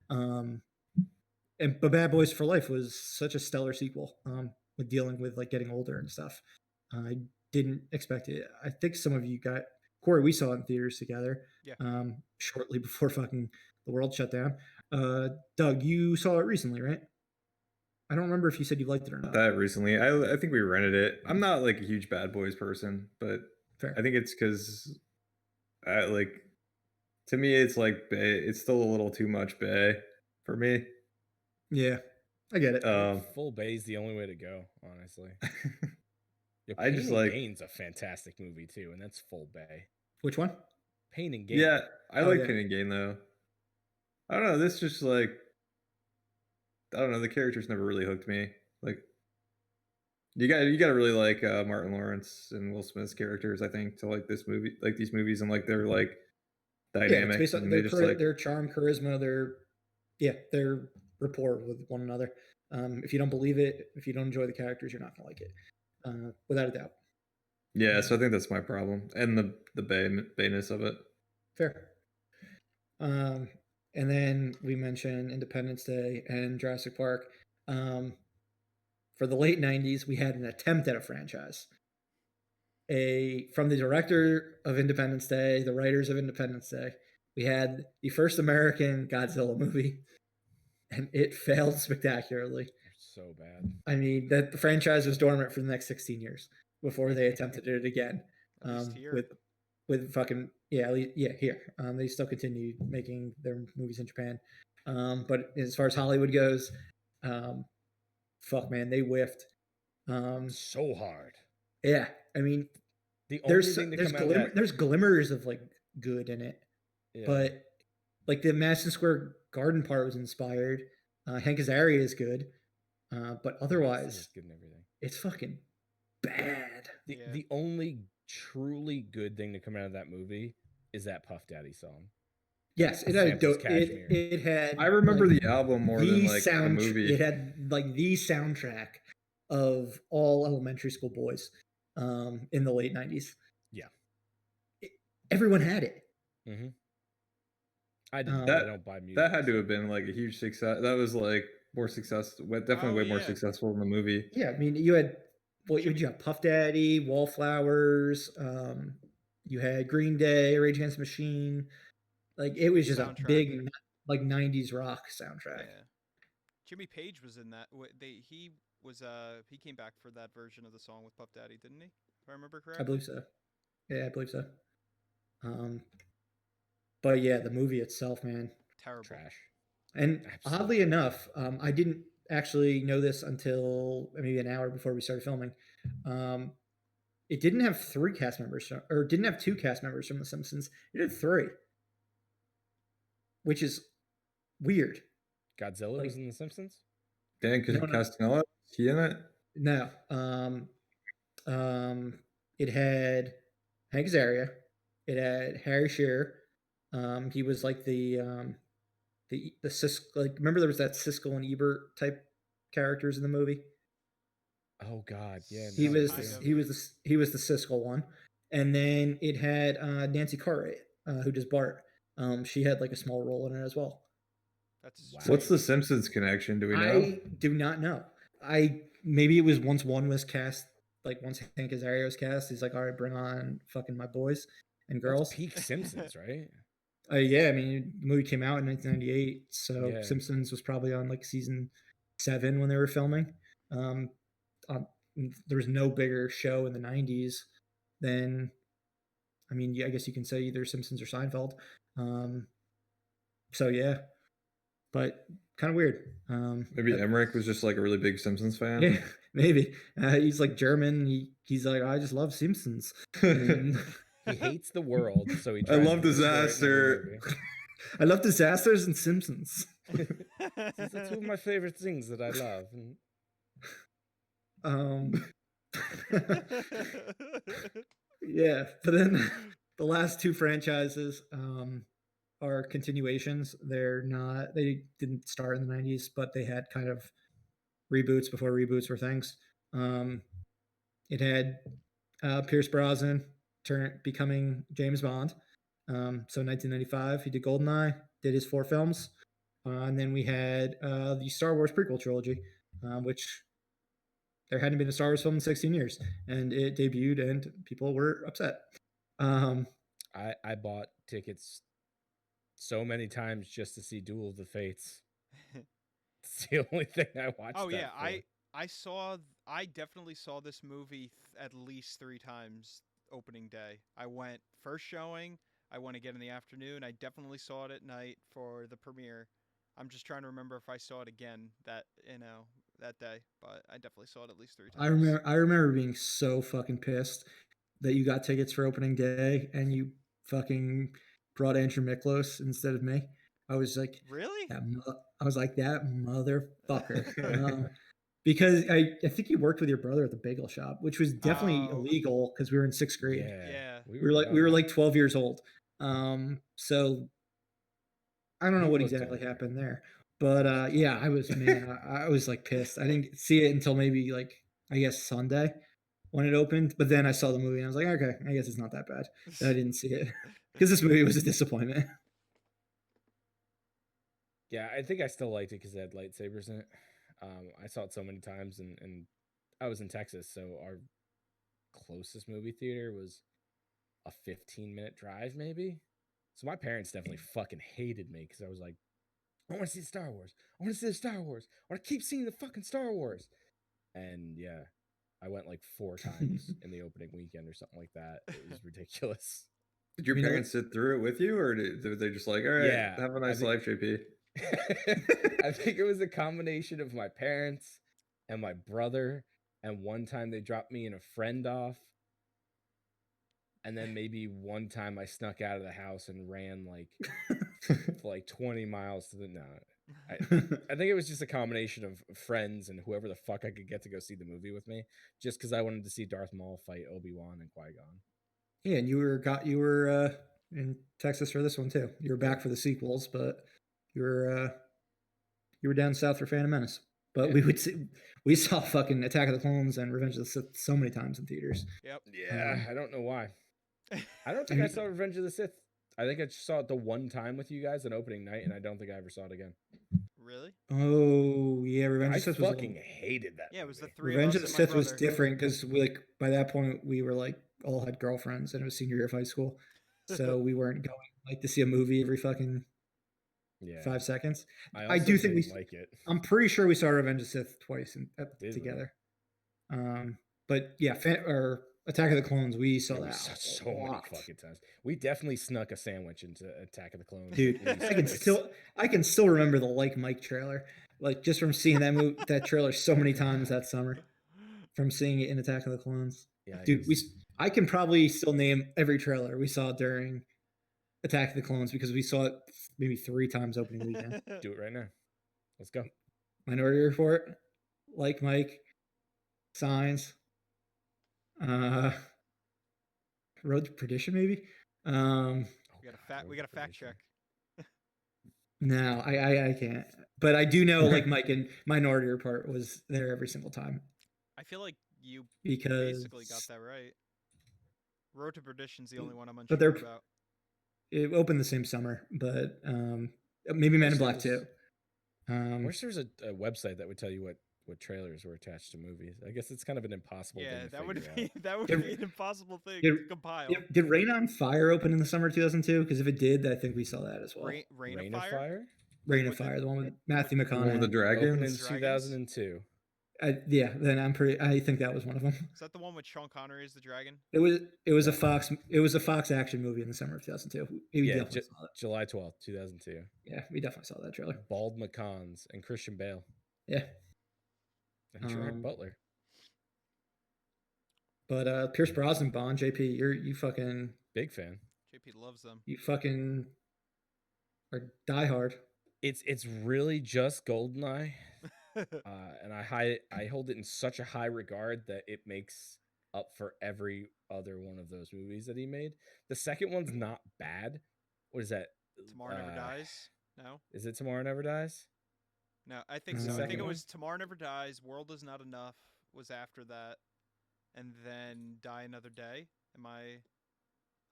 But Bad Boys for Life was such a stellar sequel. With dealing with like getting older and stuff. I didn't expect it. I think some of you got Corey. We saw it in theaters together. Yeah. Shortly before fucking the world shut down. Doug, you saw it recently, right? I don't remember if you said you liked it or not. That recently, I think we rented it. I'm not like a huge Bad Boys person, but Fair. I think it's because, like, to me, it's like it's still a little too much Bay for me. Yeah, I get it. Full Bay's the only way to go, honestly. I just like Gain's a fantastic movie too, and that's Full Bay. Which one? Pain and Gain. Yeah, I like Pain and Gain though. I don't know. This just like I don't know. The characters never really hooked me. Like you got to really like Martin Lawrence and Will Smith's characters. I think to like this movie, like these movies, and like their like dynamics. Based on and their charm, charisma, their rapport with one another. If you don't believe it, if you don't enjoy the characters, you're not gonna like it, without a doubt. Yeah, so I think that's my problem, and the bayness of it. Fair. And then we mentioned Independence Day and Jurassic Park. For the late 90s, we had an attempt at a franchise. From the director of Independence Day, the writers of Independence Day, we had the first American Godzilla movie, and it failed spectacularly. So bad. I mean, that the franchise was dormant for the next 16 years before they attempted it again. At least here. With fucking here. They still continue making their movies in Japan. But as far as Hollywood goes, fuck man, they whiffed. So hard. Yeah, I mean, The only thing to come out of that, there's glimmers of like good in it, yeah. but like the Madison Square Garden part was inspired. Hank Azaria is good, but otherwise, it's good and everything. It's fucking bad. The only truly good thing to come out of that movie is that Puff Daddy song. Yes, it had it had. I remember like, the album more than like the movie. It had like the soundtrack of all elementary school boys in the late 90s. Yeah, everyone had it. Mm-hmm. I don't buy music. That had to have been like a huge success. That was like more successful, definitely way more successful in the movie. Yeah, I mean, you had you have Puff Daddy, Wallflowers, you had Green Day, Rage Against the Machine. Like it was just a big like 90s rock soundtrack. Yeah. Jimmy Page was in that. He came back for that version of the song with Puff Daddy, didn't he? If I remember correctly. I believe so. Yeah, I believe so. But yeah, the movie itself, man, terrible trash. And oddly enough, I didn't actually know this until maybe an hour before we started filming. It didn't have 3 cast members, or didn't have 2 cast members from The Simpsons. It had 3, which is weird. Godzilla was in The Simpsons? Dan Castellaneta, is he in it? No. It had Hank Azaria. It had Harry Shearer. He was like the Siskel, like remember there was that Siskel and Ebert type characters in the movie. Oh God, yeah. He was the Siskel one, and then it had Nancy Cartwright, who does Bart. She had like a small role in it as well. What's the Simpsons connection? Do we know? I do not know. Maybe it was once one was cast, like once Hank Azaria was cast, he's like, all right, bring on fucking my boys and girls. That's peak Simpsons, right? Yeah, I mean, the movie came out in 1998, so yeah. Simpsons was probably on like season 7 when they were filming. There was no bigger show in the 90s than, I mean, I guess you can say either Simpsons or Seinfeld. So yeah, but kind of weird. Maybe Emmerich was just like a really big Simpsons fan. Yeah, maybe. He's like German. He's like, I just love Simpsons. He hates the world, so he. I love disaster. I love disasters and Simpsons. That's two of my favorite things that I love. Yeah, but then the last 2 franchises are continuations. They didn't start in the 90s, but they had kind of reboots before reboots were things. It had Pierce Brosnan becoming James Bond. So 1995, he did GoldenEye, did his 4 films. And then we had the Star Wars prequel trilogy, which there hadn't been a Star Wars film in 16 years. And it debuted, and people were upset. I bought tickets so many times just to see Duel of the Fates. It's the only thing I watched. Oh yeah, I definitely saw this movie at least 3 times opening day. I went first showing, I went again in the afternoon. I definitely saw it at night for the premiere. I'm just trying to remember if I saw it again that day, but I definitely saw it at least 3 times. I remember being so fucking pissed that you got tickets for opening day and you fucking brought Andrew Miklos instead of me. I was like, really? I was like, that motherfucker. Because I think you worked with your brother at the bagel shop, which was definitely illegal because we were in 6th grade. Yeah. We were like 12 years old. So I don't know what exactly happened there. But yeah, I was like pissed. I didn't see it until maybe like I guess Sunday when it opened, but then I saw the movie and I was like, okay, I guess it's not that bad. And I didn't see it because this movie was a disappointment. Yeah, I think I still liked it because it had lightsabers in it. I saw it so many times, and I was in Texas, so our closest movie theater was a 15-minute drive, maybe. So my parents definitely fucking hated me because I was like, I want to see Star Wars. I want to see the Star Wars. I want to keep seeing the fucking Star Wars. And yeah, I went like 4 times in the opening weekend or something like that. It was ridiculous. Did your parents sit through it with you, or did they just like, all right, Yeah, have a nice life, JP? I think it was a combination of my parents and my brother. And one time they dropped me and a friend off. And then maybe one time I snuck out of the house and ran like for like 20 miles to the I think it was just a combination of friends and whoever the fuck I could get to go see the movie with me, just because I wanted to see Darth Maul fight Obi-Wan and Qui-Gon. Yeah, and you were in Texas for this one too. You were back for the sequels, but you were down south for Phantom Menace. But Yeah. we saw fucking Attack of the Clones and Revenge of the Sith so many times in theaters. Yep. Yeah, I don't know why. I don't think I saw Revenge of the Sith. I think I just saw it the one time with you guys on opening night, and I don't think I ever saw it again. Really? Oh yeah, Revenge of the Sith was fucking hated that. Yeah, it was the movie. three Revenge of of us the and my Sith was brother. different because we like by that point we were like all had girlfriends and it was senior year of high school, so we weren't going like to see a movie every fucking 5 seconds. I do think we like it. I'm pretty sure we saw Revenge of the Sith twice Did together. But yeah, or Attack of the Clones, we saw that so many fucking times. We definitely snuck a sandwich into Attack of the Clones. Dude, I can still remember the Like Mike trailer, like just from seeing that trailer so many times that summer, from seeing it in Attack of the Clones. Yeah, dude, I can probably still name every trailer we saw during Attack of the Clones because we saw it maybe 3 times opening weekend. Do it right now. Let's go. Minority Report, Like Mike, Signs, Road to Perdition, maybe. We got a fact check. No, I can't. But I do know like Mike and Minority Report was there every single time. I feel like you because basically got that right. Road to Perdition's the only one I'm unsure about. It opened the same summer, but maybe Men in Black too. I wish there was a website that would tell you what trailers were attached to movies. I guess it's kind of an impossible thing to that would be an impossible thing to compile. Did Rain on Fire open in the summer of 2002? Because if it did, I think we saw that as well. Rain of Fire? Rain of Fire, the one with Matthew McConaughey. With the dragon in 2002. Yeah, then I think that was one of them. Is that the one with Sean Connery as the dragon? It was a Fox action movie in the summer of 2002. Yeah, July 12th, 2002. Yeah, we definitely saw that trailer. Bald McCons and Christian Bale. Yeah. And Gerard Butler. But Pierce Brosnan Bond, JP, you fucking big fan. JP loves them. You fucking are diehard. It's really just GoldenEye. And I hold it in such a high regard that it makes up for every other one of those movies that he made. The second one's not bad. What is that? Tomorrow Never Dies? No. Is it Tomorrow Never Dies? No, I think so. I think it was Tomorrow Never Dies, World Is Not Enough was after that, and then Die Another Day. Am I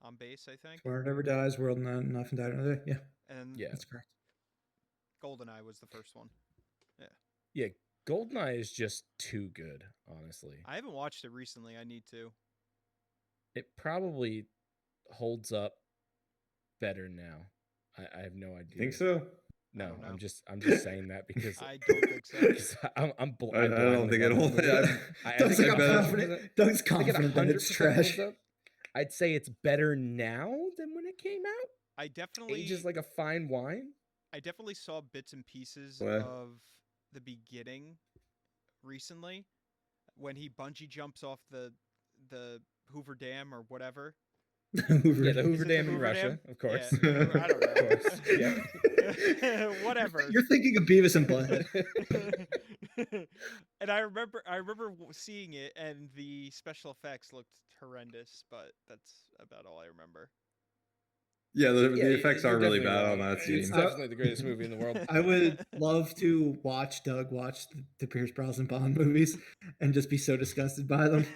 on base, I think? Tomorrow Never Dies, World Not Enough, and Die Another Day. Yeah. And yeah, that's correct. GoldenEye was the first one. Yeah. Yeah, GoldenEye is just too good, honestly. I haven't watched it recently. I need to. It probably holds up better now. I have no idea. Think so? No, I'm just saying that because I don't think so. I don't think it'll. Doug's confident that it's trash. I'd say it's better now than when it came out. I definitely ages like a fine wine. I definitely saw bits and pieces of the beginning recently when he bungee jumps off the Hoover Dam or whatever. The Hoover Dam in Russia, of course. Yeah, I don't know. Of course. Yeah. Whatever. You're thinking of Beavis and Butthead. And I remember seeing it, and the special effects looked horrendous, but that's about all I remember. Yeah, the effects are really bad on that scene. It's definitely the greatest movie in the world. I would love to watch Doug watch the Pierce Brosnan Bond movies and just be so disgusted by them.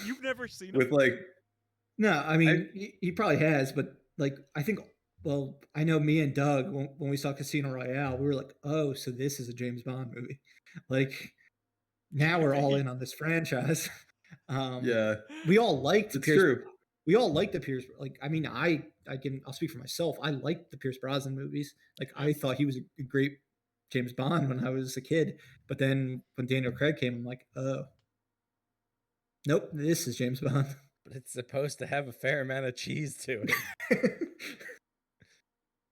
You've never seen him? with like No, I mean he probably has, but like I think. Well, I know me and Doug when we saw Casino Royale, we were like, "Oh, so this is a James Bond movie." Like now we're all in on this franchise. yeah, We all liked it's Pierce. true. We all liked the Pierce. Like I mean, I'll speak for myself. I liked the Pierce Brosnan movies. Like I thought he was a great James Bond when I was a kid. But then when Daniel Craig came, I'm like, oh, nope, this is James Bond. But it's supposed to have a fair amount of cheese to it.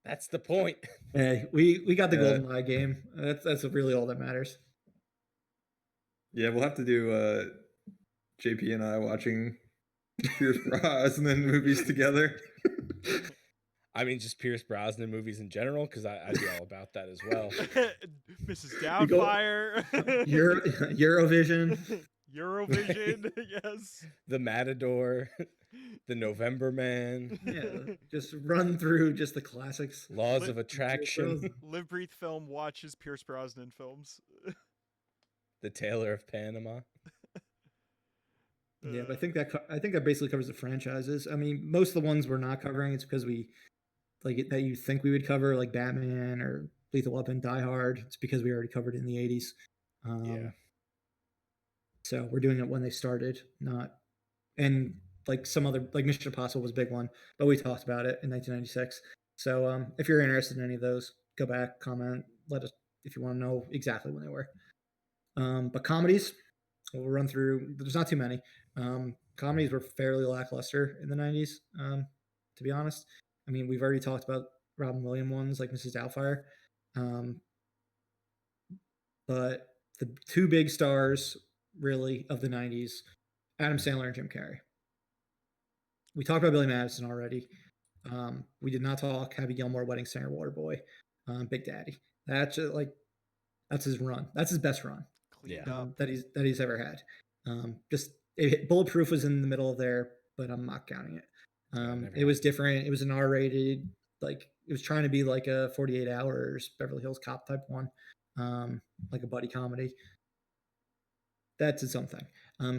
That's the point. Hey, we got the golden eye game. That's really all that matters. Yeah, we'll have to do JP and I watching Pierce Brosnan movies together. I mean, just Pierce Brosnan movies in general, because I'd be all about that as well. Mrs. Doubtfire. Eurovision. Eurovision, yes. The Matador, The November Man. Yeah, just run through just the classics. Laws of Attraction. Live, breathe, film watches Pierce Brosnan films. The Tailor of Panama. Yeah, but I think that basically covers the franchises. I mean, most of the ones we're not covering, it's because we like that you think we would cover, like Batman or Lethal Weapon, Die Hard. It's because we already covered it in the 80s. Yeah. So we're doing it when they started, not and like some other like Mission Impossible was a big one, but we talked about it in 1996. So if you're interested in any of those, go back, comment, let us if you want to know exactly when they were. But comedies, we'll run through. There's not too many. Comedies were fairly lackluster in the 90s, to be honest. I mean, we've already talked about Robin Williams ones like Mrs. Doubtfire. But the two big stars, really, of the 90s, Adam Sandler and Jim Carrey. We talked about Billy Madison already. We did not talk Happy Gilmore, Wedding Singer, Waterboy, Big Daddy. That's his run. That's his best run. That he's ever had. Bulletproof was in the middle of there, but I'm not counting it. It was different. It was an R-rated, like it was trying to be like a 48 Hours, Beverly Hills Cop type one, like a buddy comedy. That's its own thing.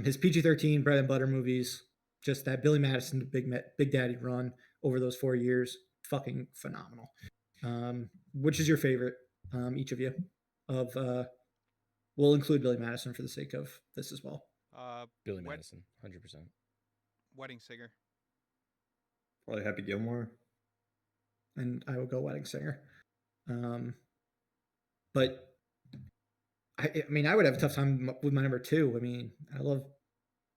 His PG-13 bread and butter movies, just that Billy Madison Big Daddy run over those 4 years, fucking phenomenal. Which is your favorite, each of you? We'll include Billy Madison for the sake of this as well. Billy Madison, 100%. Wedding Singer. Probably Happy Gilmore. And I will go Wedding Singer. But I mean, I would have a tough time with my number two. I mean, I love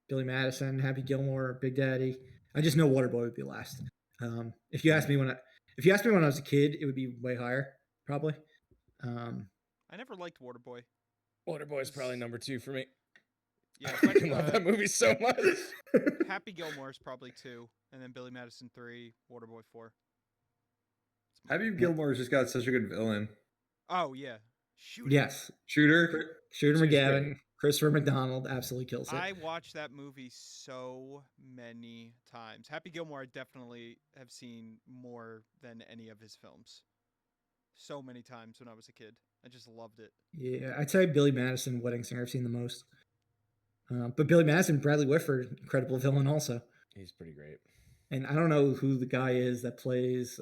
Billy Madison, Happy Gilmore, Big Daddy. I just know Waterboy would be last. If you asked me when I was a kid, it would be way higher, probably. I never liked Waterboy. Waterboy is probably number two for me. Yeah, I love that movie so much. Happy Gilmore is probably 2, and then Billy Madison 3, Waterboy 4. Happy Gilmore's just got such a good villain. Oh yeah, Shooter. Yes, Shooter McGavin, Christopher McDonald absolutely kills it. I watched that movie so many times. Happy Gilmore, I definitely have seen more than any of his films. So many times when I was a kid. I just loved it. Yeah, I'd say Billy Madison, Wedding Singer, I've seen the most. But Billy Madison, Bradley Whitford, incredible villain also. He's pretty great. And I don't know who the guy is that plays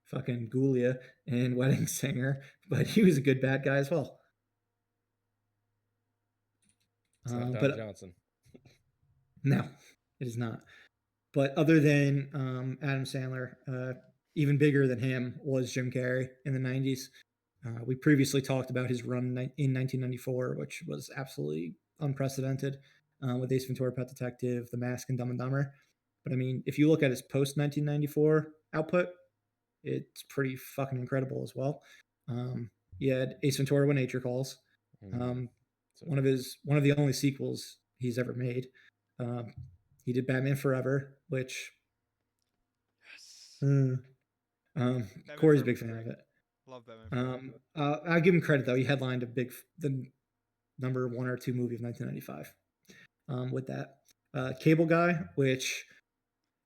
fucking Gulia in Wedding Singer, but he was a good bad guy as well. It's not Don Johnson. No, it is not. But other than Adam Sandler, even bigger than him was Jim Carrey in the 90s. We previously talked about his run in 1994, which was absolutely unprecedented with Ace Ventura, Pet Detective, The Mask, and Dumb and Dumber. But I mean, if you look at his post 1994 output, it's pretty fucking incredible as well. He had Ace Ventura: When Nature Calls, one of the only sequels he's ever made. He did Batman Forever, which Corey's a big fan of it. Love Batman. I'll give him credit though. He headlined the number 1 or 2 movie of 1995 with that. Cable Guy, which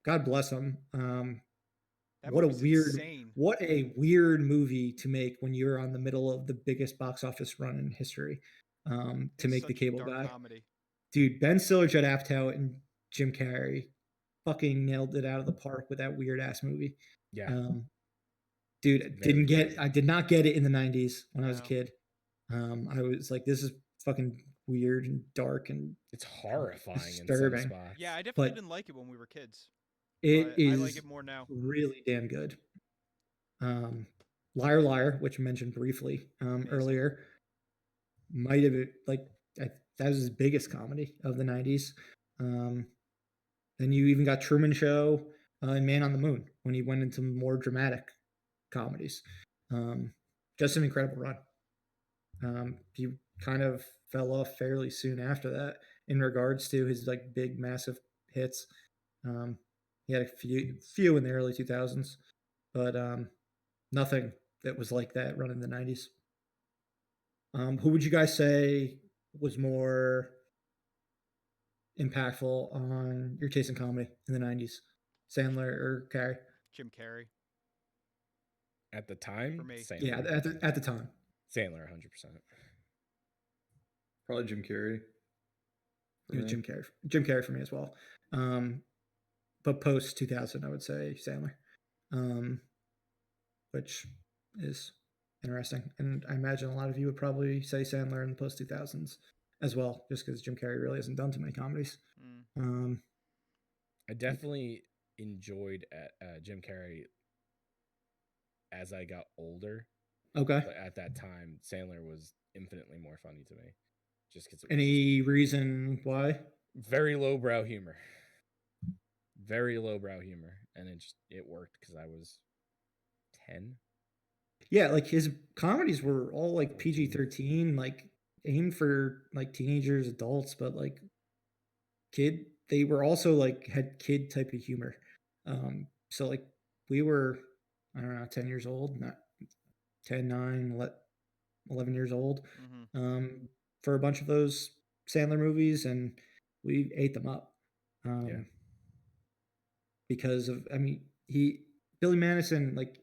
God bless him. What a weird movie to make when you're on the middle of the biggest box office run in history. To make The Cable Guy. Comedy. dude, Ben Stiller, Judd Apatow, and Jim Carrey fucking nailed it out of the park with that weird ass movie. Yeah. Dude, Very crazy. I did not get it in the 90s when I was a No. kid. I was like, this is fucking weird and dark and It's horrifying in some disturbing. spots. Yeah, I definitely But didn't like it when we were kids. it but I is like it more now. really damn good. Liar Liar, which I mentioned briefly earlier, might have like that was his biggest comedy of the 90s. Then you even got Truman Show and Man on the Moon when he went into more dramatic comedies. Just an incredible run. He kind of fell off fairly soon after that in regards to his like big massive hits. He had a few in the early 2000s, but nothing that was like that run in the 90s. Who would you guys say was more impactful on your taste in comedy in the 90s? Sandler or Carrey? Jim Carrey. At the time, For me. Sandler. Yeah, at the time. Sandler, 100%. Probably Jim Carrey. It was Jim Carrey. Jim Carrey for me as well. But post 2000, I would say Sandler, which is interesting. And I imagine a lot of you would probably say Sandler in the post 2000s as well, just because Jim Carrey really hasn't done too many comedies. I definitely enjoyed Jim Carrey as I got older. Okay. But at that time, Sandler was infinitely more funny to me. Just because. Any reason why? Very lowbrow humor. Very lowbrow humor, and it worked because I was 10. Yeah, like his comedies were all like PG-13, like aimed for like teenagers, adults, but like they were also like had kid type of humor. So like we were, I don't know, 10 years old, not 10, 9, 11 years old, for a bunch of those Sandler movies, and we ate them up. Because of, I mean, Billy Madison, like,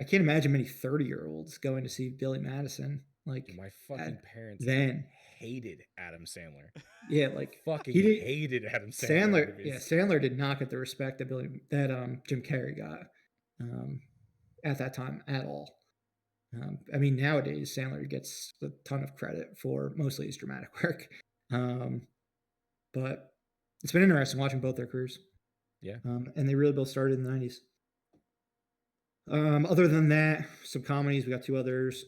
I can't imagine many 30-year-olds going to see Billy Madison. Like, my fucking parents then hated Adam Sandler. Yeah, like fucking hated Adam Sandler. Sandler did not get the respect that Jim Carrey got at that time at all. I mean, nowadays Sandler gets a ton of credit for mostly his dramatic work, but it's been interesting watching both their careers. Yeah, and they really both started in the 90s. Other than that, some comedies. We got two others.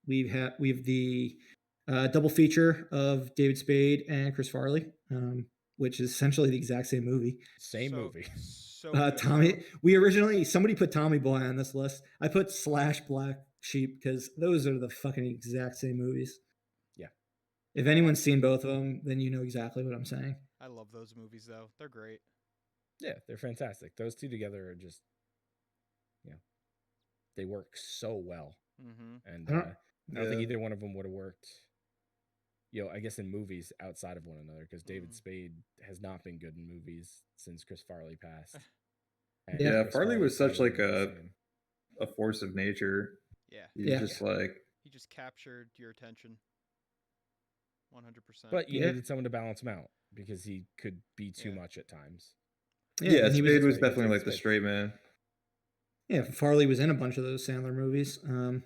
We have the double feature of David Spade and Chris Farley, which is essentially the exact same movie. Same movie. So good, Tommy. Somebody put Tommy Boy on this list. I put / Black Sheep because those are the fucking exact same movies. Yeah. If anyone's seen both of them, then you know exactly what I'm saying. I love those movies though. They're great. Yeah, they're fantastic. Those two together are just, they work so well. And I don't think either one of them would have worked, I guess in movies outside of one another, because David Spade has not been good in movies since Chris Farley passed. And Farley was such like a force of nature. Yeah. He's just like, he just captured your attention 100%. But you needed someone to balance him out because he could be too much at times. Yeah, Spade was definitely like the straight man. Yeah, Farley was in a bunch of those Sandler movies.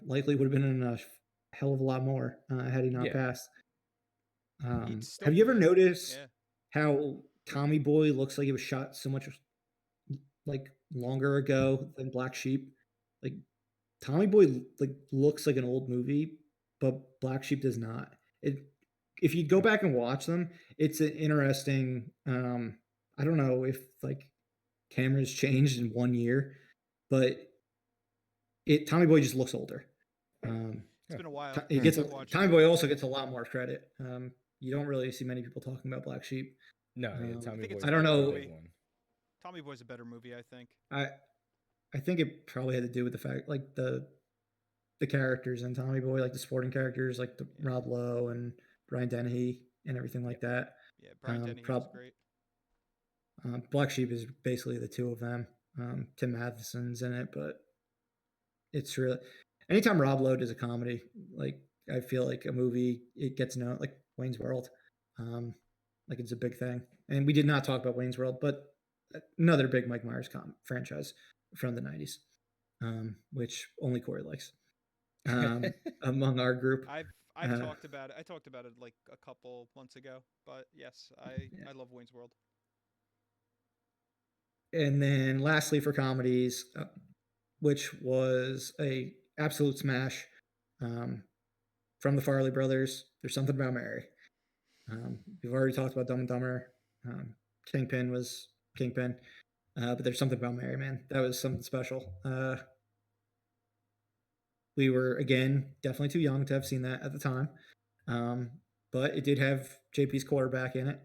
Likely would have been in a hell of a lot more had he not passed. Have you ever noticed how Tommy Boy looks like it was shot so much like longer ago than Black Sheep? Like Tommy Boy looks like an old movie, but Black Sheep does not. If you go back and watch them, it's an interesting. I don't know if like cameras changed in 1 year, but Tommy Boy just looks older. It's been a while. Tommy Boy also gets a lot more credit. You don't really see many people talking about Black Sheep. No, Tommy Boy. I don't know. Tommy Boy's a better movie, I think. I think it probably had to do with the fact, like the characters in Tommy Boy, like the sporting characters, like Rob Lowe and Brian Dennehy and everything like that. Yeah, Brian Dennehy was great. Black Sheep is basically the two of them. Tim Matheson's in it, but it's really anytime Rob Lowe does a comedy, like I feel like a movie, it gets known, like Wayne's World. Like it's a big thing. And we did not talk about Wayne's World, but another big Mike Myers franchise from the 90s, which only Corey likes among our group. I've talked about it. I talked about it like a couple months ago, but yes, I love Wayne's World. And then lastly for comedies, which was a absolute smash, from the Farley brothers, There's Something About Mary. We've already talked about Dumb and Dumber. Kingpin was Kingpin, but There's Something About Mary, man. That was something special. We were, again, definitely too young to have seen that at the time, but it did have JP's quarterback in it.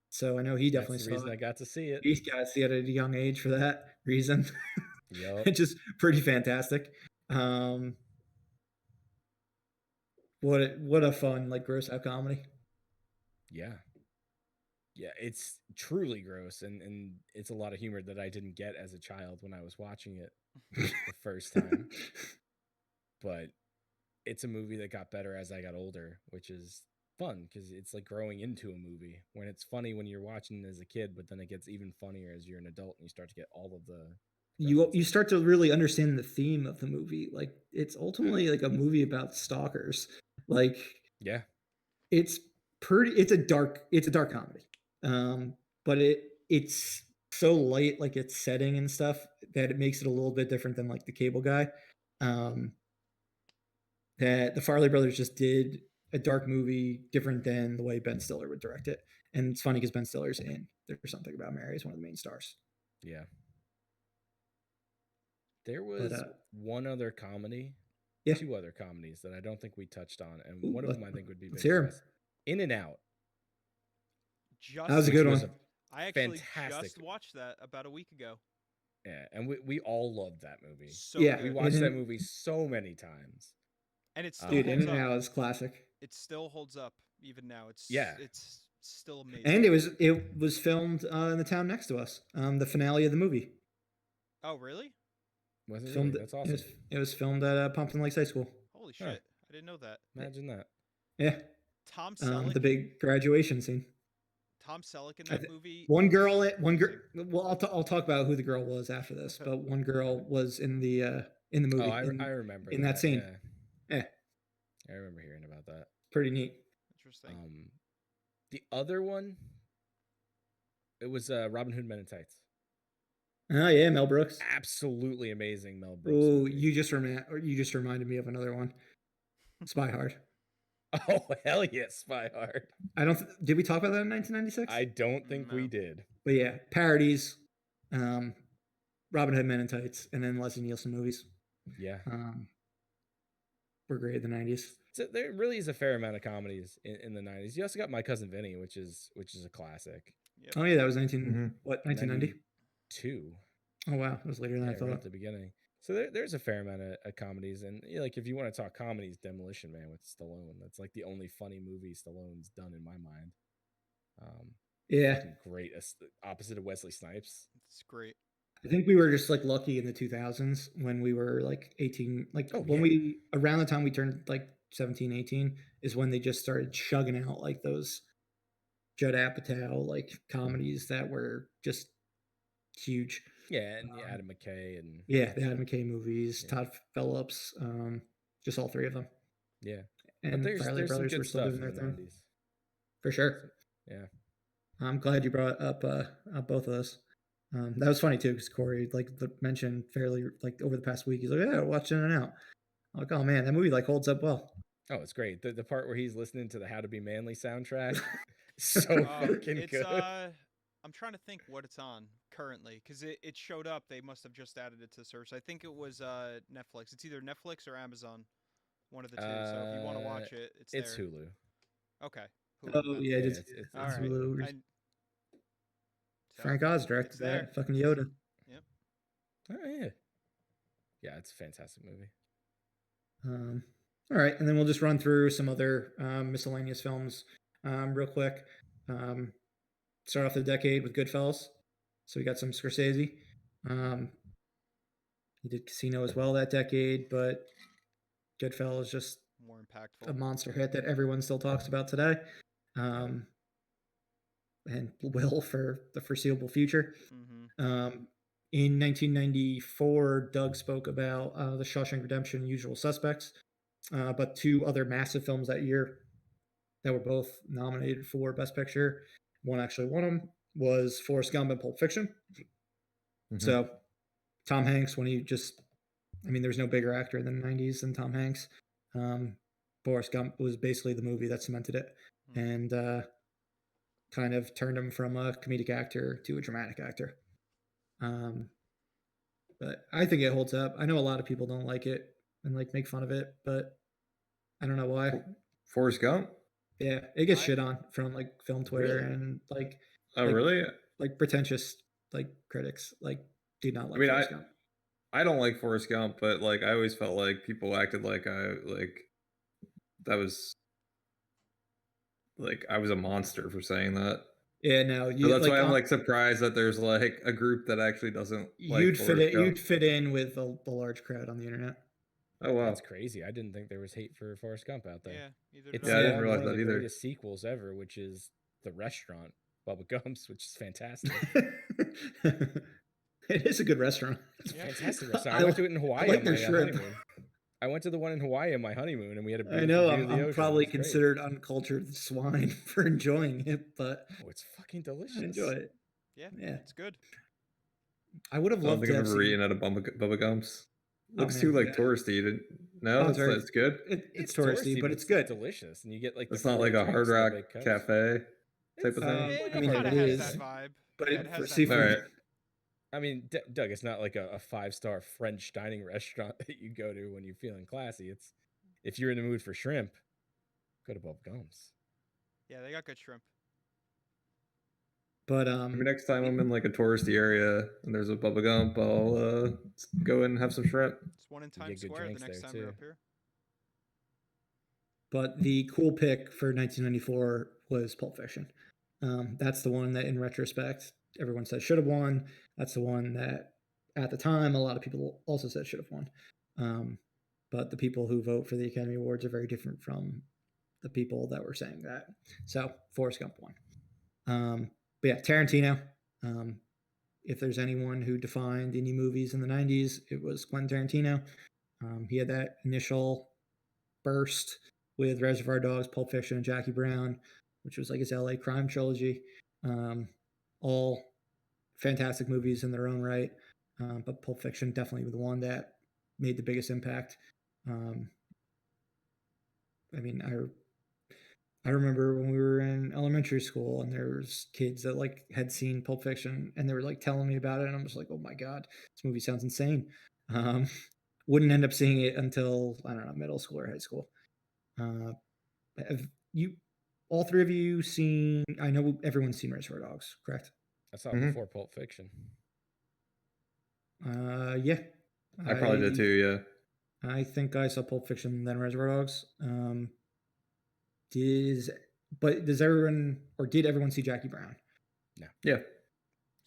So I know he definitely That's the reason saw I it. got to see it. He got to see it at a young age for that reason. Yep. It's just pretty fantastic. What a fun, like, gross out comedy. Yeah. Yeah, it's truly gross, and it's a lot of humor that I didn't get as a child when I was watching it the first time. But it's a movie that got better as I got older, which is fun because it's like growing into a movie when it's funny when you're watching it as a kid, but then it gets even funnier as you're an adult and you start to get all of the you start to really understand the theme of the movie. Like, it's ultimately like a movie about stalkers. Like, yeah, it's a dark comedy. But it's so light, like its setting and stuff, that it makes it a little bit different than like the Cable Guy. That the Farley brothers just did a dark movie different than the way Ben Stiller would direct it. And it's funny because Ben Stiller's in There's Something About Mary is one of the main stars. Yeah. There was one other comedy, two other comedies that I don't think we touched on, and one of them I think would be In and Out. That was a good one. I actually just watched that about a week ago. Yeah, and we all loved that movie. So we watched that movie so many times. And it's still In and Out is classic. It still holds up even now. It's still amazing. And it was filmed in the town next to us. The finale of the movie. Oh, really? Was it? Really? That's awesome. It was filmed at Pumpkin Lakes High School. Holy shit! I didn't know that. Imagine that. Yeah. Tom Selleck. The big graduation scene. Tom Selleck in that movie. One girl. Well, I'll talk about who the girl was after this, but one girl was in the movie. Oh, I remember in that scene. Yeah. I remember hearing about that. Pretty neat. Interesting. The other one, it was Robin Hood Men in Tights. Oh yeah, Mel Brooks. Absolutely amazing, Mel Brooks. Oh, movie. You just reminded me of another one. Spy Hard. Oh hell yeah, Spy Hard. Did we talk about that in 1996? I don't think we did. But yeah, parodies, Robin Hood Men in Tights, and then Leslie Nielsen movies. Yeah. Were great in the 90s. So there really is a fair amount of comedies in the 90s. You also got My Cousin Vinny, which is a classic. Yep. Oh yeah, that was 1990? 2. Oh wow, that was later than I thought. Right at the beginning. So there's a fair amount of comedies, and like if you want to talk comedies, Demolition Man with Stallone. That's like the only funny movie Stallone's done in my mind. Great. Opposite of Wesley Snipes. It's great. I think we were just like lucky in the 2000s when we were like 18, we around the time we turned like 17, 18 is when they just started chugging out like those Judd Apatow like comedies that were just huge. Yeah, and Adam McKay and the Adam McKay movies, Todd Phillips, just all three of them. Yeah, and there's Brothers some good were still stuff doing their in the thing 90s. for sure. Yeah, I'm glad you brought up both of those. That was funny too because Corey mentioned fairly like over the past week. He's like, "Yeah, watch In and Out." I'm like, "Oh man, that movie like holds up well." Oh, it's great. The part where he's listening to the How to Be Manly soundtrack, so fucking good. I'm trying to think what it's on currently because it showed up. They must have just added it to the service. I think it was Netflix. It's either Netflix or Amazon, one of the two. So if you want to watch it, it's there. Hulu. Okay. Hulu. Oh yeah, it's all right. Hulu. Frank Oz directed that. Fucking Yoda. Yep. Oh yeah. Yeah, it's a fantastic movie. All right, and then we'll just run through some other miscellaneous films real quick. Start off the decade with Goodfellas. So we got some Scorsese. He did Casino as well that decade, but Goodfellas just more impactful. A monster hit that everyone still talks about today. and will for the foreseeable future. Mm-hmm. In 1994, Doug spoke about The Shawshank Redemption and Usual Suspects, but two other massive films that year that were both nominated for Best Picture. One actually won them, was Forrest Gump and Pulp Fiction. Mhm. So Tom Hanks, when he just, I mean, there's no bigger actor in the 90s than Tom Hanks. Forrest Gump was basically the movie that cemented it and kind of turned him from a comedic actor to a dramatic actor. But I think it holds up. I know a lot of people don't like it and like make fun of it, but I don't know why. Forrest Gump? Yeah, it gets shit on from like film Twitter Really? and like Oh, like, really? like pretentious like critics like do not like I mean, Forrest Gump. I don't like Forrest Gump, but like I always felt like people acted like that was like I was a monster for saying that. Yeah, no, So you that's like why I'm like surprised that there's like a group that actually doesn't like you'd Forrest Gump. you'd fit in with the large crowd on the internet. Oh wow, That's crazy. I didn't think there was hate for Forrest Gump out there. Yeah, either It's did I didn't spawned realize one of that the either. greatest sequels ever, which is The Restaurant, Bubba Gump's, which is fantastic. It is a good restaurant. It's a Yeah. fantastic restaurant. I went to it in Hawaii like on their my shrimp. honeymoon. I went to the one in Hawaii on my honeymoon, and we had a I beautiful know view of the I'm ocean. probably It was great. considered uncultured swine for enjoying it, but Oh, it's fucking delicious. I enjoy it. Yeah, Yeah. it's good. I would have I don't loved think to I've have ever seen. eaten at a Bubba Gump's. Looks man, too like yeah. touristy. No, it's very- it's good. It's touristy, but it's good. delicious, and you get like It's the not like four a Hard drinks in the Rock big cups. Cafe type of It's- thing. It I mean, kind it of has is, that vibe. but Yeah, it, it for has that seafood, vibe. Alright. I mean, Doug, it's not like a 5-star French dining restaurant that you go to when you're feeling classy. It's if you're in the mood for shrimp, go to Bubba Gump's. Yeah, they got good shrimp. but Maybe next time I'm in like a touristy area and there's a Bubba Gump, I'll go and have some shrimp. It's one in You Times get good Square the drinks next there, time you're too. up here. But the cool pick for 1994 was Pulp Fiction. That's the one that, in retrospect, everyone said should have won. That's the one that, at the time, a lot of people also said should have won. But the people who vote for the Academy Awards are very different from the people that were saying that. So Forrest Gump won. But yeah, Tarantino. If there's anyone who defined indie movies in the 90s, it was Quentin Tarantino. He had that initial burst with Reservoir Dogs, Pulp Fiction, and Jackie Brown, which was like his LA crime trilogy. All fantastic movies in their own right. But Pulp Fiction definitely the one that made the biggest impact. I mean, I remember when we were in elementary school and there was kids that like had seen Pulp Fiction and they were like telling me about it, and I'm just like, oh my god, this movie sounds insane. Wouldn't end up seeing it until, I don't know, middle school or high school. Have you, all three of you, seen? I know everyone's seen Reservoir Dogs, correct? I saw it before Pulp Fiction. Yeah. I probably did too. Yeah. I think I saw Pulp Fiction then Reservoir Dogs. Does everyone, or did everyone see Jackie Brown? No. Yeah.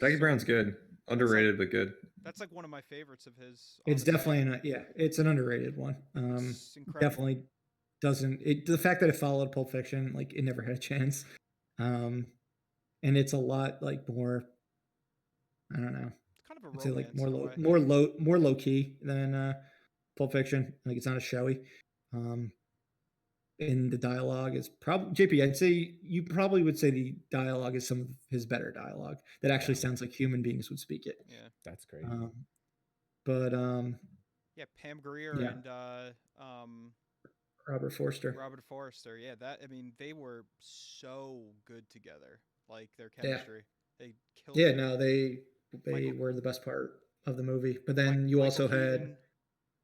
Jackie Brown's good. Underrated, but good. That's like one of my favorites of his. It's honestly. definitely it's an underrated one. It's incredible. Definitely doesn't the fact that it followed Pulp Fiction, like it never had a chance. And it's a lot like more, I don't know. It's kind of a I'd say romance like in a way. more low key than Pulp Fiction. Like it's not as showy. In the dialogue is probably JP. I'd say you probably would say the dialogue is some of his better dialogue that actually sounds like human beings would speak it. Yeah, that's crazy. But yeah, Pam Grier yeah. and Robert Forster. Robert Forster. Yeah, that, I mean, they were so good together. Like their chemistry, they killed. Yeah, it. no, they were the best part of the movie. But then you also had.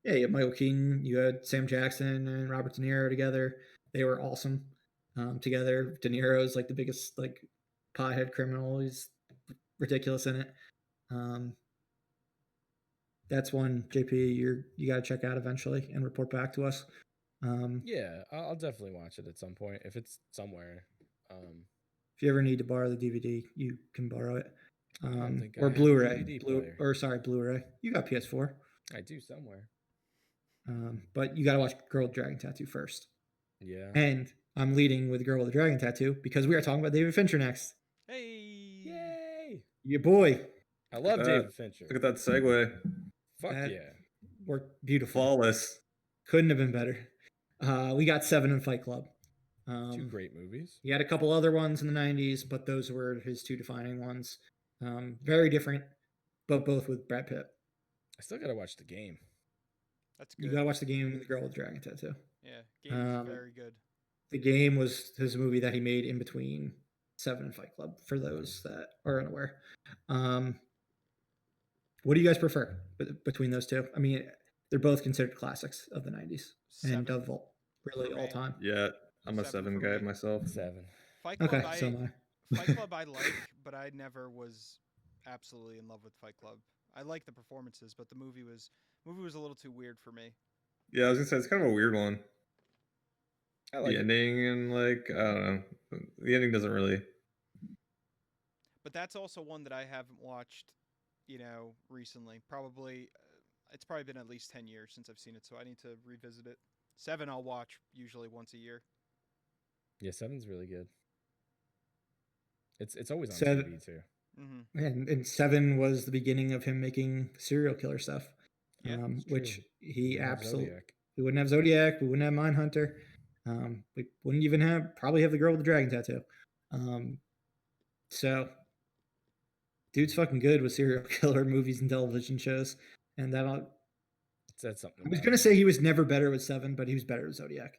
Yeah, you had Michael Keaton, you had Sam Jackson and Robert De Niro together. They were awesome together. De Niro's like the biggest like pothead criminal. He's ridiculous in it. That's one, JP, you got to check out eventually and report back to us. Yeah, I'll definitely watch it at some point if it's somewhere. If you ever need to borrow the DVD, you can borrow it. Or I Blu-ray. Blu-ray. Blu-ray. You got PS4. I do somewhere. But you got to watch Girl with the Dragon Tattoo first. Yeah. And I'm leading with Girl with the Dragon Tattoo because we are talking about David Fincher next. Hey. Your boy. I love that. David Fincher. Look at that segue. Fuck That- yeah. Worked beautiful. Flawless. Couldn't have been better. We got Seven and Fight Club. Two great movies. He had a couple other ones in the 90s, but those were his two defining ones. Very different, but both with Brad Pitt. I still gotta watch The Game. That's good. You gotta watch The Game with the girl with the dragon tattoo. Yeah, Game's Um, very good. The Game was his movie that he made in between Seven and Fight Club, for those that are unaware. What do you guys prefer between those two? I mean, they're both considered classics of the 90s and Seven. of really For all me. time. Yeah, I'm a Seven 7 for guy me. myself. 7. Fight Club, Okay, so am I. Fight Club I like, but I never was absolutely in love with Fight Club. I like the performances, but the movie was a little too weird for me. Yeah, I was gonna say it's kind of a weird one. I like The it. ending and like I don't know, the ending doesn't really. But that's also one that I haven't watched, recently. Probably, it's probably been at least 10 years since I've seen it, so I need to revisit it. 7 I'll watch usually once a year. Yeah, 7's really good. It's always on Seven- TV too. Mm-hmm. And Seven was the beginning of him making serial killer stuff, Yeah, it's which true. he Love absolutely. Zodiac. We wouldn't have Zodiac. We wouldn't have Mindhunter. We wouldn't even probably have the girl with the dragon tattoo. So, dude's fucking good with serial killer movies and television shows. And that It said something. I was about gonna it. say he was never better with Seven, but he was better with Zodiac.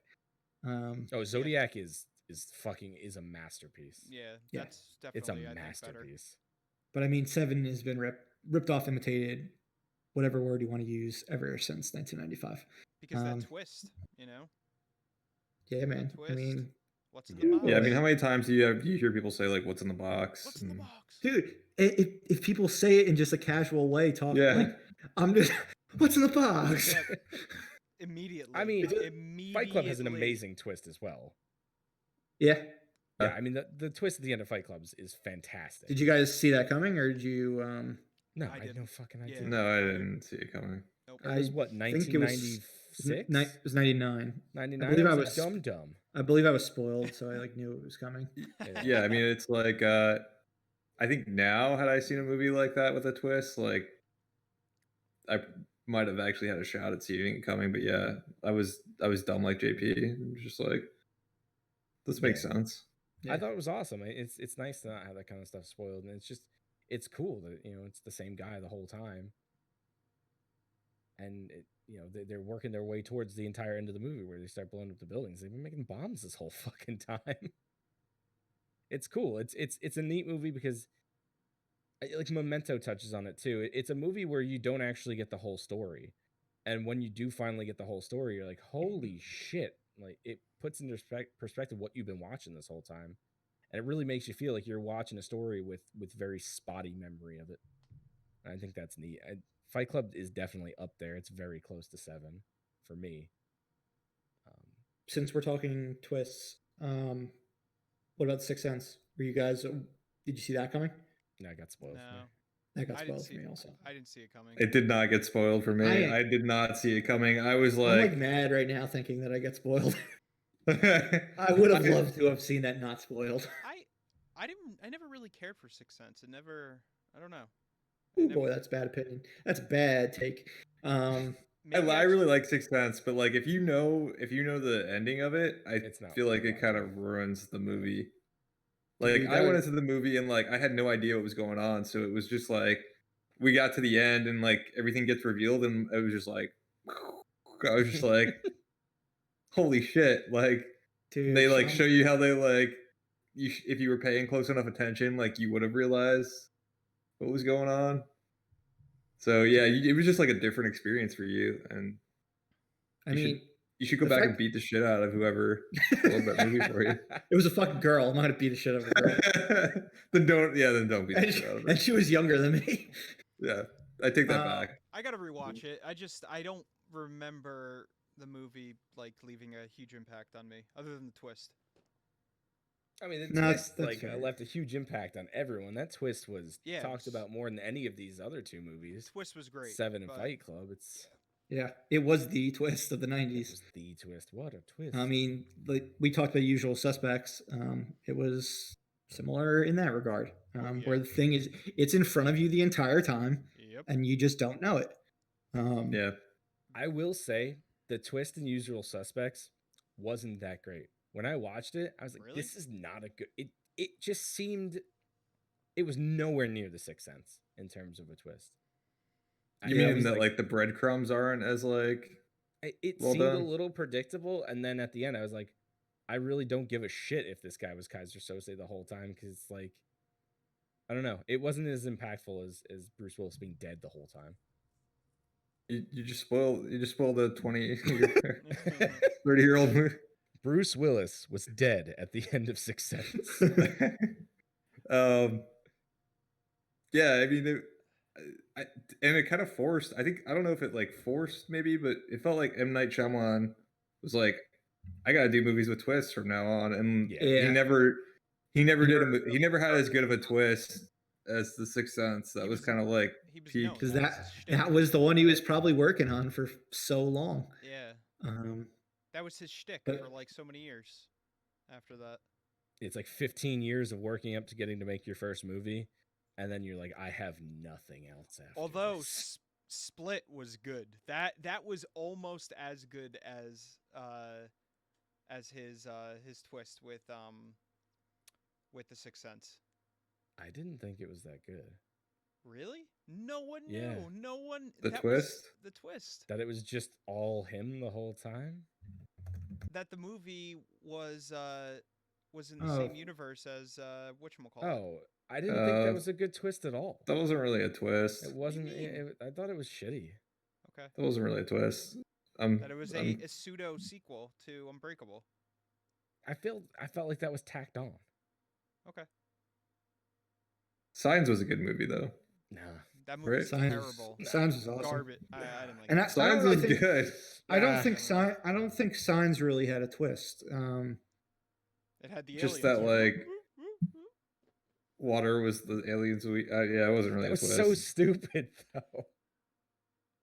Oh, Zodiac is a masterpiece. Yeah, Yeah. that's It's a definitely, I think, better. masterpiece. But I mean, Seven has been ripped off, imitated, whatever word you want to use, ever since 1995. Because Um, that twist, Yeah, man. I twist. mean, What's in Yeah. the box? Yeah, I mean, how many times do you hear people say like, "What's in the box?" What's in the And- box? dude, if people say it in just a casual way, talk Yeah. like, I'm just, what's in the box? Yeah. Immediately. I mean, immediately. Fight Club has an amazing twist as well. Yeah. Yeah, I mean the twist at the end of Fight Club is fantastic. Did you guys see that coming, or did you? No, I I had no didn't. fucking Yeah. idea. No, I didn't see it coming. Nope. It was I what, think it was 1996? It was 99. 99. believe I I was was- a dumb. I believe I was spoiled, so I knew it was coming. Yeah, I mean, it's like I think now had I seen a movie like that with a twist, like I might have actually had a shot at seeing it coming. But yeah, I was dumb like JP. I'm just like, this makes Yeah. sense. Yeah. I thought it was awesome. It's nice to not have that kind of stuff spoiled, and it's cool that it's the same guy the whole time, and they're working their way towards the entire end of the movie where they start blowing up the buildings. They've been making bombs this whole fucking time. It's cool. It's a neat movie because like Memento touches on it too. It's a movie where you don't actually get the whole story, and when you do finally get the whole story, you're like, holy shit! Like it puts into perspective what you've been watching this whole time, and it really makes you feel like you're watching a story with very spotty memory of it. And I think that's neat. Fight Club is definitely up there. It's very close to 7 for me. Since we're talking twists, what about Sixth Sense? Were you guys? Did you see that coming? No, I got spoiled. For me. No, That got I didn't spoiled for see. me also. I didn't see it coming. It did not get spoiled for me. I- I did not see it coming. I was I'm like, like mad right now thinking that I get spoiled. I would have loved to have seen that not spoiled. I never really cared for Sixth Sense. It never. I don't know. Oh boy, that's bad opinion. That's a bad take. Maybe I really like Sixth Sense, but like if you know the ending of it, I It's not feel like worth it kind watching. of ruins the movie. Like Dude, I went that- into the movie and like I had no idea what was going on, so it was just like we got to the end and like everything gets revealed and it was just like I was just like holy shit, like Dude, they like Sean- show you how they like if you were paying close enough attention, like you would have realized what was going on. So yeah, it was just like a different experience for you, and I you should- mean, you should go The back and fact- beat the shit out of whoever spoiled that movie for you. it was a fucking girl. I'm not gonna beat a shit out of a girl. then don't beat the and, shit out of and her. she was younger than me. Yeah, I take that Uh, back. I gotta rewatch it. I don't remember the movie like leaving a huge impact on me, other than the twist. I mean, the No, that's- twist that's like fair. left a huge impact on everyone. That twist was Yeah, it talked was- about more than any of these other two The movies. twist was great. 7 and but Fight Club. It's Yeah, it was the twist of the it 90s. was the twist. What a twist! I mean, like we talked about Usual Suspects. It was similar in that regard, where yeah. the thing is, it's in front of you the entire time, Yep. and you just don't know it. Yeah. I will say the twist in Usual Suspects wasn't that great. When I watched it, I was like, Really? this is not a good. It just seemed it was nowhere near The Sixth Sense in terms of a twist. You Yeah, it mean was that like the breadcrumbs aren't as like it well seemed a done? little predictable, and then at the end, I was like, I really don't give a shit if this guy was Kaiser Sose the whole time because like, I don't know, it wasn't as impactful as Bruce Willis being dead the whole time. You just spoiled the 30-year-old movie. Bruce Willis was dead at the end of Sixth Sense. Yeah, I mean, and it kind of forced. I don't know if it like forced maybe, but it felt like M. Night Shyamalan was like, I gotta do movies with twists from now on, and Yeah. he never had as good of a twist as The Sixth Sense. That was kind of like He was peak. known. because That was that his shtick. that was the one he was probably working on for so long. Yeah. Um, That was his shtick But- for like so many years after that. It's like 15 years of working up to getting to make your first movie, and then you're like, I have nothing else after Although this. Split was good. That was almost as good as his twist with The Sixth Sense. I didn't think it was that good. Really? No one knew. Yeah. No one. The that twist? Was the twist. That it was just all him the whole time? That the movie was in the Oh. same universe as whatchamacallit. Oh, I didn't think that was a good twist at all. That wasn't really a twist. It wasn't. do you mean? I thought it was shitty. Okay. That wasn't really a twist. That it was a pseudo sequel to Unbreakable. I felt like that was tacked on. Okay. Signs was a good movie though. Nah. That movie was Signs- terrible. Signs was awesome. Garbage. I didn't like And it. I Signs don't really was think, good. I don't Ah. think I don't think Signs really had a twist. It had the Just aliens. that, like, Water was the aliens. Yeah, it wasn't really That a was twist. so stupid though.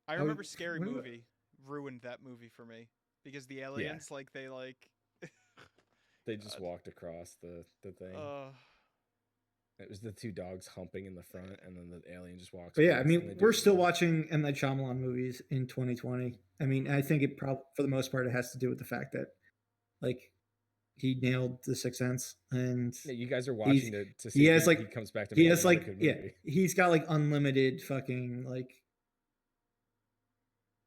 I would- remember Scary what about- Movie ruined that movie for me because the aliens They just God. walked across the thing. It was the two dogs humping in the front, and then the alien just walks. But yeah, I past, and mean, they do we're the still dance. watching M. Night Shyamalan movies in 2020. I mean, I think it probably, for the most part, it has to do with the fact that, like, he nailed The Sixth Sense, and Yeah, you guys are watching to see he if has, like- he comes back to he make has another like, good yeah, movie. he's got like unlimited fucking like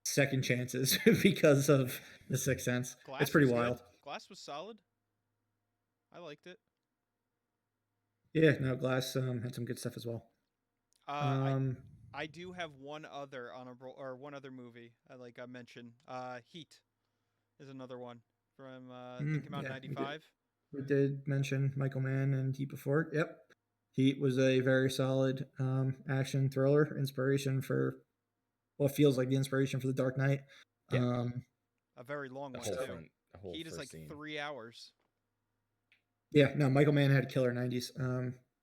second chances because of The Sixth Sense. Glass It's pretty was good. wild. Glass was solid. I liked it. Yeah, no, Glass had some good stuff as well. I do have one other honorable or one other movie I mentioned. Heat is another one from I think came out in yeah, we did. '95. We did mention Michael Mann and Heat before. Yep. Heat was a very solid action thriller, inspiration for what feels like the inspiration for The Dark Knight. Yeah. A very long The one whole too. front, the whole Heat is first like scene. 3 hours. Yeah, no, Michael Mann had killer 90s.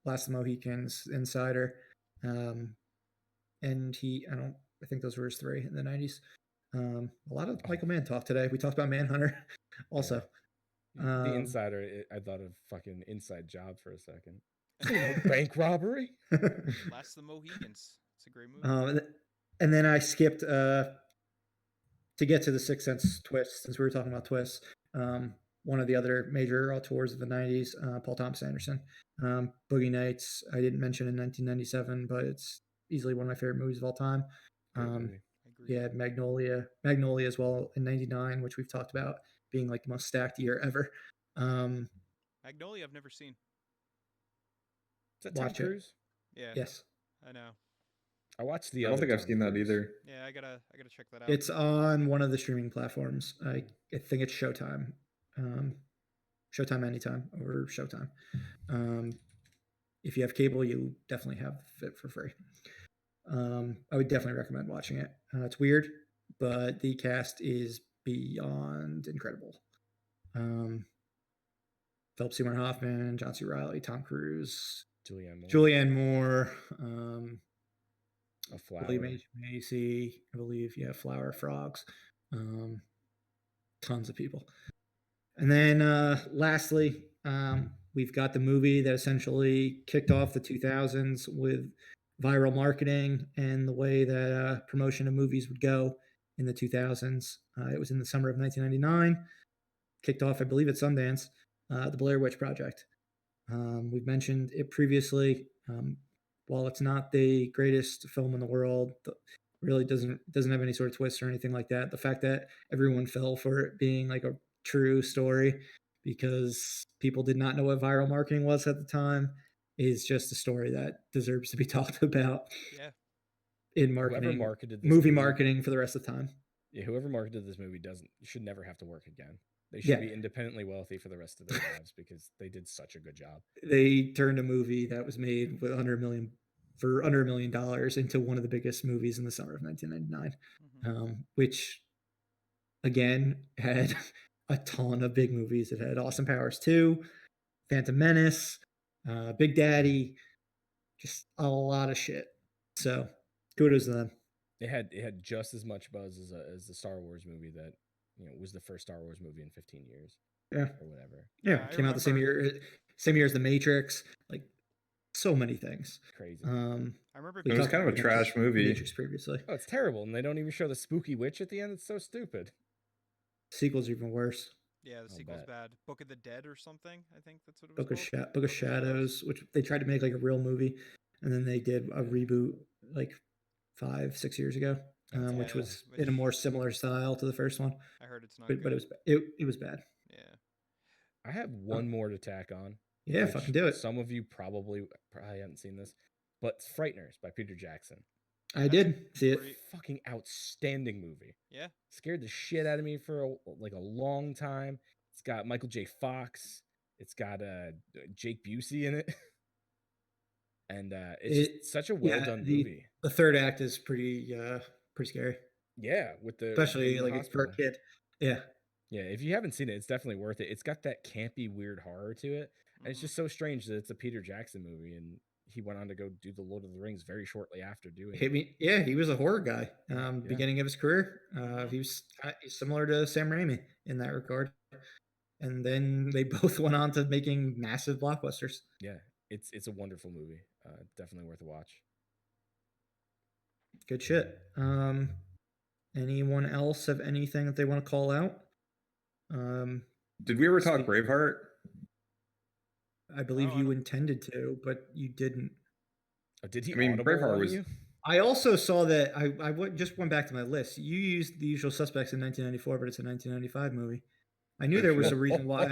Last of the Mohicans, Insider, and I think those were his three in the 90s. A lot of Michael Mann talk today. We talked about Manhunter also. The Insider, I thought of fucking Inside Job for a second. Bank robbery? Last of the Mohicans. It's a great movie. And then I skipped to get to The Sixth Sense twist, since we were talking about twists. One of the other major auteurs of the 90s, Paul Thomas Anderson. Boogie Nights, I didn't mention in 1997, but it's easily one of my favorite movies of all time. Great movie. Agreed. Yeah, Magnolia as well in 99, which we've talked about being like the most stacked year ever. Magnolia I've never seen. Is that Tom Watch it. Cruise? Yeah. Yes. I know. I watched the I don't other think I've Tom seen that Cruise. either. Yeah, I gotta check that out. It's on one of the streaming platforms. I think it's Showtime. Showtime Anytime or Showtime. If you have cable, you definitely have it for free. I would definitely recommend watching it. It's weird, but the cast is beyond incredible. Philip Seymour Hoffman, John C. Reilly, Tom Cruise, Julianne Julianne Moore. Moore, A flower. William H. Macy, I believe. Yeah, Flower, Frogs. Tons of people. And then lastly, we've got the movie that essentially kicked off the 2000s with viral marketing and the way that promotion of movies would go in the 2000s. It was in the summer of 1999, kicked off, I believe, at Sundance, the Blair Witch Project. We've mentioned it previously. While it's not the greatest film in the world, really doesn't have any sort of twist or anything like that. The fact that everyone fell for it being like a true story because people did not know what viral marketing was at the time is just a story that deserves to be talked about. Yeah. In Whoever marketing, marketed this movie marketing for the rest of the time. Yeah, whoever marketed this movie should never have to work again. They should be independently wealthy for the rest of their lives because they did such a good job. They turned a movie that was made with under $1 million into one of the biggest movies in the summer of 1999, which again had a ton of big movies. It had Austin Powers 2, Phantom Menace, Big Daddy, just a lot of shit. So kudos to them. It had just as much buzz as the Star Wars movie that was the first Star Wars movie in 15 years. Yeah, or whatever. Yeah, came out the same year as The Matrix. Like so many things. Crazy. I remember it was kind of a trash movie. Matrix previously. Oh, it's terrible, and they don't even show the spooky witch at the end. It's so stupid. Sequel's even worse. Yeah, the sequel's bad. Book of the Dead or something. I think that's what it was called. Book of Shadows, which they tried to make like a real movie, and then they did a reboot like 5-6 years ago, which was in a more similar style to the first one. I heard it's not good. But it was bad. Yeah. I have one more to tack on. Yeah, fucking do it. Some of you probably haven't seen this, but Frighteners by Peter Jackson. I did see it. Fucking outstanding movie. Yeah. Scared the shit out of me for a long time. It's got Michael J. Fox. It's got Jake Busey in it. And it's such a well done movie. The third act is pretty scary. Yeah, especially like for a kid. Yeah. Yeah, if you haven't seen it, it's definitely worth it. It's got that campy, weird horror to it. And it's just so strange that it's a Peter Jackson movie, and he went on to go do the Lord of the Rings very shortly after doing it. Yeah, he was a horror guy. Beginning of his career, he was similar to Sam Raimi in that regard. And then they both went on to making massive blockbusters. Yeah, it's a wonderful movie. Definitely worth a watch. Good shit. Anyone else have anything that they want to call out? Did we ever talk Braveheart? I believe you intended to, but you didn't. Oh, did he? I mean, Braveheart was. I also saw that I just went back to my list. You used The Usual Suspects in 1994, but it's a 1995 movie. I knew there was a reason why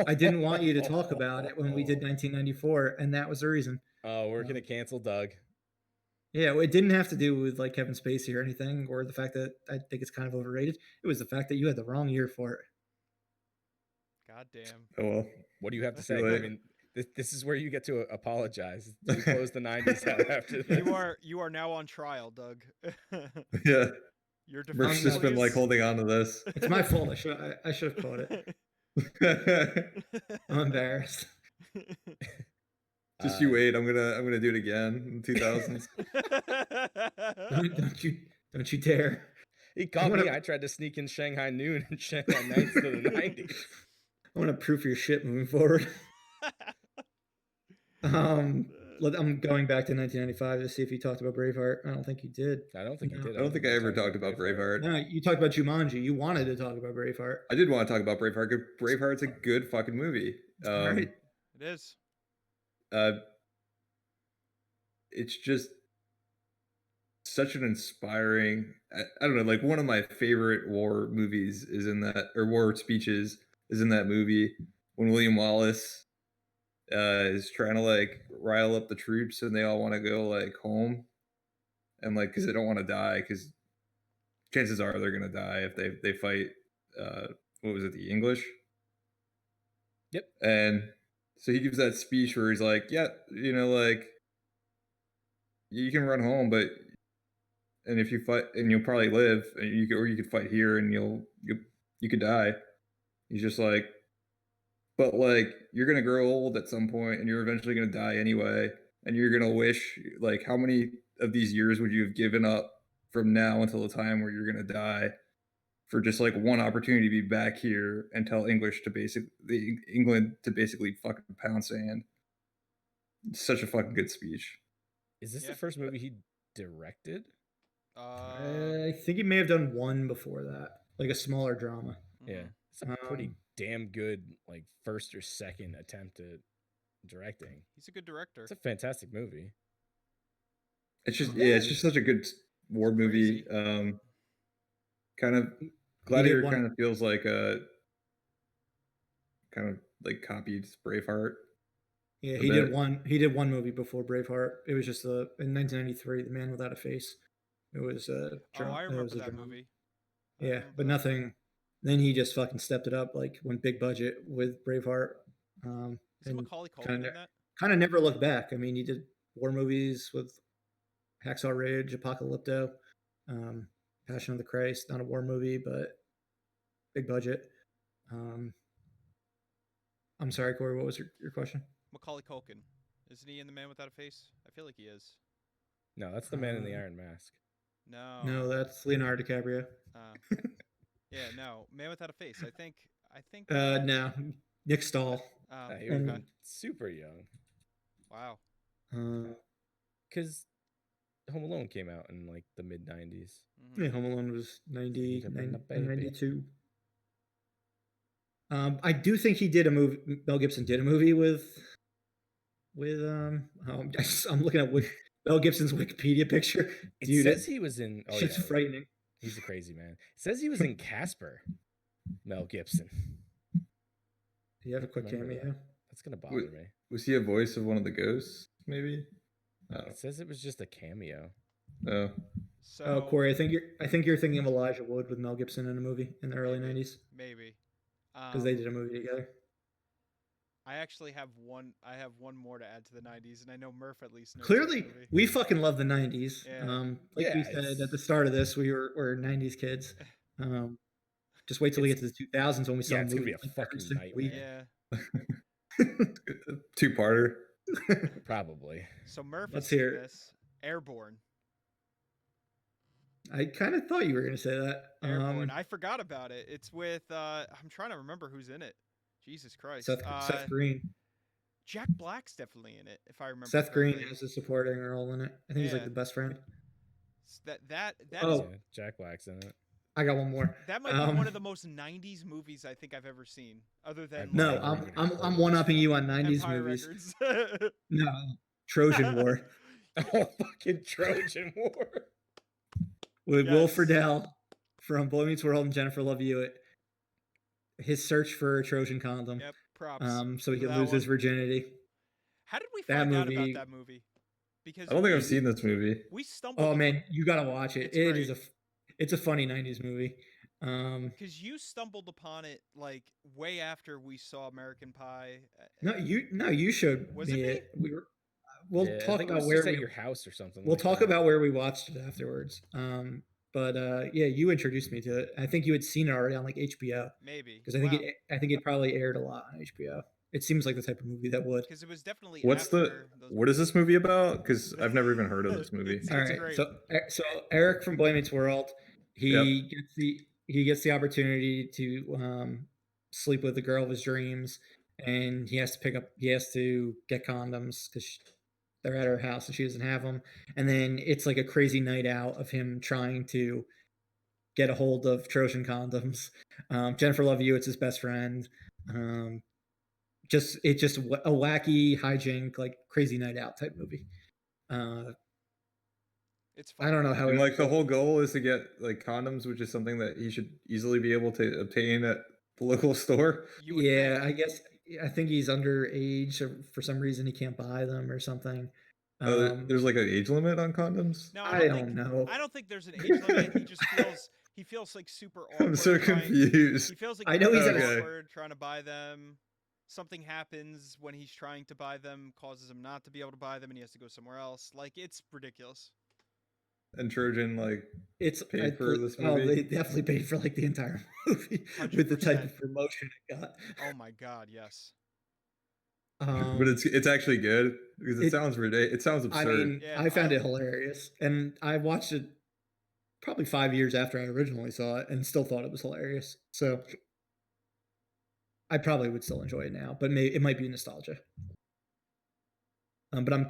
I didn't want you to talk about it when we did 1994, and that was the reason. Oh, we're gonna cancel Doug. Yeah, it didn't have to do with like Kevin Spacey or anything, or the fact that I think it's kind of overrated. It was the fact that you had the wrong year for it. God damn. Oh well. What do you have to say? I mean, this is where you get to apologize. We closed the 90s out after that. You are now on trial, Doug. Yeah. Your Murph's just been like holding on to this. It's my fault. I should have caught it. I'm embarrassed. Just you wait. I'm gonna do it again in 2000s. Don't you dare. He caught me. I tried to sneak in Shanghai Noon and Shanghai Nights to the 90s. I want to proof your shit moving forward. I'm going back to 1995 to see if you talked about Braveheart. I don't think you did. I don't think you did. I don't think I ever talked about Braveheart. No, you talked about Jumanji. You wanted to talk about Braveheart. I did want to talk about Braveheart. Braveheart's a good fucking movie. Right. It is. It's just such an inspiring. I don't know. Like one of my favorite war movies is in that, or war speeches is in that movie when William Wallace is trying to like rile up the troops and they all want to go like home and like because they don't want to die because chances are they're gonna die if they fight what was it, the English? Yep. And so he gives that speech where he's like, yeah, like you can run home, but and if you fight and you'll probably live, and you could fight here and you could die. He's just like, but like you're gonna grow old at some point and you're eventually gonna die anyway, and you're gonna wish like how many of these years would you have given up from now until the time where you're gonna die? for just like one opportunity to be back here and tell England to basically fucking pound sand. It's such a fucking good speech. Is this Yeah. the first movie he directed? I think he may have done one before that, like a smaller drama. Yeah, mhm. it's a pretty Um, damn good like first or second attempt at directing. He's a good director. It's a fantastic movie. It's just it's just such a good war movie. Crazy. Kind of did Gladiator one- kind of feels like a kind of like copied Braveheart. Yeah, a he bit. did one. He did one movie before Braveheart. It was just in 1993, The Man Without a Face. It was Oh, I it remember was a that drama. movie. I Yeah, remember but that. nothing. Then he just fucking stepped it up, like went big budget with Braveheart. Is it Macaulay Culkin kind in of that? kind of never looked back. I mean, he did war movies with Hacksaw Ridge, Apocalypto, Passion of the Christ. Not a war movie, but big budget. I'm sorry, Corey. What was your question? Macaulay Culkin. Isn't he in The Man Without a Face? I feel like he is. No, that's the Man in the Uh, Iron Mask. No. No, that's Leonardo DiCaprio. Yeah, no. Man Without a Face. I think. No, Nick Stahl. Yeah, he and- was super young Wow. because Home Alone came out in like the mid '90s. Yeah, Home Alone was 90, Freedom and the 90 baby. 92. I do think he did a movie. Mel Gibson did a movie with. I'm looking at Mel Gibson's Wikipedia picture. It Dude, says he was in. Oh it's yeah, frightening. he's a crazy man. It says he was in Casper. Mel Gibson. You have a quick Remember cameo. That's gonna bother me. Was he a voice of one of the ghosts? Maybe. Oh. It says it was just a cameo. Oh. So. Oh, Corey, I think you're thinking of Elijah Wood with Mel Gibson in a movie in the early Maybe. '90s Maybe. because they did a movie together. I actually have one. I have one more to add to the '90s, and I know Murph at least knows. Clearly, this movie. we fucking love the '90s. Yeah. Like Yeah, we said at the start of this, we're '90s kids. Just wait till we get to the 2000s when we saw Yeah, it's gonna be movies a like every fucking single week. Yeah. Two-parter. Probably. So Murph Let's has seen hear it. this. Airborne. I kind of thought you were going to say that. Airborne. I forgot about it. It's with. I'm trying to remember who's in it. Jesus Christ. Seth Green. Jack Black's definitely in it, if I remember. Seth Green correctly. has a supporting role in it. I think he's like Yeah. the best friend. That Oh. is Yeah, Jack Black's in it. I got one more. that might be one of the most '90s movies I think I've ever seen, other than No, like, I'm one upping you on '90s Empire movies. Records. No, Trojan War Oh, fucking Trojan War. with Will Yes. Friedle from Boy Meets World and Jennifer Love Hewitt. His search for a Trojan condom, Yep. Props. so he for could that lose his one. virginity. How did we that find out about movie- that movie? Because I don't think we, I've seen this movie. we stumbled. Oh man, you gotta watch it. It's It is great. it's a funny '90s movie. Because you stumbled upon it like way after we saw American Pie. No, you showed Was me it me? it. We'll Yeah, I talk think it about was where just at we your house or something. we'll like talk that. about where we watched it afterwards. But yeah, you introduced me to it. I think you had seen it already on like HBO Maybe because I think it probably aired a lot on HBO. It seems like the type of movie that would. because it was definitely What is this movie about? Because I've never even heard of this movie. It's All right, great. so Eric from Boy Meets World, he gets the opportunity to sleep with the girl of his dreams, and he has to get condoms because they're at her house and she doesn't have them. And then it's like a crazy night out of him trying to get a hold of Trojan condoms. Jennifer Love Hewitt's his best friend. It's just a wacky hijink, like crazy night out type movie. It's fun. I don't know how And it like the whole goal is to get like condoms, which is something that he should easily be able to obtain at the local store. You would Yeah, think. I think he's underage, or for some reason he can't buy them or something. There's like an age limit on condoms. No, I don't know. I don't think there's an age limit. He feels like super awkward. I'm so confused. He feels like I know he's really Okay. awkward trying to buy them. Something happens when he's trying to buy them, causes him not to be able to buy them, and he has to go somewhere else. Like, it's ridiculous. And Trojan like It's paid for this Oh, movie? they definitely paid for like the entire movie with the type 100%. of promotion it got. Oh my god, yes. but it's actually good because it sounds ridiculous. It sounds I absurd. mean, Yeah, I found it hilarious, and I watched it probably 5 years after I originally saw it, and still thought it was hilarious. So I probably would still enjoy it now, but it might be nostalgia. But I'm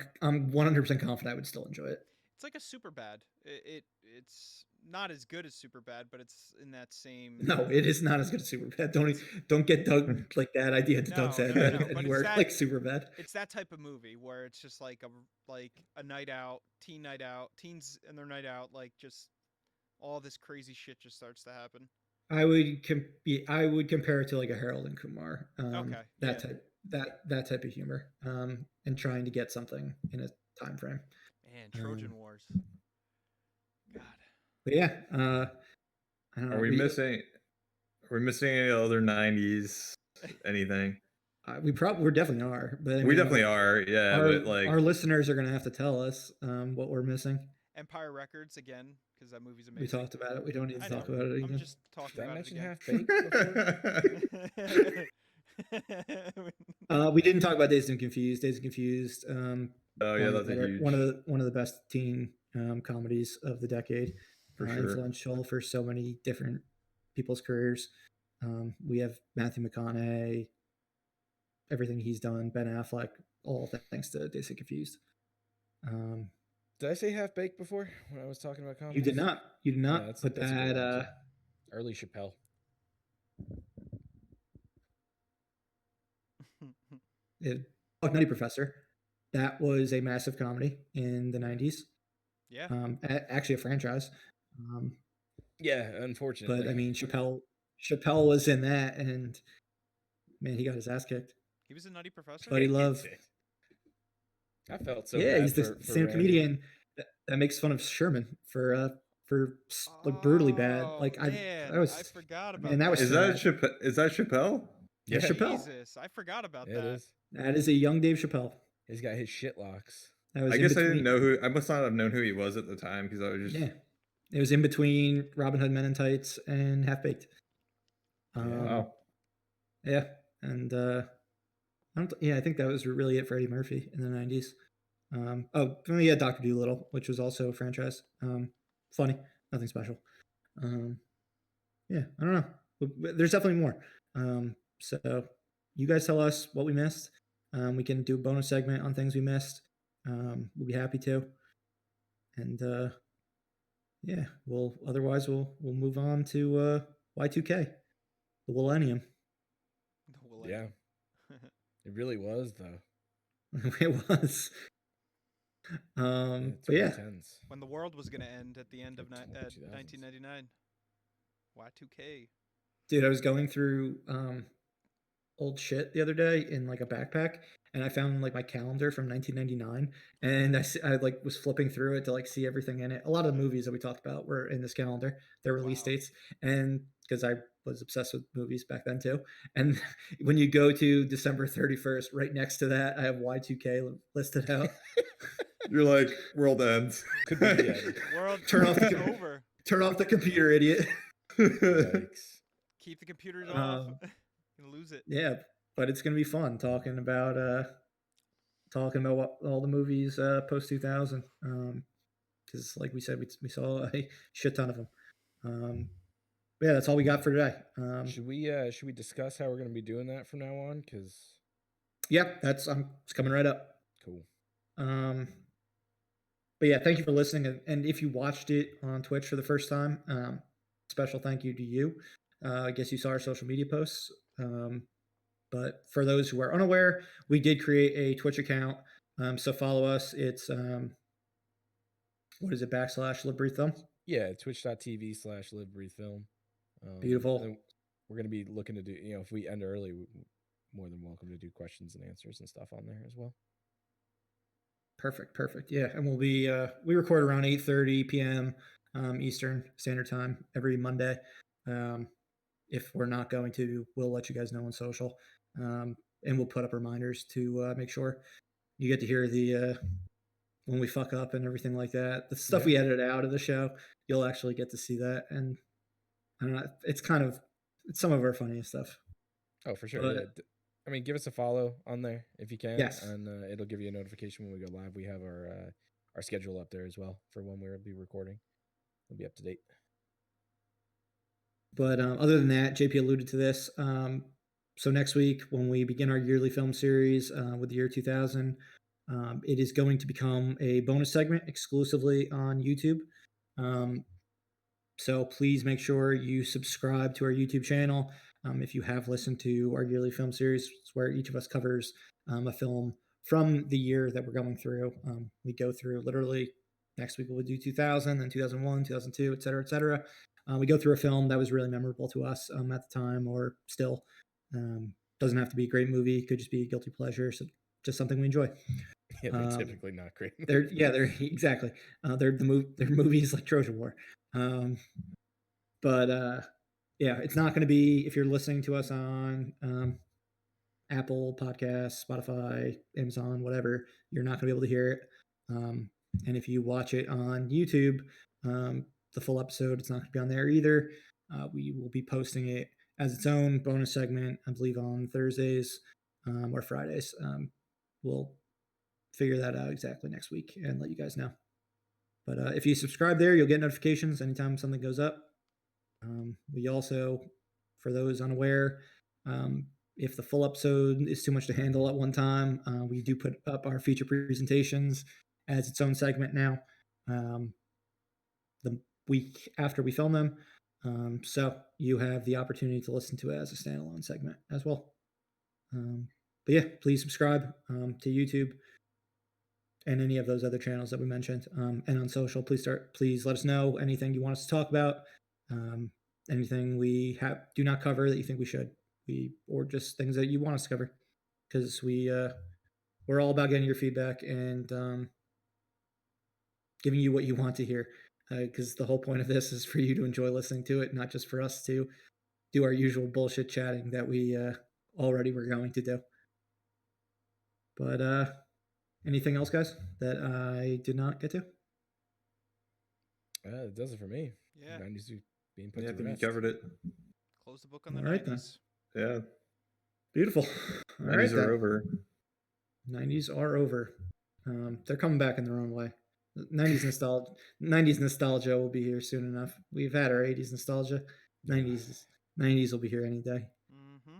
100% confident I would still enjoy it. It's like a Superbad. It's not as good as Superbad, but it's in that same. No, it is not as good as Superbad. Don't get Doug like that idea to Doug's head but anywhere it's like Superbad. It's that type of movie where it's just like a night out, teens and their night out, like just all this crazy shit just starts to happen. I would compare it to like a Harold and Kumar. Okay. That type of humor. And trying to get something in a time frame. Man, Trojan Wars. God. But yeah, I don't know. Are we missing any other 90s anything? We definitely are, but I mean, we definitely are. Yeah, but like our listeners are gonna have to tell us what we're missing. Empire Records again, because that movie's amazing. We talked about it. We don't need to talk about it again. I'm just talking about it again. We didn't talk about Dazed and Confused. Dazed and Confused. Oh yeah, that's a huge one of the best teen comedies of the decade. For sure. Influential for so many different people's careers. We have Matthew McConaughey, everything he's done, Ben Affleck, all thanks to Dazed and Confused. Did I say Half Baked before when I was talking about comedy? You did not. You did not. Put that. Early Chappelle. Nutty Professor. That was a massive comedy in the 90s. Yeah. Actually a franchise. Yeah, unfortunately. But I mean, Chappelle was in that, and man, he got his ass kicked. He was a Nutty Professor. But he loved. I felt so. Yeah, bad he's the same comedian that makes fun of Sherman for like brutally bad. Like I forgot about. And that was is that Chappelle? Yeah, Chappelle. Jesus, I forgot about that. It is. That is a young Dave Chappelle. He's got his shit locks. I guess I didn't know who. I must not have known who he was at the time because I was just. Yeah, it was in between Robin Hood Men in Tights and Half Baked. Wow. Yeah, and I think that was really it for Eddie Murphy in the 90s. Yeah, Dr. Dolittle, which was also a franchise. Funny, nothing special. Yeah, I don't know. But there's definitely more. So you guys tell us what we missed. We can do a bonus segment on things we missed. We'll be happy to. And yeah, otherwise we'll move on to Y2K, the millennium. Yeah. It really was though. It was. But yeah. Intense. When the world was going to end at the end of 1999. Y2K. Dude, I was going through old shit the other day in like a backpack, and I found like my calendar from 1999, and I like was flipping through it to like see everything in it. A lot of the movies that we talked about were in this calendar, their release dates, and because I was obsessed with movies back then too. And when you go to December 31st, right next to that, I have Y2K listed out. You're like, world ends. Could be dead. World turn off over. Turn off the computer, idiot. Yikes. Keep the computers off. You lose it. Yeah, but it's gonna be fun talking about what all the movies post 2000. Because like we said, we saw a shit ton of them. Yeah, that's all we got for today. Should we discuss how we're gonna be doing that from now on? Because yep, it's coming right up. Cool. But yeah, thank you for listening. And if you watched it on Twitch for the first time, special thank you to you. I guess you saw our social media posts. But for those who are unaware, we did create a Twitch account. So follow us. It's what is it? /LibReadFilm? Yeah, twitch.tv/LibReadFilm. Beautiful. We're gonna be looking to do. If we end early, we're more than welcome to do questions and answers and stuff on there as well. Perfect. Yeah, and we'll be we record around 8:30 p.m. Eastern Standard Time every Monday. If we're not going to, we'll let you guys know on social, and we'll put up reminders to make sure you get to hear the when we fuck up and everything like that. The stuff we edited out of the show, you'll actually get to see that, and I don't know, it's some of our funniest stuff. Oh, for sure. But, yeah. I mean, give us a follow on there if you can. Yes. And it'll give you a notification when we go live. We have our schedule up there as well for when we'll be recording. We'll be up to date. But other than that, JP alluded to this. So next week, when we begin our yearly film series with the year 2000, it is going to become a bonus segment exclusively on YouTube. So please make sure you subscribe to our YouTube channel. If you have listened to our yearly film series, where each of us covers a film from the year that we're going through. We go through literally next week we'll do 2000, then 2001, 2002, et cetera, et cetera. We go through a film that was really memorable to us at the time or still. Doesn't have to be a great movie. Could just be a guilty pleasure. So just something we enjoy. Yeah, they're typically not great. They're exactly. They're movies like Trojan War. But yeah, it's not going to be, if you're listening to us on Apple Podcasts, Spotify, Amazon, whatever, you're not going to be able to hear it. And if you watch it on YouTube, the full episode, it's not going to be on there either. We will be posting it as its own bonus segment, I believe, on Thursdays or Fridays. We'll figure that out exactly next week and let you guys know. But if you subscribe there, you'll get notifications anytime something goes up. We also, for those unaware, if the full episode is too much to handle at one time, we do put up our feature presentations as its own segment now, the week after we film them. So you have the opportunity to listen to it as a standalone segment as well. But yeah, please subscribe to YouTube and any of those other channels that we mentioned. And on social, please let us know anything you want us to talk about, anything we do not cover that you think we should, or just things that you want us to cover, because we're all about getting your feedback and giving you what you want to hear, because the whole point of this is for you to enjoy listening to it, not just for us to do our usual bullshit chatting that we already were going to do. But anything else, guys, that I did not get to? It does it for me. Yeah. 90s being put Yeah, I to think you rest. covered it. Close the book on the All right, then. 90s. Yeah. Beautiful. All right, 90s are then. over. 90s are over. They're coming back in their own way. 90s nostalgia will be here soon enough. We've had our 80s nostalgia. 90s will be here any day. Mm-hmm.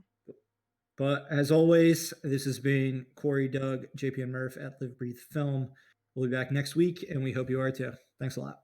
But as always, this has been Corey, Doug, JP, and Murph at Live Breathe Film. We'll be back next week, and we hope you are too. Thanks a lot.